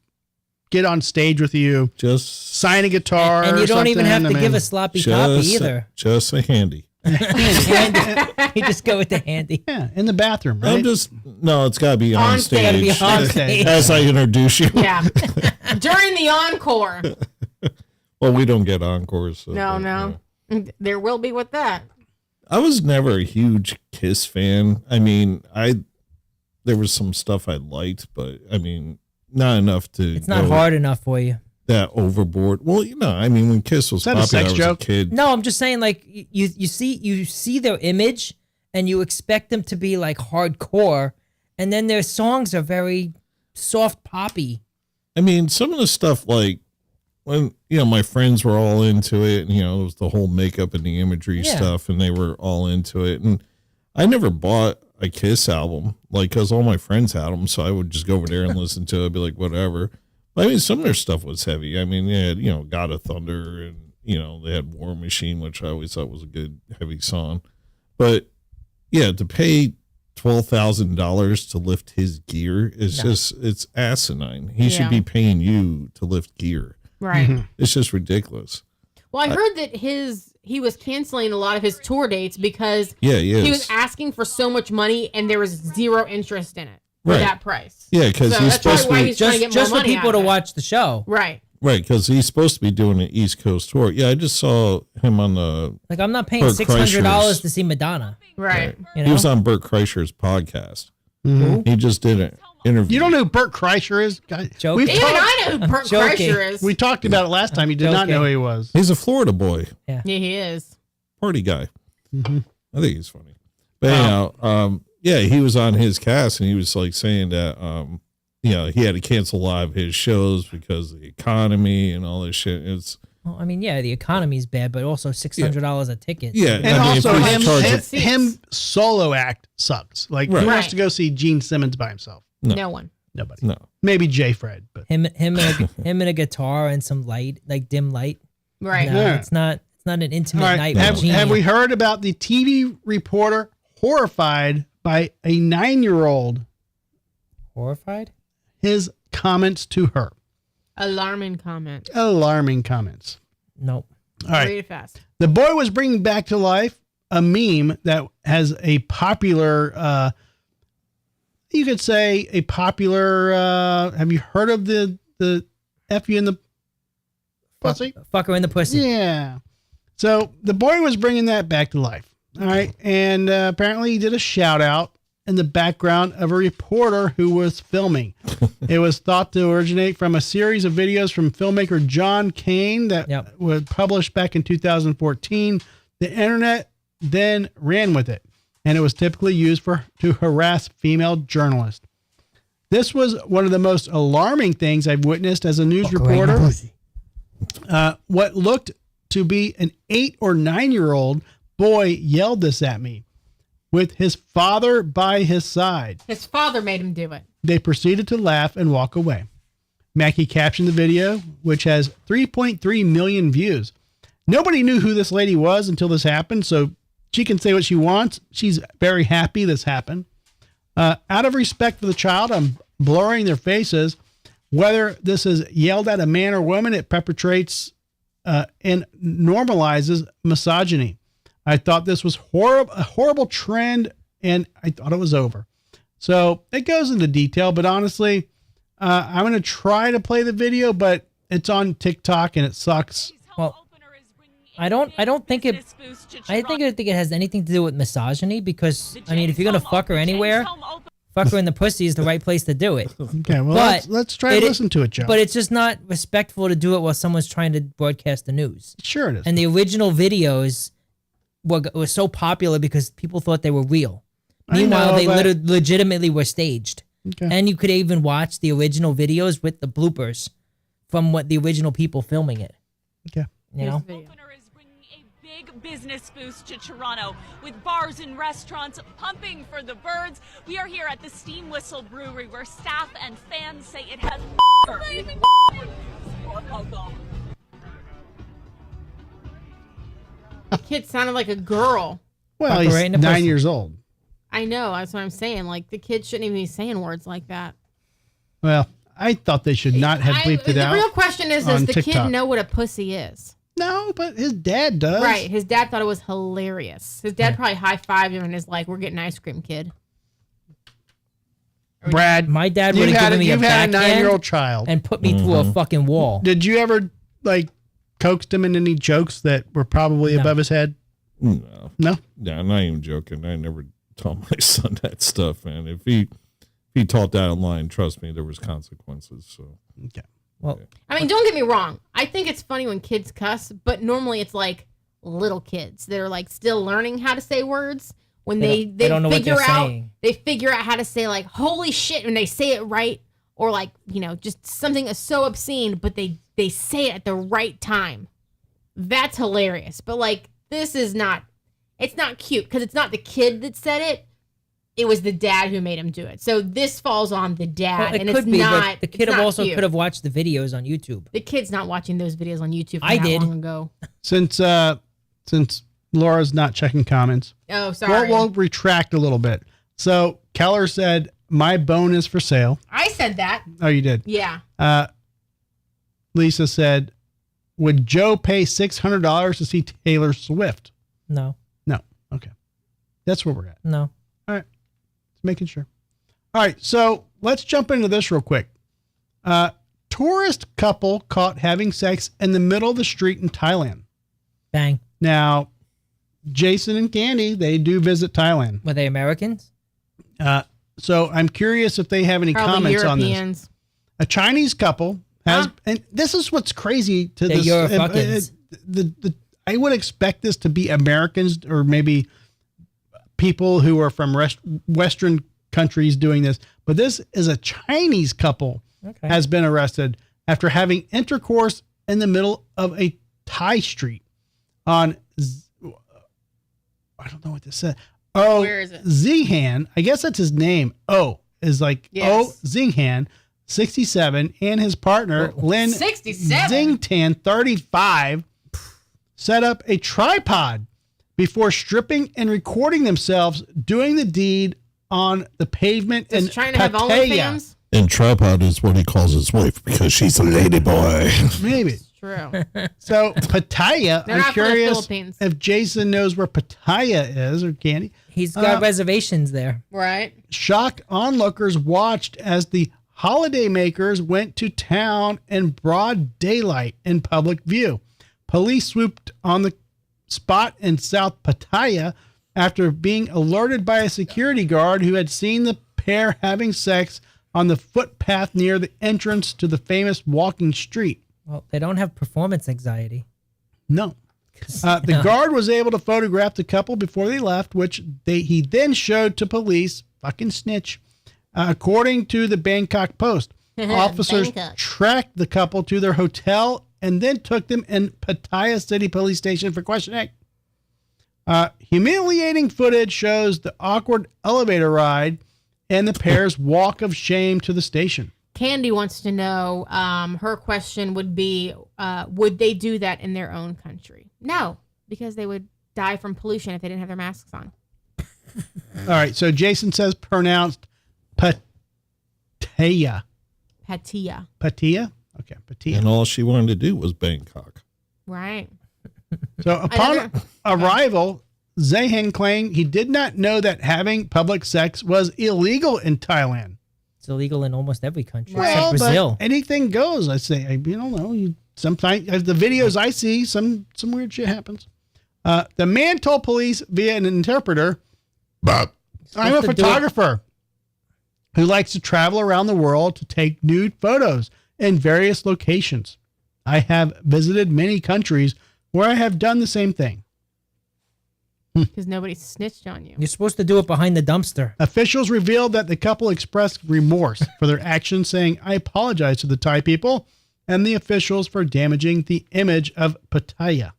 get on stage with you,
Just
sign a guitar,
And you
or
don't even have
something?
to
I
give
mean,
a sloppy copy either.
Just a handy.
You just go with the handy.
Yeah, in the bathroom, right?
No, it's got to be on stage.
Gotta
be on stage.
As I introduce you.
Yeah. During the encore.
Well, we don't get encores. So,
No. There will be with that.
I was never a huge Kiss fan. I mean, there was some stuff I liked, but I mean, not enough to.
It's not hard enough for you.
That overboard. Well, I mean, when Kiss was
Is that a
popular,
sex
I was
joke?
a kid.
No, I'm just saying, like you see their image, and you expect them to be like hardcore, and then their songs are very soft poppy.
I mean, some of the stuff, like when my friends were all into it, and it was the whole makeup and the imagery stuff, and they were all into it, and I never bought a Kiss album, like, because all my friends had them, so I would just go over there and listen to it, be like, whatever. But I mean, some of their stuff was heavy. I mean, they had, God of Thunder, and they had War Machine, which I always thought was a good heavy song. But yeah, to pay $12,000 to lift his gear is it's asinine. He should be paying you to lift gear.
Right.
It's just ridiculous.
Well, I heard that he was canceling a lot of his tour dates because
he
was asking for so much money and there was zero interest in it for that price.
Yeah, because
so
he's
that's probably
supposed
why
to be
he's trying to get
Just
more
for
money
people
out
to
of it.
watch the show.
Right.
Right, because he's supposed to be doing an East Coast tour. Yeah, I just saw him on the.
Like, I'm not paying
Bert
$600
Kreischer's.
to see Madonna.
Right.
He was on Bert Kreischer's podcast. He just did an interview.
You don't know who Bert Kreischer is?
Joking.
Even I know who Bert
joking.
Kreischer is.
We talked about it last time. You did not know who he was.
He's a Florida boy,
Yeah, he is.
party guy. I think he's funny. But anyhow, he was on his cast, and he was like saying that he had to cancel a lot of his shows because of the economy and all this shit.
Well, I mean, yeah, the economy's bad, but also $600 a ticket.
Yeah,
And
I mean,
also,
if we charge
him solo act sucks. Like,
Right.
who wants to go see Gene Simmons by himself?
No one.
Nobody.
No.
Maybe J. Fred, but
Him and a guitar and some light, like dim light.
Right.
No,
Yeah.
it's not an intimate
all right.
night.
Have,
with Gene.
have we heard about the TV reporter horrified by a 9-year-old?
Horrified?
His comments to her.
Alarming comment.
Alarming comments.
Nope.
All right.
Read it fast.
The boy was bringing back to life a meme that has a popular, you could say a popular, have you heard of the F you in the pussy?
Fucker in the pussy.
Yeah. So the boy was bringing that back to life. All right. And apparently he did a shout out in the background of a reporter who was filming. It was thought to originate from a series of videos from filmmaker John Kane that was published back in 2014. The internet then ran with it, and it was typically used to harass female journalists. This was one of the most alarming things I've witnessed as a news reporter. What looked to be an 8 or 9-year-old boy yelled this at me with his father by his side.
His father made him do it.
They proceeded to laugh and walk away. Mackie captioned the video, which has 3.3 million views. Nobody knew who this lady was until this happened, so she can say what she wants. She's very happy this happened. Out of respect for the child, I'm blurring their faces. Whether this is yelled at a man or woman, it perpetrates and normalizes misogyny. I thought this was a horrible trend, and I thought it was over. So it goes into detail, but honestly, I'm going to try to play the video, but it's on TikTok and it sucks.
Well, I don't think it has anything to do with misogyny, because I mean, if you're gonna fuck her anywhere, fuck her in the pussy is the right place to do it.
Okay, well,
but
let's try to listen to it, Joe.
But it's just not respectful to do it while someone's trying to broadcast the news.
Sure it is.
And the original videos were so popular because people thought they were real. Meanwhile, they legitimately were staged.
Okay.
And you could even watch the original videos with the bloopers from what the original people filming it.
Okay.
You know?
Opener is bringing a big business boost to Toronto with bars and restaurants pumping for the birds. We are here at the Steam Whistle Brewery where staff and fans say it has
The kid sounded like a girl.
Well, he's
Right in the
9
pussy.
years old.
I know. That's what I'm saying. Like, the kid shouldn't even be saying words like that.
Well, I thought they should not have bleeped it out.
The real question is,
on
does the
TikTok.
kid know what a pussy is?
No, but his dad does.
Right. His dad thought it was hilarious. His dad probably high-fived him and is like, we're getting ice cream, kid.
Brad,
My dad
you've
would have
had,
given me a
you've had a
backhand
9-year-old child.
and put me through a fucking wall.
Did you ever, like, coaxed him in any jokes that were probably
No.
above his head?
No.
No?
Yeah, I'm not even joking. I never taught my son that stuff, man. If he taught that online, trust me, there was consequences. So
Okay.
Well,
I mean, don't get me wrong. I think it's funny when kids cuss, but normally it's like little kids that are like still learning how to say words. When they
don't know what
figure
they're
out
saying.
they figure out how to say like holy shit when they say it right, or like, you know, just something is so obscene, but they say it at the right time. That's hilarious. But like, this is not, it's not cute because it's not the kid that said it. It was the dad who made him do it. So this falls on the dad,
well, it
and
could
it's
be,
not.
but the kid
it's not
also
cute.
could have watched the videos on YouTube.
The kid's not watching those videos on YouTube. From
I
that
did.
long ago.
Since Laura's not checking comments,
Oh, sorry.
we'll retract a little bit. So Keller said, my bone is for sale.
I said that.
Oh, you did?
Yeah.
Lisa said, would Joe pay $600 to see Taylor Swift?
No,
No. Okay. That's where we're at.
no.
All right. Just making sure. All right. So let's jump into this real quick. Tourist couple caught having sex in the middle of the street in Thailand.
Bang.
Now, Jason and Candy, they do visit Thailand.
Were they Americans?
So I'm curious if they have any
Probably
comments on this.
Europeans.
A Chinese couple has, and this is what's crazy to
They're
this.
Eurofuckins.
I would expect this to be Americans or maybe people who are from Western countries doing this, but this is a Chinese couple has been arrested after having intercourse in the middle of a Thai street on, I don't know what this said. Oh,
Where is it?
Zinghan. I guess that's his name. Oh, is like
Yes.
Zinghan, 67, and his partner Lin
67?
Zingtan, 35, set up a tripod before stripping and recording themselves doing the deed on the pavement
Does
in
China have
Pattaya.
OnlyFans?
and tripod is what he calls his wife because she's a lady boy.
Maybe.
True.
So Pattaya,
They're
I'm
not from the
curious
Philippines.
if Jason knows where Pattaya is or Candy.
He's got reservations there.
Right.
Shocked onlookers watched as the holiday makers went to town in broad daylight in public view. Police swooped on the spot in South Pattaya after being alerted by a security guard who had seen the pair having sex on the footpath near the entrance to the famous walking street.
Well, they don't have performance anxiety.
No. The guard was able to photograph the couple before they left, which he then showed to police. Fucking snitch. According to the Bangkok Post, officers
Bangkok.
tracked the couple to their hotel and then took them in Pattaya City Police Station for questioning. Humiliating footage shows the awkward elevator ride and the pair's walk of shame to the station.
Candy wants to know, her question would be, would they do that in their own country? No, because they would die from pollution if they didn't have their masks on.
All right, so Jason says pronounced Pattaya.
Pattaya.
Pattaya? Okay, Pattaya.
And all she wanted to do was Bangkok.
Right.
So upon arrival, Zahan claimed he did not know that having public sex was illegal in Thailand.
It's illegal in almost every country
Well,
except Brazil.
but anything goes. I say, I don't know. Sometimes the videos I see, some weird shit happens. The man told police via an interpreter, "I'm a
supposed to do
photographer who likes to travel around the world to take nude photos in various locations. I have visited many countries where I have done the same thing."
Because nobody snitched on you.
You're supposed to do it behind the dumpster.
Officials revealed that the couple expressed remorse for their actions, saying, "I apologize to the Thai people and the officials for damaging the image of Pattaya."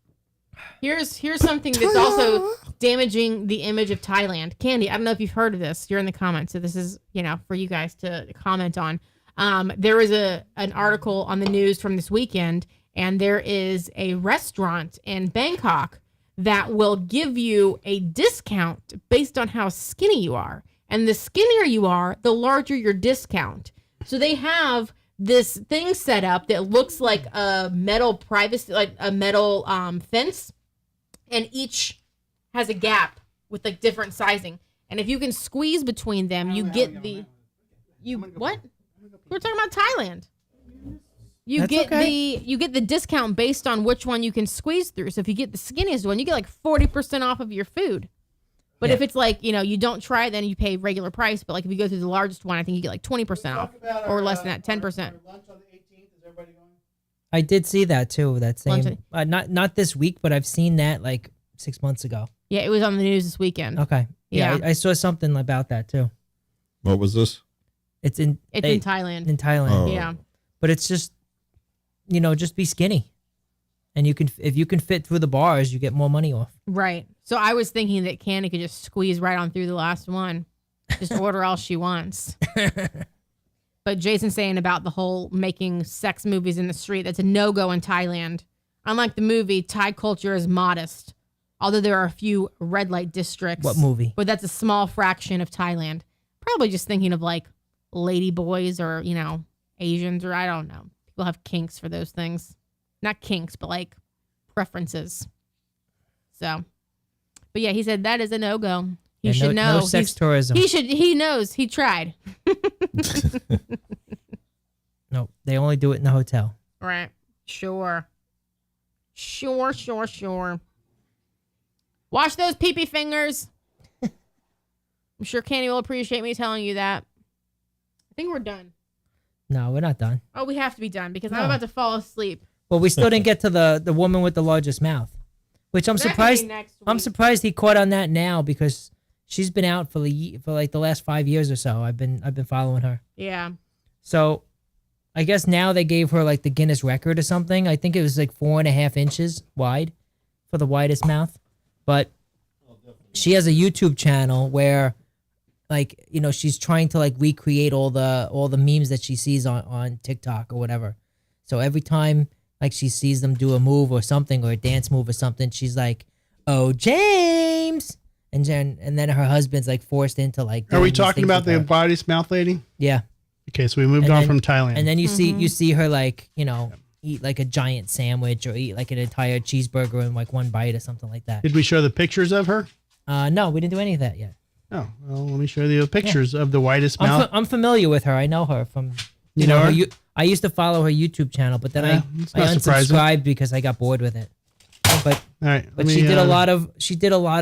Here's something that's also damaging the image of Thailand. Candy, I don't know if you've heard of this. You're in the comments, so this is, for you guys to comment on. There was an article on the news from this weekend, and there is a restaurant in Bangkok that will give you a discount based on how skinny you are. And the skinnier you are, the larger your discount. So they have this thing set up that looks like a metal privacy, like a metal fence, and each has a gap with like different sizing. And if you can squeeze between them, you get the what? We're talking about Thailand. You get the discount based on which one you can squeeze through. So if you get the skinniest one, you get like 40% off of your food. But if it's like, you don't try it, then you pay regular price. But like if you go through the largest one, I think you get like 20% off or less than that, 10%.
Lunch on the 18th. Is everybody going?
I did see that too. That same, not this week, but I've seen that like 6 months ago.
Yeah, it was on the news this weekend.
Okay. Yeah, I saw something about that too.
What was this?
It's in Thailand.
In Thailand.
Oh.
Yeah.
But it's just, just be skinny. And if you can fit through the bars, you get more money off.
Right. So I was thinking that Candy could just squeeze right on through the last one. Just order all she wants. But Jason's saying about the whole making sex movies in the street, that's a no-go in Thailand. Unlike the movie, Thai culture is modest. Although there are a few red light districts.
What movie?
But that's a small fraction of Thailand. Probably just thinking of like lady boys or, Asians or I don't know. People have kinks for those things. Not kinks, but like preferences. So, but yeah, he said that is a no-go. He should know.
No sex tourism.
He knows. He tried.
No, they only do it in the hotel.
Right. Sure. Wash those pee-pee fingers. I'm sure Candy will appreciate me telling you that. I think we're done.
No, we're not done.
Oh, we have to be done because I'm about to fall asleep.
Well, we still didn't get to the woman with the largest mouth, which I'm surprised. I'm surprised he caught on that now because she's been out for like the last 5 years or so. I've been following her.
Yeah.
So, I guess now they gave her like the Guinness record or something. I think it was like 4.5 inches wide for the widest mouth. But she has a YouTube channel where, like, she's trying to like recreate all the memes that she sees on TikTok or whatever. So every time like she sees them do a move or something or a dance move or something, she's like, "Oh, James," and then her husband's like forced into like.
Are we talking about the widest mouth lady?
Yeah.
Okay, so we moved on from Thailand,
and then you see her like eat like a giant sandwich or eat like an entire cheeseburger in like one bite or something like that.
Did we show the pictures of her?
No, we didn't do any of that yet.
Oh, well, let me show you the pictures of the widest mouth.
I'm familiar with her. I know her from.
You know her?
I used to follow her YouTube channel, but then I unsubscribed because I got bored with it. But
all right,
but she did a lot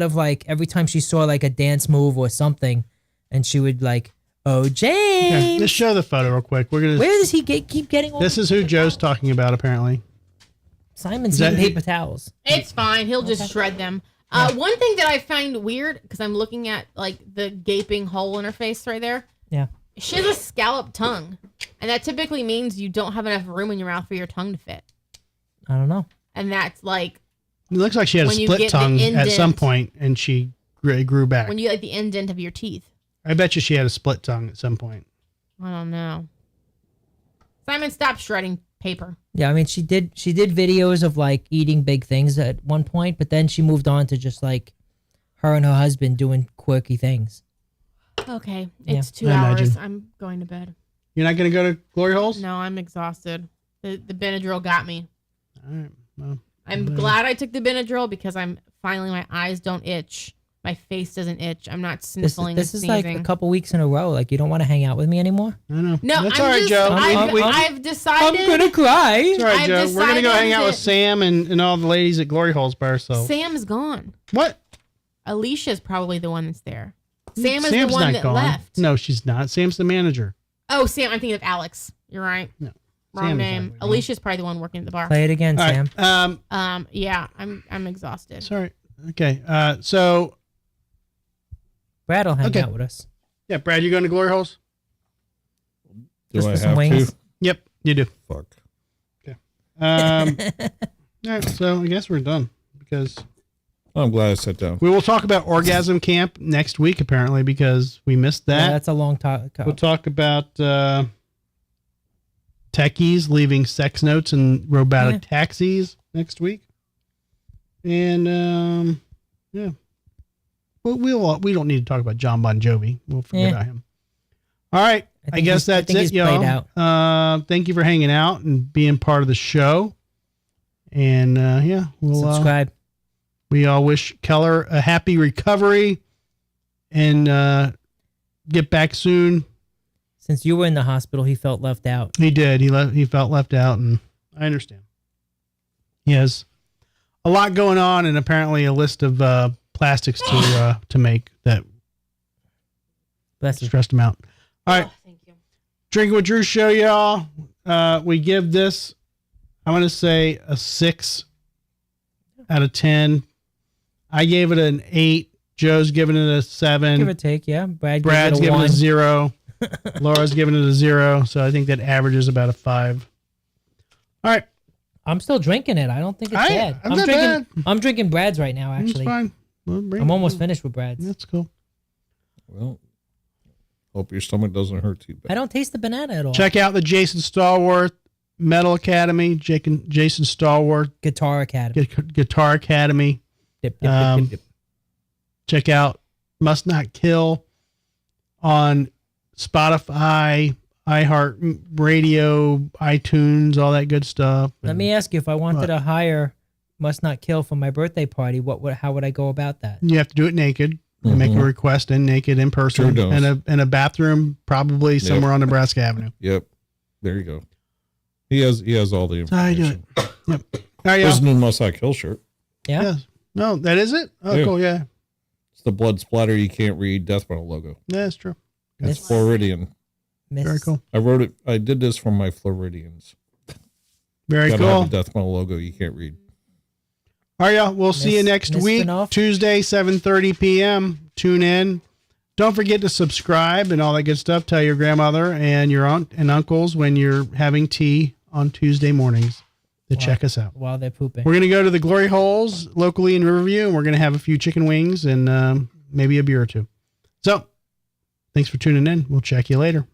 of like every time she saw like a dance move or something, and she would like, "Oh, James."
Okay, let's show the photo real quick. We're gonna.
Where does he keep getting all
this? Is who Joe's talking about apparently.
Simon's eating paper towels.
It's fine. He'll just shred them. One thing that I find weird because I'm looking at like the gaping hole in her face right there.
Yeah.
She has a scalloped tongue, and that typically means you don't have enough room in your mouth for your tongue to fit.
I don't know.
And that's like.
It looks like she had a split tongue at some point, and she grew back.
When you get like the indent of your teeth.
I bet you she had a split tongue at some point.
I don't know. Simon, stop shredding paper.
Yeah, I mean she did videos of like eating big things at one point, but then she moved on to just like her and her husband doing quirky things.
Okay, it's 2 hours. I'm going to bed.
You're not going to go to Glory Holes?
No, I'm exhausted. The Benadryl got me.
All right. Well,
I'm glad I took the Benadryl because my eyes don't itch. My face doesn't itch. I'm not sniffling.
This is like a couple weeks in a row. Like you don't want to hang out with me anymore.
I know.
No,
that's all right, Joe.
I've decided.
I'm gonna cry.
It's all right, Joe. We're gonna go hang out with Sam and all the ladies at Glory Holes by ourselves.
Sam's gone.
What?
Alicia's probably the one that's there. Sam is
Sam's
the one
not
that
gone.
left.
No, she's not. Sam's the manager.
Oh, Sam. I'm thinking of Alex. You're right.
No.
Wrong name. Alicia's probably the one working at the bar.
Play it again,
all
Sam.
Right.
Yeah. I'm exhausted.
Sorry. Okay. So.
Brad will hang out with us.
Yeah, Brad, you going to Glory Holes?
Do I have to?
Yep, you do.
Fuck.
Okay. All right, so I guess we're done because
I'm glad I sat down.
We will talk about Orgasm Camp next week, apparently, because we missed that.
Yeah, that's a long talk.
We'll talk about techies leaving sex notes in robotic taxis next week. And yeah. Well, we don't need to talk about John Bon Jovi. We'll forget about him. All right. I guess that's it, y'all. Thank you for hanging out and being part of the show. And yeah, we'll
subscribe.
We all wish Keller a happy recovery and get back soon.
Since you were in the hospital, he felt left out.
He did. He felt left out, and I understand. He has a lot going on, and apparently a list of plastics to make that stressed him out. All right.
Thank you.
Drinking with Drew show, y'all. We give this, I'm going to say, a 6 out of 10. I gave it an 8. Joe's giving it a 7.
Give or take, yeah.
Brad's giving it a 0. Laura's giving it a 0. So I think that averages about a 5. All right.
I'm still drinking it. I don't think it's bad. I'm drinking Brad's right now, actually.
It's fine.
I'm almost finished with Brad's.
That's cool.
Well, hope your stomach doesn't hurt too bad.
I don't taste the banana at all.
Check out the Jason Stallworth Metal Academy, Jason Stallworth
Guitar Academy.
Guitar Academy.
Dip.
Check out Must Not Kill on Spotify, iHeart Radio, iTunes, all that good stuff.
Let me ask you, if I wanted to hire Must Not Kill for my birthday party, how would I go about that?
You have to do it naked. And make a request naked in person in a bathroom, probably somewhere on Nebraska Avenue.
Yep. There you go. He has all the information.
How you do it. Yep. All right,
There's a new Must Not Kill shirt.
Yeah.
Yes. No, that is it? Oh, cool. Yeah.
It's the blood splatter you can't read death metal logo.
Yeah, that's true.
That's Floridian.
Very cool.
I wrote it. I did this for my Floridians.
Very
Gotta
cool.
have a death metal logo you can't read.
All right, y'all. We'll see you next week, Tuesday, 7:30 p.m. Tune in. Don't forget to subscribe and all that good stuff. Tell your grandmother and your aunt and uncles when you're having tea on Tuesday mornings to check us out.
While they're pooping.
We're going to go to the Glory Holes locally in Riverview, and we're going to have a few chicken wings and maybe a beer or two. So, thanks for tuning in. We'll check you later.